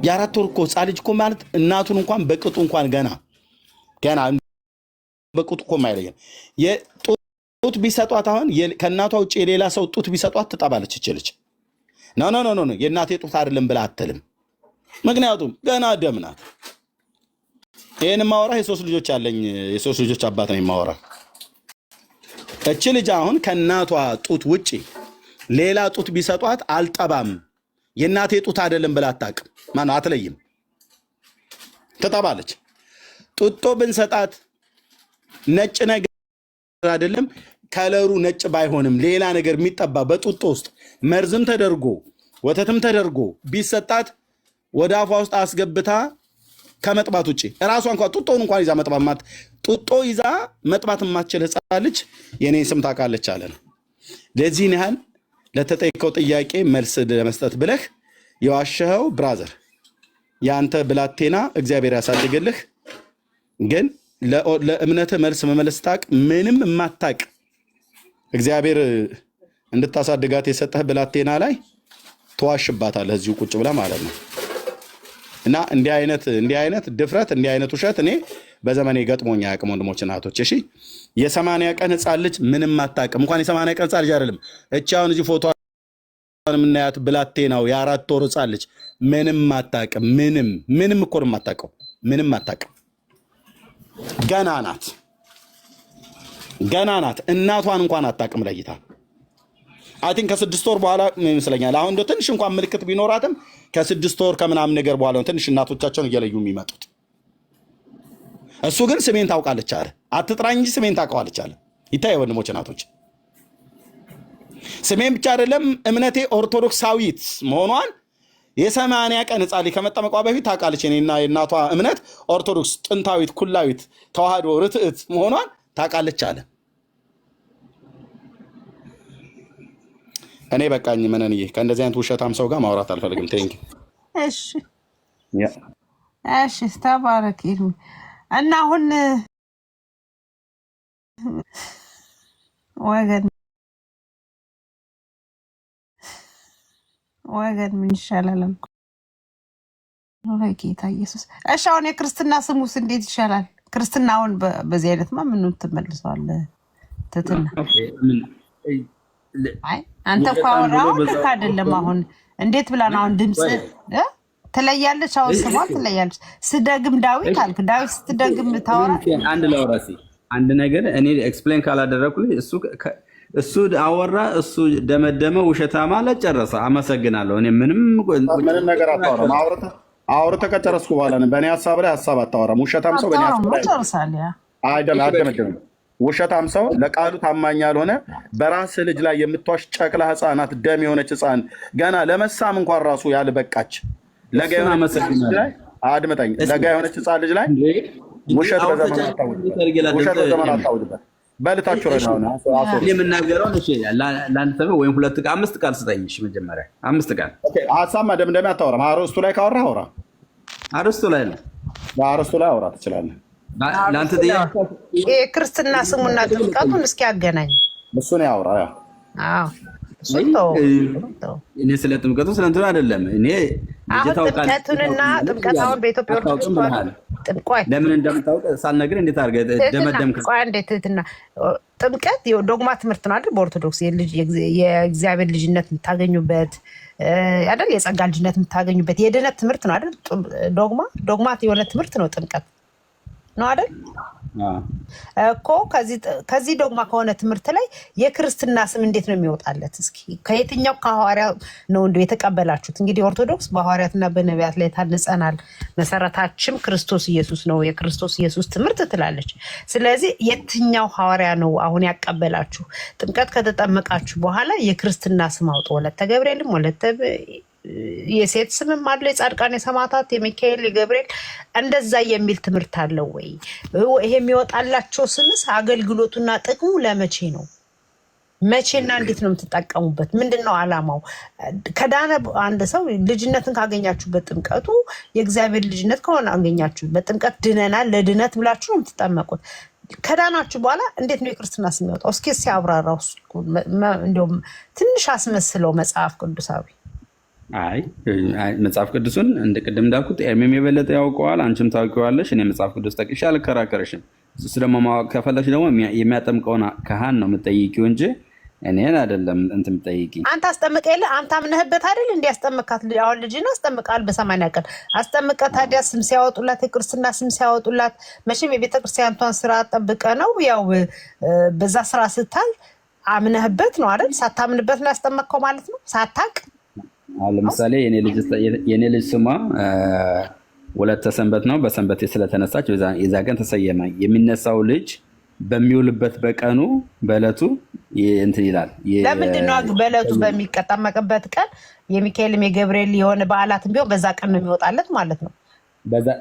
የ4 ወር እኮ ሕፃን ልጅ እኮ ማለት እናቱን እንኳን በቅጡ እንኳን ገና በቅጡ እኮ የማይለየን ጡት ቢሰጧት አሁን ከእናቷ ውጭ የሌላ ሰው ጡት ቢሰጧት ትጠባለች። ይችልች ኖ የእናቴ ጡት አይደለም ብላ አትልም። ምክንያቱም ገና ደም ናት። ይህን ማወራ የሶስት ልጆች አለኝ፣ የሶስት ልጆች አባት ነው የማወራ። እች ልጅ አሁን ከእናቷ ጡት ውጭ ሌላ ጡት ቢሰጧት አልጠባም፣ የእናቴ ጡት አይደለም ብላ አታውቅም። ማነው አትለይም፣ ትጠባለች። ጡጦ ብንሰጣት ነጭ ነገር አይደለም ከለሩ ነጭ ባይሆንም ሌላ ነገር የሚጠባ በጡጦ ውስጥ መርዝም ተደርጎ ወተትም ተደርጎ ቢሰጣት ወደ አፏ ውስጥ አስገብታ ከመጥባት ውጭ ራሷ እንኳን ጡጦውን እንኳን ይዛ መጥባት ጡጦ ይዛ መጥባት የማትችል ሕፃን ልጅ የኔ ስም ታውቃለች አለ ነው። ለዚህን ያህል ለተጠየቀው ጥያቄ መልስ ለመስጠት ብለህ የዋሸኸው ብራዘር፣ የአንተ ብላቴና እግዚአብሔር ያሳድግልህ። ግን ለእምነትህ መልስ መመለስ ታውቅ ምንም የማታውቅ እግዚአብሔር እንድታሳድጋት የሰጠህ ብላቴና ላይ ተዋሽባታለህ እዚሁ ቁጭ ብላ ማለት ነው። እና እንዲህ አይነት ድፍረት እንዲህ አይነት ውሸት እኔ በዘመኔ ገጥሞኝ አያውቅም። ወንድሞች እናቶች፣ እሺ የ80 ቀን ሕፃን ልጅ ምንም አታውቅም። እንኳን የ80 ቀን ሕፃን ልጅ አይደለም እቺ አሁን እዚህ ፎቶ የምናያት ብላቴናው የ4 ወር ሕፃን ልጅ ምንም አታውቅም። ምንም እኮ ነው የማታውቀው። ምንም አታውቅም። ገና ናት። እናቷን እንኳን አታውቅም ለይታ። አይ ቲንክ ከ6 ወር በኋላ ይመስለኛል። አሁን እንደው ትንሽ እንኳን ምልክት ቢኖራትም ከ6 ወር ከምናምን ነገር በኋላ ነው ትንሽ እናቶቻቸውን እየለዩ የሚመጡት። እሱ ግን ስሜን ታውቃለች አለ። አትጥራኝ እንጂ ስሜን ታውቀዋለች አለ። ይታይ ወንድሞች እናቶች፣ ስሜን ብቻ አይደለም እምነቴ ኦርቶዶክሳዊት መሆኗን የ80 ቀን ሕፃን ልጅ ከመጠመቋ በፊት ታውቃለች። እኔና የእናቷ እምነት ኦርቶዶክስ ጥንታዊት ኩላዊት ተዋህዶ ርትዕት መሆኗን ታውቃለች አለ። እኔ በቃኝ መነንዬ፣ ከእንደዚህ አይነት ውሸታም ሰው ጋር ማውራት አልፈልግም። ቴንክ እሺ ተባረክ። እና አሁን ወገን ምን ይሻላል አልኩ። ጌታ ኢየሱስ። እሺ አሁን የክርስትና ስሙስ እንዴት ይሻላል? ክርስትናውን በዚህ አይነትማ ምን ትመልሰዋለህ? ትትና አይ አንተ እኮ አወራኸው ልክ አይደለም። አሁን እንዴት ብላ ነው አሁን ድምፅ ትለያለች? አሁን ስሟን ትለያለች። ስደግም ዳዊት አልክ። ዳዊት ስትደግም ታወራ። አንድ ነገር እኔ ኤክስፕሌን ካላደረኩልኝ እሱ አወራ፣ እሱ ደመደመ፣ ውሸታማ ለጨረሰ። አመሰግናለሁ። እኔ ምንም ነገር አታወራም። አውርተህ ከጨረስኩ በኋላ በእኔ ሀሳብ ላይ ሀሳብ አታወራም። ውሸታም ሰው በእኔ ሀሳብ ላይ አይደለም። ውሸታም ሰው ለቃሉ ታማኝ ያልሆነ በራስህ ልጅ ላይ የምትዋሽ ጨቅላ ሕፃናት ደም የሆነች ሕፃን ገና ለመሳም እንኳን ራሱ ያልበቃች ለጋ የሆነች ሕፃን ልጅ ላይ ውሸት በዘመን አታውጅበት። በልታችሁ የምናገረው ለአንድ ሰው ወይም 2 ቃል 5 ቃል ስጠኝ። መጀመሪያ 5 ቃል ሀሳብ መደምደሚያ አታወራም። አርስቱ ላይ ካወራ አውራ። አርስቱ ላይ ነው። በአርስቱ ላይ አውራ ትችላለህ። ለአንተ ጥያቄ የክርስትና ስሙና ጥምቀቱን እስኪ ያገናኝ። እሱን ያውራ። እኔ ስለ ጥምቀቱ ስለ እንትኑ አይደለም። እኔ ጥምቀቱንና ጥምቀት አሁን በኢትዮጵያ ኦርቶዶክስ ለምን እንደምታውቅ ሳልነግርህ እንዴት አድርገህ ደመደምክ? ጥምቀት ዶግማ ትምህርት ነው አይደል? በኦርቶዶክስ የእግዚአብሔር ልጅነት የምታገኙበት አይደል? የጸጋ ልጅነት የምታገኙበት የድነት ትምህርት ነው አይደል? ዶግማ የሆነ ትምህርት ነው ጥምቀት ነው አይደል እኮ። ከዚህ ዶግማ ከሆነ ትምህርት ላይ የክርስትና ስም እንዴት ነው የሚወጣለት? እስኪ ከየትኛው ከሐዋርያ ነው እንደው የተቀበላችሁት? እንግዲህ ኦርቶዶክስ በሐዋርያትና በነቢያት ላይ ታንጸናል፣ መሰረታችን ክርስቶስ ኢየሱስ ነው፣ የክርስቶስ ኢየሱስ ትምህርት ትላለች። ስለዚህ የትኛው ሐዋርያ ነው አሁን ያቀበላችሁ? ጥምቀት ከተጠመቃችሁ በኋላ የክርስትና ስም አውጡ። ወለተ ገብርኤልም ወለተ የሴት ስምም አለ፣ የጻድቃን የሰማዕታት የሚካኤል የገብርኤል እንደዛ የሚል ትምህርት አለው ወይ? ይሄ የሚወጣላቸው ስምስ አገልግሎቱና ጥቅሙ ለመቼ ነው? መቼና እንዴት ነው የምትጠቀሙበት? ምንድነው አላማው? ከዳነ አንድ ሰው ልጅነትን ካገኛችሁበት ጥምቀቱ የእግዚአብሔር ልጅነት ከሆነ አገኛችሁበት ጥምቀት ድነናል ለድነት ብላችሁ ነው የምትጠመቁት። ከዳናችሁ በኋላ እንዴት ነው የክርስትና ስም የሚወጣው? እስኪ ሲያብራራው እንደውም ትንሽ አስመስለው መጽሐፍ ቅዱሳዊ። አይ መጽሐፍ ቅዱስን እንደ ቅድም እንዳልኩት ኤርሜም የበለጠ ያውቀዋል፣ አንቺም ታውቂዋለሽ። እኔ መጽሐፍ ቅዱስ ጠቅሼ አልከራከርሽም። እሱ ደግሞ ማወቅ ከፈለግሽ ደግሞ የሚያጠምቀውን ካህን ነው የምትጠይቂው እንጂ እኔን አይደለም እንትን የምትጠይቂኝ። አንተ አስጠምቀ የለ አንተ አምነህበት አይደል እንዲ ያስጠምቃት። አሁን ልጅን አስጠምቃል በ80 ቀን አስጠምቀ። ታዲያ ስም ሲያወጡላት የክርስትና ስም ሲያወጡላት መቼም የቤተክርስቲያኗን ስራ ጠብቀ ነው። ያው በዛ ስራ ስታል አምነህበት ነው አይደል? ሳታምንበት ነው ያስጠመቅከው ማለት ነው ሳታቅ። ለምሳሌ የኔ ልጅ ስሟ ወለተ ሰንበት ነው። በሰንበቴ ስለተነሳች የዛ ቀን ተሰየመ። የሚነሳው ልጅ በሚውልበት በቀኑ በእለቱ እንትን ይላል። ለምንድን ነው በእለቱ በሚጠመቅበት ቀን የሚካኤልም የገብርኤል የሆነ በዓላትም ቢሆን በዛ ቀን ነው የሚወጣለት ማለት ነው?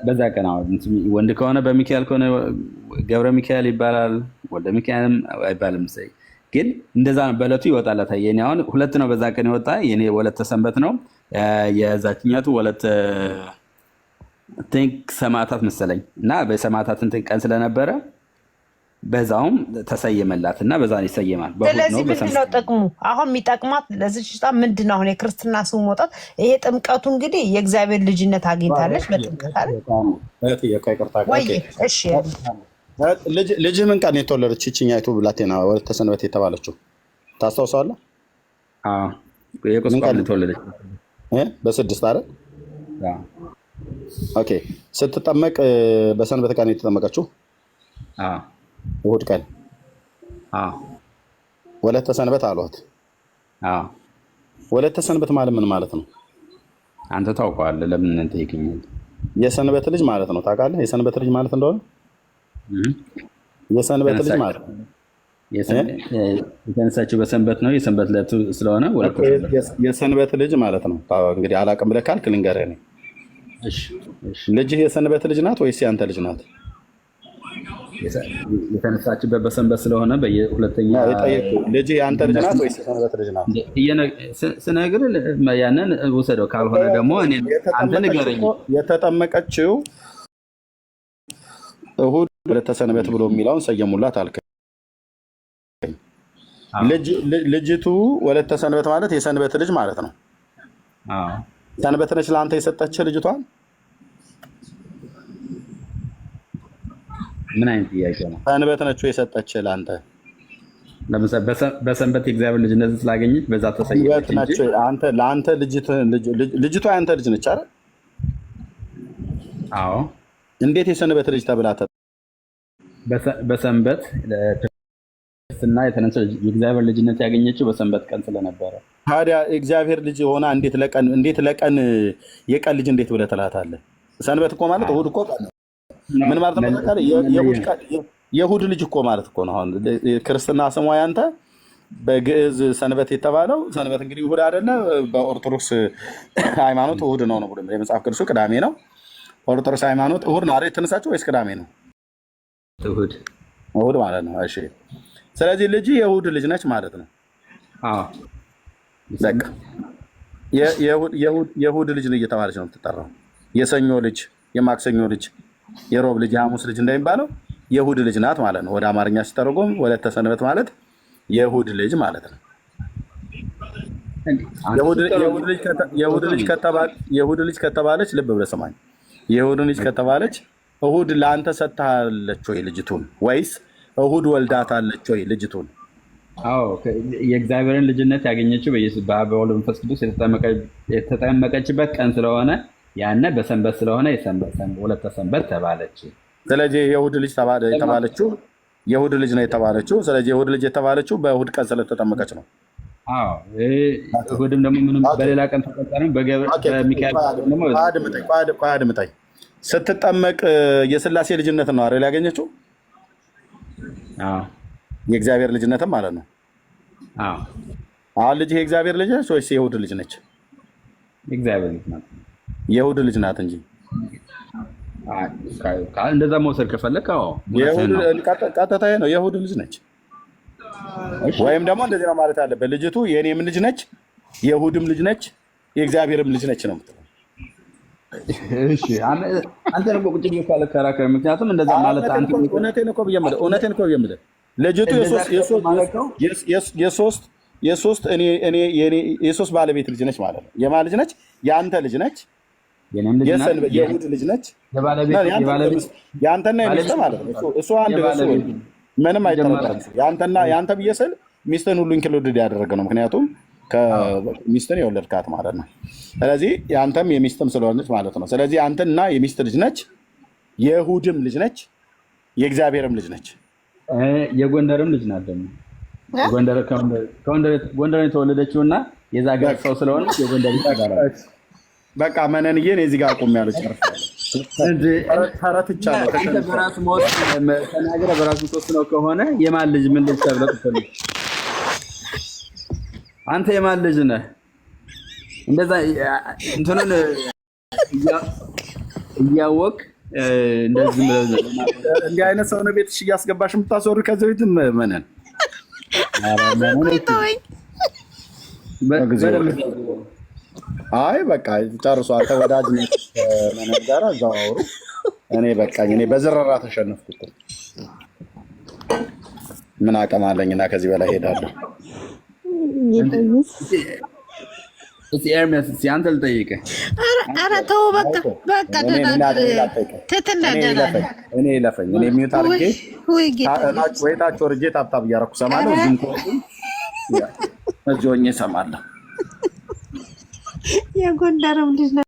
በዛ ቀን ወንድ ከሆነ በሚካኤል ከሆነ ገብረ ሚካኤል ይባላል። ወልደ ሚካኤልም አይባልም። ግን እንደዛ ነው በእለቱ ይወጣለታል። የኔ አሁን 2 ነው በዛ ቀን ይወጣ። የኔ ወለተ ሰንበት ነው። የዛችኛቱ ወለተ ሰማዕታት መሰለኝ እና በሰማዕታት እንትን ቀን ስለነበረ በዛውም ተሰየመላት እና በዛ ይሰየማል። ስለዚህ ምንድነው ጥቅሙ? አሁን የሚጠቅማት ለዚች ምንድን ነው? አሁን የክርስትና ስሙ መውጣት ይሄ ጥምቀቱ እንግዲህ የእግዚአብሔር ልጅነት አግኝታለች በጥምቀት አይደል? እሺ ልጅ ምን ቀን የተወለደች ይችኛይቱ ብላቴና ወለተ ሰንበት የተባለችው ታስታውሰዋለህ? የቁስቋም ተወለደች በ6 አይደል? ኦኬ። ስትጠመቅ በሰንበት ቀን የተጠመቀችው እሑድ ቀን ወለተ ሰንበት አሏት። ወለተ ሰንበት ማለት ምን ማለት ነው? አንተ ታውቀዋለህ። ለምን እንጠይቅኛል? የሰንበት ልጅ ማለት ነው። ታውቃለህ የሰንበት ልጅ ማለት እንደሆነ? የሰንበት ልጅ ማለት የተነሳችው በሰንበት ነው። የሰንበት ዕለት ስለሆነ የሰንበት ልጅ ማለት ነው። እንግዲህ አላውቅም ብለህ ካልክ ልንገርህ እኔ። ልጅህ የሰንበት ልጅ ናት ወይስ ያንተ ልጅ ናት? የተነሳችበት በሰንበት ስለሆነ በየሁለተኛ ልጅ የአንተ ልጅ ናት ወይስ የሰንበት ልጅ ናት? ስነግርህ ያንን ውሰደው፣ ካልሆነ ደግሞ አንተ ንገረኝ። የተጠመቀችው እሑድ ወለተ ሰንበት ብሎ የሚለውን ሰየሙላት አልከኝ። ልጅቱ ወለተ ሰንበት ማለት የሰንበት ልጅ ማለት ነው። ሰንበት ነች ለአንተ የሰጠችህ ልጅቷን? ምን አይነት ጥያቄ ነው? ሰንበት ነች የሰጠችህ ለአንተ? በሰንበት የእግዚአብሔር ልጅነት ስላገኘች በዛ ተሰየመች እንጂ አንተ ለአንተ ልጅቷ ያንተ ልጅ ነች አይደል? አዎ። እንዴት የሰንበት ልጅ ተብላ? በሰንበት ክርስትና የተነሳ የእግዚአብሔር ልጅነት ያገኘችው በሰንበት ቀን ስለነበረ። ታዲያ እግዚአብሔር ልጅ ሆና እንዴት ለቀን የቀን ልጅ እንዴት ብለህ ትላታለህ? ሰንበት እኮ ማለት እሑድ እኮ ምን ማለት ነው? የእሑድ ልጅ እኮ ማለት እኮ ነው። አሁን ክርስትና ስሟ ያንተ በግዕዝ ሰንበት የተባለው ሰንበት እንግዲህ እሑድ አይደለ? በኦርቶዶክስ ሃይማኖት እሑድ ነው ነው የመጽሐፍ ቅዱሱ ቅዳሜ ነው። ኦርቶዶክስ ሃይማኖት እሑድ ነው አይደል የተነሳችው ወይስ ቅዳሜ ነው? እሑድ ማለት ነው። እሺ፣ ስለዚህ ልጅ የእሑድ ልጅ ነች ማለት ነው። በቃ የእሑድ ልጅ እየተባለች ነው የምትጠራው። የሰኞ ልጅ፣ የማክሰኞ ልጅ፣ የሮብ ልጅ፣ የሐሙስ ልጅ እንደሚባለው የእሑድ ልጅ ናት ማለት ነው። ወደ አማርኛ ሲተረጎም ወለተ ሰንበት ማለት የእሑድ ልጅ ማለት ነው። የእሑድ ልጅ ከተባለች ልብ ብለህ ስማኝ። የእሑድ ልጅ ከተባለች እሑድ ለአንተ ሰጥታለች ወይ ልጅቱን? ወይስ እሑድ ወልዳታለች ወይ ልጅቱን? አዎ፣ የእግዚአብሔርን ልጅነት ያገኘችው በአብ በወልድ በመንፈስ ቅዱስ የተጠመቀችበት ቀን ስለሆነ ያነ በሰንበት ስለሆነ ወለተ ሰንበት ተባለች። ስለዚህ የእሑድ ልጅ የተባለችው የእሑድ ልጅ ነው የተባለችው። ስለዚህ የእሑድ ልጅ የተባለችው በእሑድ ቀን ስለተጠመቀች ነው። እሑድም ደግሞ ምንም በሌላ ቀን ተቆጠረም በሚካኤል ደግሞ አድምጠኝ። ስትጠመቅ የሥላሴ ልጅነት ነው አይደል ያገኘችው? የእግዚአብሔር ልጅነትም ማለት ነው። አሁን ልጅ የእግዚአብሔር ልጅ ነች ወይስ የእሑድ ልጅ ነች? የእግዚአብሔር ልጅ ናት። የእሑድ ልጅ ናት እንጂ እንደዛ መውሰድ ከፈለክ ቀጥታ ነው የእሑድ ልጅ ነች። ወይም ደግሞ እንደዚህ ነው ማለት ያለበት። ልጅቱ የእኔም ልጅ ነች፣ የእሑድም ልጅ ነች፣ የእግዚአብሔርም ልጅ ነች ነው የምትለው። አንተ ነው ቁጭ ብዬ ካልከራከር፣ ምክንያቱም እንደዛ ማለት እውነቴን እኮ ብዬ የምልህ ልጅቱ የሶስት ባለቤት ልጅ ነች ማለት ነው። የማን ልጅ ነች? የአንተ ልጅ ነች፣ የይሁድ ልጅ ነች። የአንተና የሚስት ማለት ነው። እሱ አንድ ምንም አይጠረጠርም። የአንተ ብዬ ስል ሚስትን ሁሉ ኢንክሉድድ ያደረገ ነው። ምክንያቱም ሚስትን የወለድካት ማለት ነው። ስለዚህ የአንተም የሚስትም ስለሆነች ማለት ነው። ስለዚህ አንተና የሚስት ልጅ ነች፣ የይሁድም ልጅ ነች፣ የእግዚአብሔርም ልጅ ነች፣ የጎንደርም ልጅ ናት። ደግሞ ጎንደር የተወለደችው እና የዛ ጋር ሰው ስለሆነች የጎንደር ልጅ ታጋራለች። በቃ መነንዬን እዚህ ጋር አቁም ያለች ተረትቻለሁ። በራሱ ሞት ተናገረ በራሱ ሶስት ነው ከሆነ የማን ልጅ ምን ልጅ ተብለህ ትፈልግ? አንተ የማን ልጅ ነህ? እንደዛ እንትኑን እያወቅ እንደዚህ እንዲህ አይነት ሰው ነው ቤትሽ እያስገባሽ የምታስወሩ። ከዚህ ቤት መነን አይ በቃ ጨርሶ አንተ ወዳጅ ነህ መነን ጋር እዛው አውሩ። እኔ በቃኝ። እኔ በዝረራ ተሸነፍኩት። ምን አቅም አለኝና ከዚህ በላይ ሄዳለሁ? ኤርሚያስ አንተ ልጠይቅህ። ኧረ ተው በቃ እኔ ለፈኝ እኔ ሚዩት አድርጌ ወይ ታች ወርጄ ታብታብ እያደረኩ እሰማለሁ። እዚህም እዚህ ሆኜ እሰማለሁ። የጎንደርም ልጅ ነው።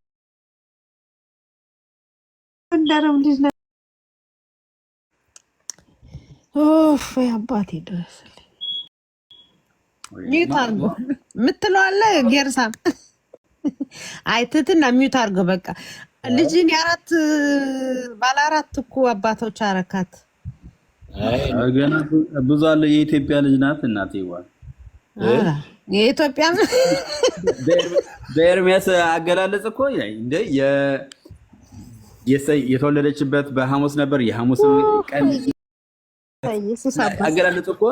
አባቴ ድረስልኝ ሚዩት አድርጎ የምትለው አለ ጌርሳም አይትትና ሚዩት አድርጎ በቃ ልጅን የአራት ባለ አራት እኮ አባቶች አረካት። ገና ብዙ አለ። የኢትዮጵያ ልጅ ናት እናቴ። ይዋል የኢትዮጵያ በኤርሚያስ አገላለጽ እኮ እንደ የተወለደችበት በሐሙስ ነበር። የሐሙስ ቀን አገላለጽ እኮ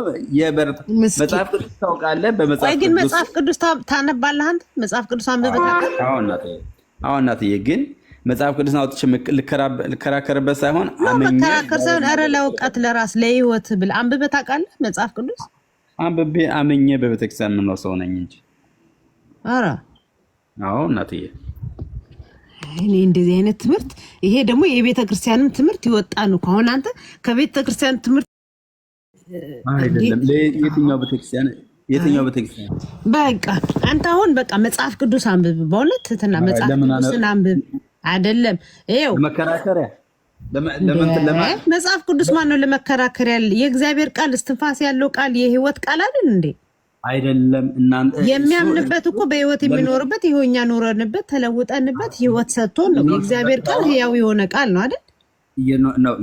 መጽሐፍ ቅዱስ ታውቃለህ? ግን መጽሐፍ ቅዱስ ታነባለህ አንተ? መጽሐፍ ቅዱስ አንብበህ ታውቃለህ? አዎ እናትዬ፣ ግን መጽሐፍ ቅዱስን አውጥቼ ልከራከርበት ሳይሆን መከራከር ሳይሆን ኧረ ለእውቀት ለራስ ለህይወት ብለህ አንብበህ ታውቃለህ? መጽሐፍ ቅዱስ አንብቤ አምኜ በቤተክርስቲያን የምኖር ሰው ነኝ እንጂ። ኧረ አዎ እናትዬ፣ እኔ እንደዚህ አይነት ትምህርት ይሄ ደግሞ የቤተክርስቲያንም ትምህርት ይወጣ ነው። አሁን አንተ ከቤተክርስቲያን ትምህርት አይደለም የትኛው ቤተክርስቲያን በቃ አንተ አሁን በቃ መጽሐፍ ቅዱስ አንብብ። በእውነት ትትና መጽሐፍ ቅዱስን አንብብ። አይደለም ይሄው ለመከራከሪያ መጽሐፍ ቅዱስ ማን ነው ለመከራከሪያ? የእግዚአብሔር ቃል እስትንፋስ ያለው ቃል የህይወት ቃል አይደል እንዴ? አይደለም እናንተ የሚያምንበት እኮ በህይወት የሚኖርበት ይሄው እኛ ኖረንበት ተለውጠንበት ህይወት ሰጥቶን ነው። የእግዚአብሔር ቃል ህያው የሆነ ቃል ነው አይደል?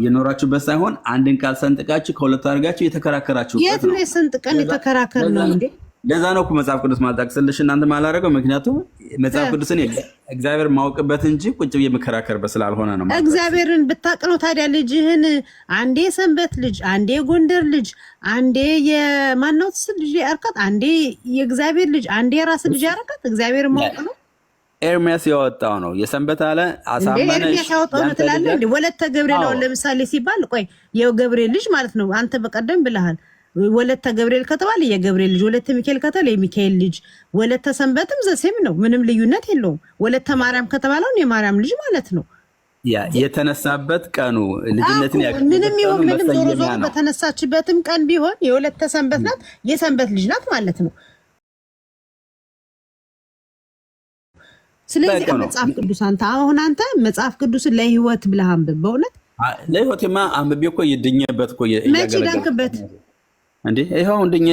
የኖራችሁበት ሳይሆን አንድን ቃል ሰንጥቃችሁ ከሁለት አድርጋችሁ የተከራከራችሁበት ነው። የት ነው ሰንጥቀን የተከራከር ነው እንዴ? ለዛ ነው እኮ መጽሐፍ ቅዱስ ማልጠቅስልሽ እናንተ ማላረገው። ምክንያቱም መጽሐፍ ቅዱስን እግዚአብሔር ማውቅበት እንጂ ቁጭ ብዬ መከራከርበት ስላልሆነ ነው። እግዚአብሔርን ብታቅ ነው ታዲያ ልጅህን አንዴ የሰንበት ልጅ፣ አንዴ የጎንደር ልጅ፣ አንዴ የማናውት ልጅ ያርካት፣ አንዴ የእግዚአብሔር ልጅ፣ አንዴ የራስ ልጅ ያርካት። እግዚአብሔር ማውቅ ነው። ኤርሚያስ ያወጣው ነው የሰንበት አለ አሳማነሽ ኤርሚያስ ያወጣው ነው ትላለህ እንዴ? ወለተ ገብርኤል አሁን ለምሳሌ ሲባል ቆይ የገብርኤል ልጅ ማለት ነው። አንተ በቀደም ብለሃል ወለተ ገብርኤል ከተባለ የገብርኤል ልጅ፣ ወለተ ሚካኤል ከተባለ የሚካኤል ልጅ፣ ወለተ ሰንበትም ዘሴም ነው። ምንም ልዩነት የለውም። ወለተ ማርያም ከተባለው የማርያም ልጅ ማለት ነው። ያ የተነሳበት ቀኑ ልጅነትን ያቀርብ ምንም ይሁን ምንም ዞሮ ዞሮ በተነሳችበትም ቀን ቢሆን የወለተ ሰንበት ናት፣ የሰንበት ልጅ ናት ማለት ነው። ስለዚህ መጽሐፍ ቅዱስ አንተ መጽሐፍ ቅዱስን ለህይወት ብለህ አንብብ። በእውነት ለህይወትማ አንብቤ እኮ ይድኘበት እኮ መቼ ዳንክበት እንዴ? ይሄው እንደኛ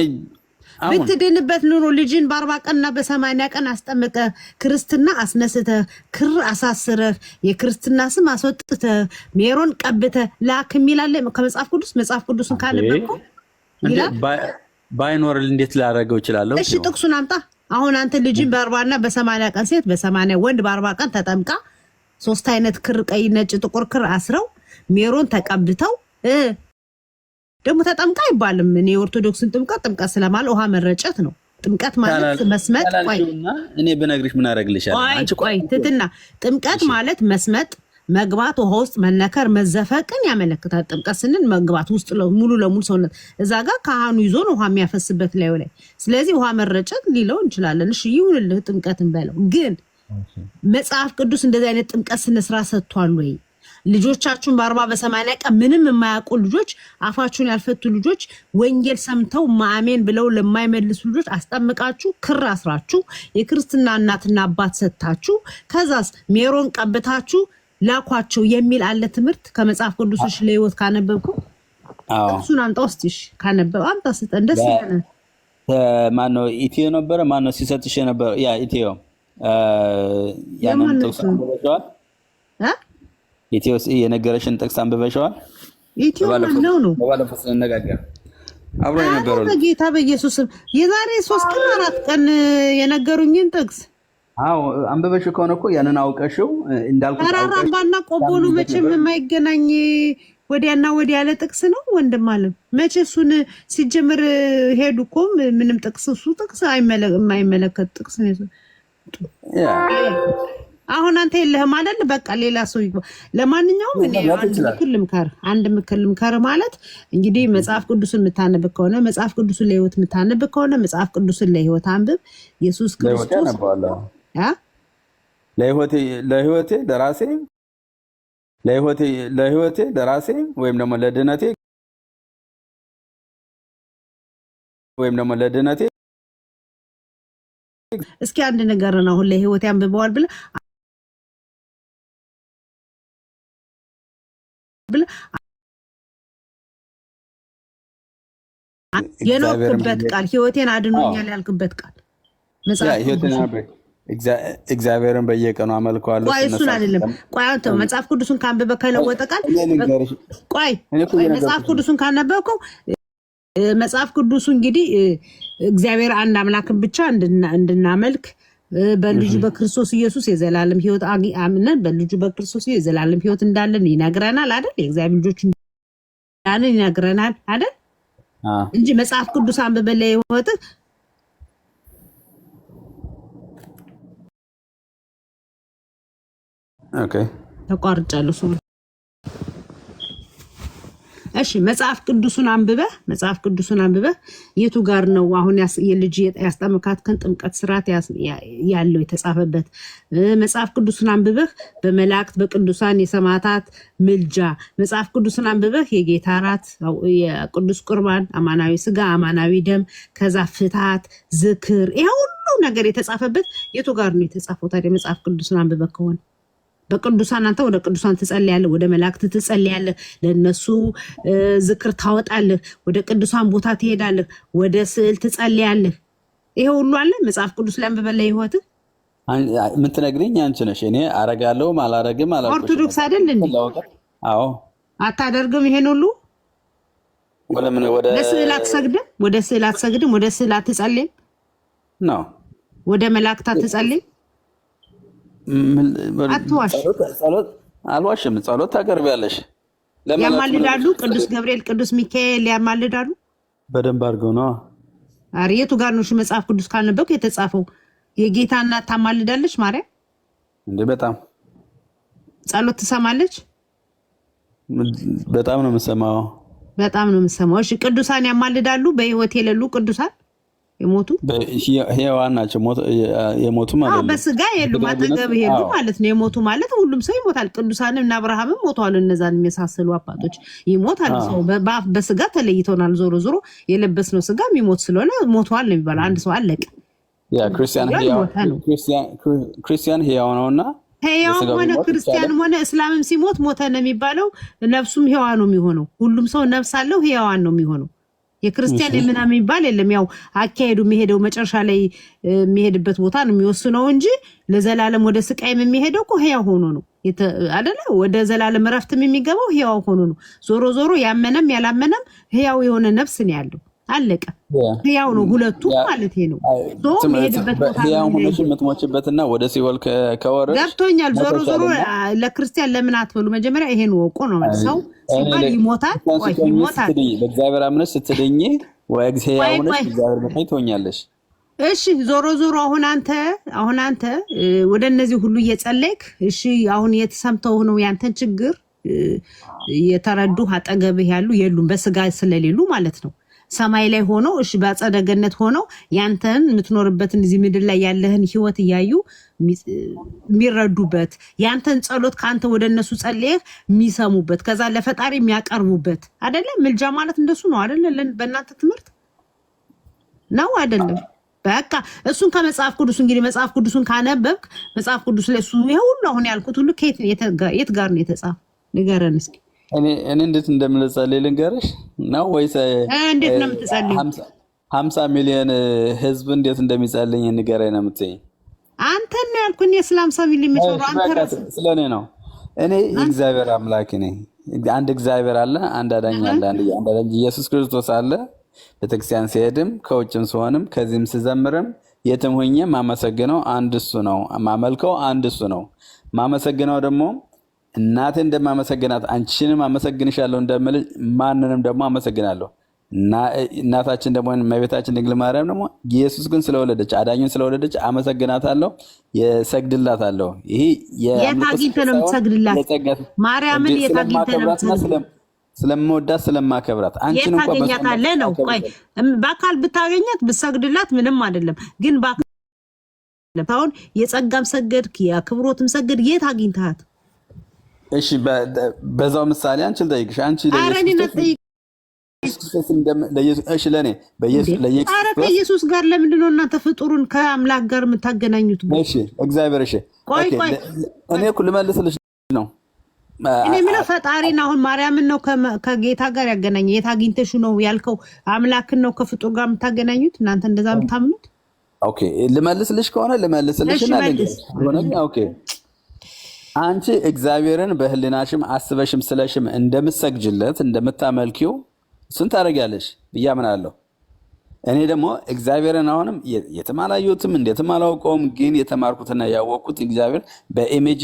ብትድንበት ኑሮ ልጅን በ40 ቀንና በ80 ቀን አስጠምቀ ክርስትና አስነስተ ክር አሳስረህ የክርስትና ስም አስወጥተ ሜሮን ቀብተ ላክ የሚላለ ከመጽሐፍ ቅዱስ መጽሐፍ ቅዱስን ካነበብኩ ይላል። ባይኖር እንዴት ላደርገው እችላለሁ? እሺ ጥቅሱን አምጣ። አሁን አንተ ልጅን በ40 እና በ80 ቀን ሴት በ80 ወንድ በ40 ቀን ተጠምቃ 3 አይነት ክር ቀይ፣ ነጭ፣ ጥቁር ክር አስረው ሜሮን ተቀብተው ደግሞ ተጠምቃ አይባልም። እኔ ኦርቶዶክስን ጥምቀት ስለማለ ውሃ መረጨት ነው። ጥምቀት ማለት መስመጥ። እኔ ብነግርሽ ምን አደርግልሻለሁ? አንቺ ቆይ ትትና ጥምቀት ማለት መስመጥ፣ መግባት፣ ውሃ ውስጥ መነከር፣ መዘፈቅን ያመለክታል። ጥምቀት ስንል መግባት ውስጥ ሙሉ ለሙሉ ሰውነት እዛ ጋር ካህኑ ይዞ ነው ውሃ የሚያፈስበት ላይ። ስለዚህ ውሃ መረጨት ሊለው እንችላለን። እሺ ይሁንልህ፣ ጥምቀትን በለው። ግን መጽሐፍ ቅዱስ እንደዚህ አይነት ጥምቀት ስነ ስርዓት ሰጥቷል ወይ? ልጆቻችሁን በ40 በ80 ቀን ምንም የማያውቁ ልጆች አፋችሁን ያልፈቱ ልጆች ወንጌል ሰምተው ማአሜን ብለው ለማይመልሱ ልጆች አስጠምቃችሁ ክር አስራችሁ የክርስትና እናትና አባት ሰጥታችሁ ከዛስ ሜሮን ቀብታችሁ ላኳቸው የሚል አለ ትምህርት ከመጽሐፍ ቅዱስሽ ለህይወት ካነበብኩ እሱን አምጣ ውስጥሽ ካነበብ አምጣ ስጠን ደስ ይለናል። ማነው ኢትዮ ነበረ ማነው ሲሰጥሽ ነበር? ያ ኢትዮ ያንን ጥቅስ አንብበሽዋል? ኢትዮ የነገረሽን ጥቅስ አንብበሽዋል? ኢትዮ ማነው ነው? ባለፈው ስንነጋገር አብሮ የነበረው በጌታ በኢየሱስም የዛሬ 3 ቀን 4 ቀን የነገሩኝን ጥቅስ አንብበሽ ከሆነ እኮ ያንን አውቀሽው እንዳልኩት አራራባና ቆቦሉ መቼም የማይገናኝ ወዲያና ወዲያ ያለ ጥቅስ ነው ወንድም አለም። መቼ እሱን ሲጀምር ሄዱ እኮ ምንም ጥቅስ እሱ ጥቅስ የማይመለከት ጥቅስ ነው። አሁን አንተ የለህም አይደል? በቃ ሌላ ሰው ይግባ። ለማንኛውም እኔ አንድ ምክር ልምከር ማለት እንግዲህ መጽሐፍ ቅዱስን የምታነብ ከሆነ መጽሐፍ ቅዱስን ለህይወት የምታነብ ከሆነ መጽሐፍ ቅዱስን ለህይወት አንብብ። ኢየሱስ ክርስቶስ ለህይወቴ ለራሴ ወይም ደግሞ ለድነቴ እስኪ አንድ ነገር ነው አሁን ለህይወቴ አንብበዋል ብለህ የኖርክበት ቃል ህይወቴን አድኖኛል ያልክበት ቃል እግዚአብሔርን በየቀኑ አመልከዋለሁ። ቆይ እሱን አይደለም። ቆይ አንተ መጽሐፍ ቅዱስን ካንበበ ከለወጠ ቃል ቆይ መጽሐፍ ቅዱስን ካነበብከው መጽሐፍ ቅዱሱ እንግዲህ እግዚአብሔር አንድ አምላክን ብቻ እንድናመልክ በልጁ በክርስቶስ ኢየሱስ የዘላለም ህይወት አምነን በልጁ በክርስቶስ የዘላለም ህይወት እንዳለን ይነግረናል አይደል? የእግዚአብሔር ልጆች እንዳለን ይነግረናል አይደል? እንጂ መጽሐፍ ቅዱስ አንብበ ለህይወት ኦኬ ተቋርጫለሁ። እሺ መጽሐፍ ቅዱስን አንብበህ የቱ ጋር ነው አሁን የልጅ ያስጠመካትከን ጥምቀት ስርዓት ያለው የተጻፈበት? መጽሐፍ ቅዱስን አንብበህ በመላእክት በቅዱሳን የሰማዕታት ምልጃ መጽሐፍ ቅዱስን አንብበህ የጌታ እራት የቅዱስ ቁርባን አማናዊ ስጋ አማናዊ ደም ከዛ ፍትሐት ዝክር ይሄ ሁሉ ነገር የተጻፈበት የቱ ጋር ነው የተጻፈው ታዲያ? መጽሐፍ ቅዱስን አንብበህ ከሆነ በቅዱሳን አንተ ወደ ቅዱሳን ትጸልያለህ፣ ወደ መላእክት ትጸልያለህ፣ ለነሱ ዝክር ታወጣለህ፣ ወደ ቅዱሳን ቦታ ትሄዳለህ፣ ወደ ስዕል ትጸልያለህ። ይሄ ሁሉ አለ መጽሐፍ ቅዱስ ላይ አንብበህ ለህይወት የምትነግሪኝ አንቺ ነሽ። እኔ አረጋለሁም አላረግም አላልኩሽ። ኦርቶዶክስ አይደል እንዴ? አዎ አታደርግም ይሄን ሁሉ ወደ ስዕል አትሰግድም፣ ወደ ስዕል አትጸልይም ነው፣ ወደ መላእክት አትጸልይም። አልዋሽም። ጸሎት ታቀርቢያለሽ። ያማልዳሉ። ቅዱስ ገብርኤል ቅዱስ ሚካኤል ያማልዳሉ። በደንብ አድርገው ነው። ኧረ የቱ ጋር ነው መጽሐፍ ቅዱስ ካልነበብኩ የተጻፈው? የጌታ እናት ታማልዳለች ማርያም እንዴ? በጣም ጸሎት ትሰማለች። በጣም ነው የምሰማው። እሺ ቅዱሳን ያማልዳሉ። በህይወት የሌሉ ቅዱሳን የሞቱ ሕያዋን ናቸው። የሞቱ ማለት በስጋ የሉም፣ አጠገብ ሄዱ ማለት ነው። የሞቱ ማለት ሁሉም ሰው ይሞታል። ቅዱሳንም እና አብርሃምም ሞተዋል። እነዛን የሚመሳሰሉ አባቶች ይሞታል። ሰው በስጋ ተለይቶናል። ዞሮ ዞሮ የለበስነው ስጋ የሚሞት ስለሆነ ሞተዋል ነው የሚባለው። አንድ ሰው አለቀ። ክርስቲያን ሕያው ነውና ሕያው ሆነ ክርስቲያንም ሆነ እስላምም ሲሞት ሞተ ነው የሚባለው። ነፍሱም ሕያዋ ነው የሚሆነው። ሁሉም ሰው ነፍስ አለው፣ ሕያዋን ነው የሚሆነው። የክርስቲያን የምናምን የሚባል የለም። ያው አካሄዱ የሚሄደው መጨረሻ ላይ የሚሄድበት ቦታ ነው የሚወስነው እንጂ ለዘላለም ወደ ስቃይም የሚሄደው እኮ ሕያው ሆኖ ነው አይደለ? ወደ ዘላለም እረፍትም የሚገባው ሕያው ሆኖ ነው። ዞሮ ዞሮ ያመነም ያላመነም ሕያው የሆነ ነፍስ ነው ያለው። አለቀ። ሕያው ነው ሁለቱ ማለት ነው። የሚሄድበት ቦታ ሕያው ሆነሽ የምትሞችበትና ወደ ሲኦል ከወረድሽ ገብቶኛል። ዞሮ ዞሮ ለክርስቲያን ለምን አትበሉ? መጀመሪያ ይሄን ወቆ ነው ማለት ሰው ሲባል ይሞታል። በእግዚአብሔር አምነሽ ስትድኚ ወይ ሕያው ሆነሽ እግዚአብሔር በታይ ትሆኛለሽ። እሺ ዞሮ ዞሮ አሁን አንተ ወደ እነዚህ ሁሉ እየጸለይክ እሺ፣ አሁን የተሰምተው ነው ያንተን ችግር የተረዱ አጠገብህ ያሉ የሉም፣ በስጋ ስለሌሉ ማለት ነው። ሰማይ ላይ ሆነው እሺ በአጸደ ገነት ሆነው ያንተን የምትኖርበትን እዚህ ምድር ላይ ያለህን ህይወት እያዩ የሚረዱበት ያንተን ጸሎት ካንተ ወደ እነሱ ጸልየህ የሚሰሙበት ከዛ ለፈጣሪ የሚያቀርቡበት አይደለም። ምልጃ ማለት እንደሱ ነው አይደለም? በእናንተ ትምህርት ነው አይደለም? በቃ እሱን ከመጽሐፍ ቅዱስ እንግዲህ መጽሐፍ ቅዱስን ካነበብክ መጽሐፍ ቅዱስ ላይ እሱ ይሄ ሁሉ አሁን ያልኩት ሁሉ የት ጋር ነው የተጻፈው? ንገረን እስኪ። እኔ እንዴት እንደምልጸልይ ልንገርሽ ነው ወይስ እንዴት ነው የምትጸልይ? 50 ሚሊዮን ህዝብ እንዴት እንደሚጸልይ ንገረኝ ነው የምትይኝ? አንተ ነው ያልኩት። እኔ ስለ 50 ሚሊዮን የሚሰሩ አንተ ራስህ ስለኔ ነው። እኔ እግዚአብሔር አምላክ ነኝ። አንድ እግዚአብሔር አለ፣ አንድ አዳኝ አለ፣ አንድ አዳኝ ኢየሱስ ክርስቶስ አለ። ቤተክርስቲያን ሲሄድም ከውጭም ስሆንም ከዚህም ስዘምርም የትም ሆኜ ማመሰግነው አንድ እሱ ነው። ማመልከው አንድ እሱ ነው። ማመሰግነው ደግሞ እናቴ እንደማመሰግናት አንቺንም አመሰግንሻለሁ እንደምል ማንንም ደግሞ አመሰግናለሁ። እናታችን ደግሞ እመቤታችን ድንግል ማርያም ደግሞ ኢየሱስ ግን ስለወለደች አዳኙን ስለወለደች አመሰግናታለሁ፣ የሰግድላታለሁ። ይሄ የት አግኝተህ ነው የምትሰግድላት? ማርያምን የት አግኝተህ ነው የምትሰግድላት? ስለምወዳት ስለማከብራት። አንቺን እንኳን ታገኛታለህ ነው። ቆይ በአካል ብታገኛት ብሰግድላት ምንም አይደለም፣ ግን አሁን የጸጋም ሰገድክ የአክብሮትም ሰገድ የት አግኝተሃት? እሺ በዛው ምሳሌ አንቺ ልጠይቅሽ። አንቺ ከኢየሱስ ጋር ለምንድን ነው እናንተ ፍጡሩን ከአምላክ ጋር የምታገናኙት? እሺ እግዚአብሔር እሺ እኔ እኮ ልመልስልሽ ነው። እኔ የምለው ፈጣሪን አሁን ማርያምን ነው ከጌታ ጋር ያገናኘ። የት አግኝተሽ ነው ያልከው? አምላክን ነው ከፍጡር ጋር የምታገናኙት እናንተ እንደዛ የምታምኑት? ኦኬ ልመልስልሽ ከሆነ ልመልስልሽና ኦኬ አንቺ እግዚአብሔርን በህሊናሽም አስበሽም ስለሽም እንደምትሰግጅለት እንደምታመልኪው ስንት ታደርጊያለሽ ብዬ አምናለሁ። እኔ ደግሞ እግዚአብሔርን አሁንም የትም አላየሁትም እንዴትም አላውቀውም፣ ግን የተማርኩትና ያወቅኩት እግዚአብሔር በኢሜጅ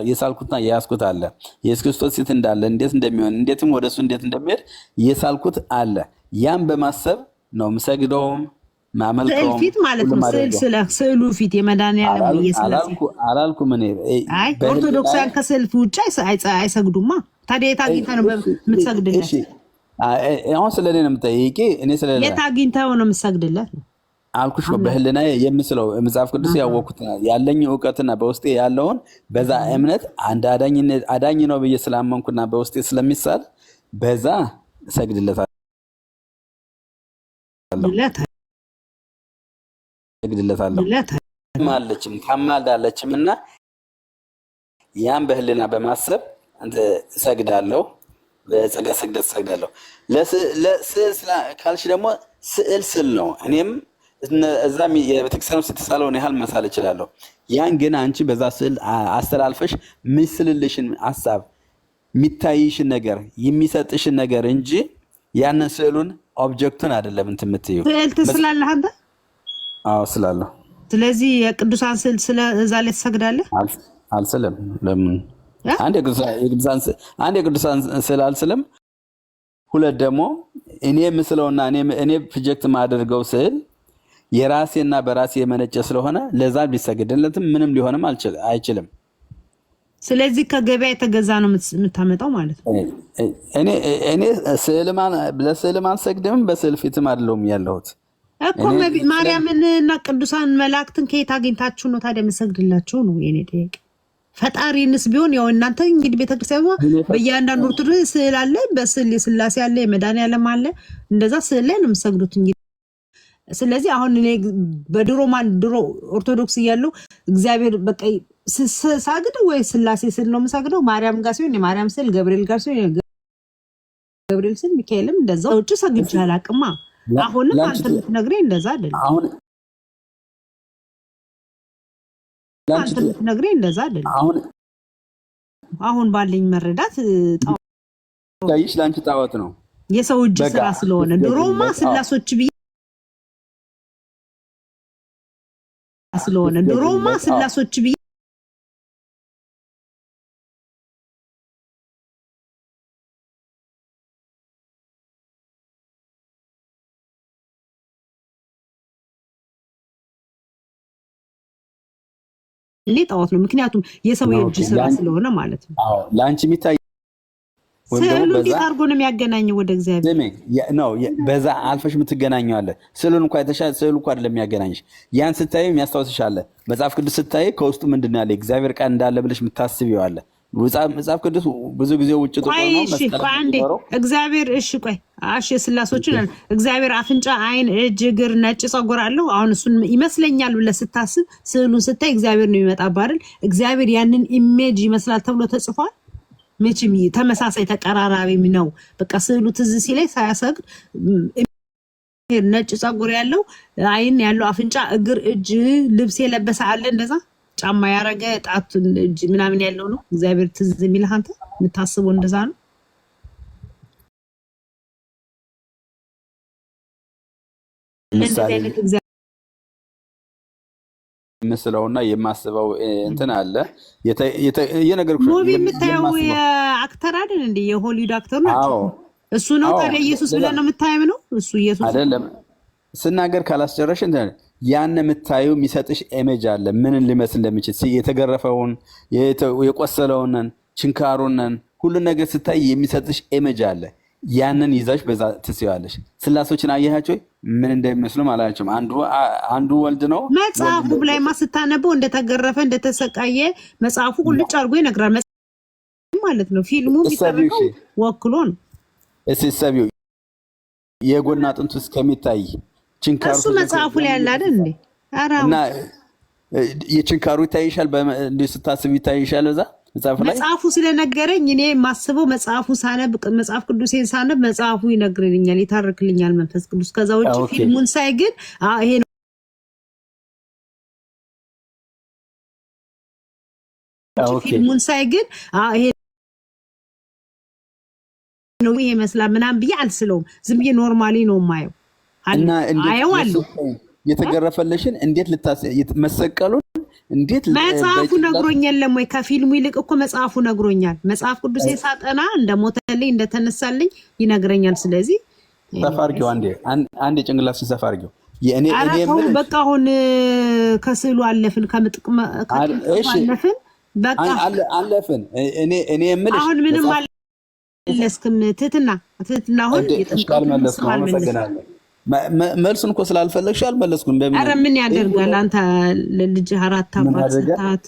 የሳልኩትና የያዝኩት አለ። ኢየሱስ ክርስቶስ ሴት እንዳለ እንዴት እንደሚሆን እንዴትም ወደሱ እንዴት እንደሚሄድ የሳልኩት አለ። ያን በማሰብ ነው የምሰግደውም ማመልከውም ፊት ማለት ነው። ስዕሉ ፊት የመድኃኒዓለም ኢየሱስ አላልኩም እኔ። አይ ኦርቶዶክሳውያን ከስዕል ውጭ አይሰግዱማ። ታዲያ የት አግኝተህ ነው የምትሰግድለት? አሁን ስለኔ ነው የምጠይቂ። እኔ ስለሌላ የት አግኝተህ ነው የምትሰግድለት አልኩሽ። በህልና የምስለው መጽሐፍ ቅዱስ ያወቅኩት ያለኝ እውቀትና በውስጤ ያለውን በዛ እምነት አንድ አዳኝ ነው ብዬ ስላመንኩና በውስጤ ስለሚሳል በዛ እሰግድለታለሁ ማለችም ታማልዳለችም እና ያን በህልና በማሰብ እሰግዳለሁ። በጸጋ ስግደት እሰግዳለሁ። ለስዕል ካልሽ ደግሞ ስዕል ነው። እኔም እዛም የቤተክርስቲያን ውስጥ የተሳለውን ያህል መሳል እችላለሁ። ያን ግን አንቺ በዛ ስዕል አስተላልፈሽ ምስልልሽን ሀሳብ የሚታይሽን ነገር የሚሰጥሽን ነገር እንጂ ያንን ስዕሉን ኦብጀክቱን አይደለም እንትን የምትይው። ስዕል ትስላለህ አንተ? አዎ ስላለሁ። ስለዚህ የቅዱሳን ስዕል እዛ ላይ ትሰግዳለህ? አልስልም። ለምን? አንድ የቅዱሳን ስዕል አልስልም። ሁለት ደግሞ እኔ ምስለውና እኔ ፕሮጀክት ማደርገው ስዕል የራሴና በራሴ የመነጨ ስለሆነ ለዛ ቢሰግድለትም ምንም ሊሆንም አይችልም። ስለዚህ ከገበያ የተገዛ ነው የምታመጣው ማለት ነው። እኔ ለስዕልም አልሰግድም፣ በስዕል ፊትም አይደለሁም ያለሁት እኮ። ማርያምን እና ቅዱሳን መላእክትን ከየት አግኝታችሁ ነው ታዲያ የምትሰግድላቸው ነው የኔ ጥያቄ። ፈጣሪንስ ቢሆን ያው እናንተ እንግዲህ ቤተክርስቲያኗ በእያንዳንዱ ኦርቶዶክስ ስዕል አለ፣ በስዕል የስላሴ አለ፣ የመድኃኒዓለም አለ። እንደዛ ስዕል ላይ ነው የምትሰግዱት እንግዲህ። ስለዚህ አሁን እኔ ድሮ ኦርቶዶክስ እያለሁ እግዚአብሔር በቃ ሳግድ ወይ ስላሴ ስዕል ነው የምሰግደው። ማርያም ጋር ሲሆን የማርያም ስዕል፣ ገብርኤል ጋር ሲሆን ገብርኤል ስዕል፣ ሚካኤልም እንደዛ ውጭ ሰግጄ አላውቅማ። አሁንም አንተ የምትነግረኝ እንደዛ አይደለም። አንተ የምትነግረኝ እንደዛ አይደለም። አሁን ባለኝ መረዳት ታይሽ ላንቺ ጣዖት ነው የሰው እጅ ስራ ስለሆነ ድሮማ ስላሶች ብዬ ስለሆነ ድሮማ ስላሶች ብዬ ጣዖት ነው። ምክንያቱም የሰው እጅ ስራ ስለሆነ ማለት ነው። አዎ ላንቺ የሚታይ ስዕሉ እንዴት አድርጎ ነው የሚያገናኘው ወደ እግዚአብሔር? ነው በዛ አልፈሽ የምትገናኘው አለ። ስዕሉን እንኳን የተሻለ ስዕሉ እንኳን አይደለም የሚያገናኝሽ። ያን ስታይ የሚያስታውስሽ አለ። መጽሐፍ ቅዱስ ስታይ ከውስጡ ምንድነው ያለ እግዚአብሔር ቃል እንዳለ ብለሽ የምታስቢው አለ። መጽሐፍ ቅዱስ ብዙ ጊዜ ውጭ ጥቆ ነው መስቀል እግዚአብሔር ስላሶችን እግዚአብሔር አፍንጫ፣ አይን፣ እጅ፣ እግር፣ ነጭ ጸጉር አለው። አሁን እሱን ይመስለኛል ብለህ ስታስብ ስዕሉን ስታይ እግዚአብሔር ነው የሚመጣብህ አይደል? እግዚአብሔር ያንን ኢሜጅ ይመስላል ተብሎ ተጽፏል። መቼም ተመሳሳይ ተቀራራቢ ነው። በቃ ስዕሉ ትዝ ሲለኝ ሳያሰግድ ነጭ ጸጉር ያለው፣ አይን ያለው፣ አፍንጫ፣ እግር፣ እጅ፣ ልብስ የለበሰ አለ እንደዛ ጫማ ያረገ ጣት እጅ ምናምን ያለው ነው እግዚአብሔር ትዝ የሚልህ። አንተ የምታስበው እንደዛ ነው። ምስለውና የማስበው እንትን አለ የነገርኩሽ ሙቪ የምታየው የአክተር አይደል እንዴ? የሆሊውድ አክተር ነው እሱ ነው። ታዲያ ኢየሱስ ብለህ ነው የምታየው ነው እሱ ኢየሱስ አይደለም። ስናገር ካላስጨረሽ እንትን ያን የምታየው የሚሰጥሽ ኢሜጅ አለ ምንን ሊመስል እንደሚችል የተገረፈውን፣ የቆሰለውን፣ ችንካሩን ሁሉ ነገር ስታይ የሚሰጥሽ ኢሜጅ አለ። ያንን ይዛሽ በዛ ትስያለሽ። ስላሶችን አየሃቸው ምን እንደሚመስሉ ማለትም አንዱ ወልድ ነው። መጽሐፉ ላይማ ስታነበው እንደተገረፈ እንደተሰቃየ መጽሐፉ ቁልጭ አድርጎ ይነግራል ማለት ነው። ፊልሙ የሚሰራው ወክሎ ነው። እሰቢው የጎን አጥንቱ እስከሚታይ ችንካሩ እሱ መጽሐፉ ላይ ያለ አይደል እንዴ? እና የችንካሩ ይታይሻል። እንዴ ስታስብ ይታይሻል በዛ መጽሐፉ ስለነገረኝ እኔ ማስበው መጽሐፉ ሳነብ መጽሐፍ ቅዱሴን ሳነብ መጽሐፉ ይነግርልኛል፣ ይታርክልኛል መንፈስ ቅዱስ። ከዛ ውጪ ፊልሙን ሳይ ግን ይሄ ነው ፊልሙን ሳይ ግን ይሄ ነው ይመስላል ምናምን ብዬ አልስለውም። ዝም ብዬ ኖርማሊ ነው የማየው እና እንዴት የተገረፈልሽን እንዴት መሰቀሉን እንዴት መጽሐፉ ነግሮኛል። ለሞይ ከፊልሙ ይልቅ እኮ መጽሐፉ ነግሮኛል። መጽሐፍ ቅዱስ ሳጠና እንደሞተልኝ እንደተነሳልኝ ይነግረኛል። ስለዚህ ሰፋርጊው አንዴ ጭንቅላት ሰፋርጊው እኔ በቃ አሁን ከስዕሉ አለፍን ከምጥቅም አለፍን በቃ አለፍን። እኔ የምልሽ አሁን ምንም አልመለስክም። ትህትና አሁን የጥንቃል መለስኩ። አመሰግናለሁ። መልሱን እኮ ስላልፈለግሽ አልመለስኩም። በምን ኧረ ምን ያደርጋል አንተ ለልጅ አራት አባት ሰጣት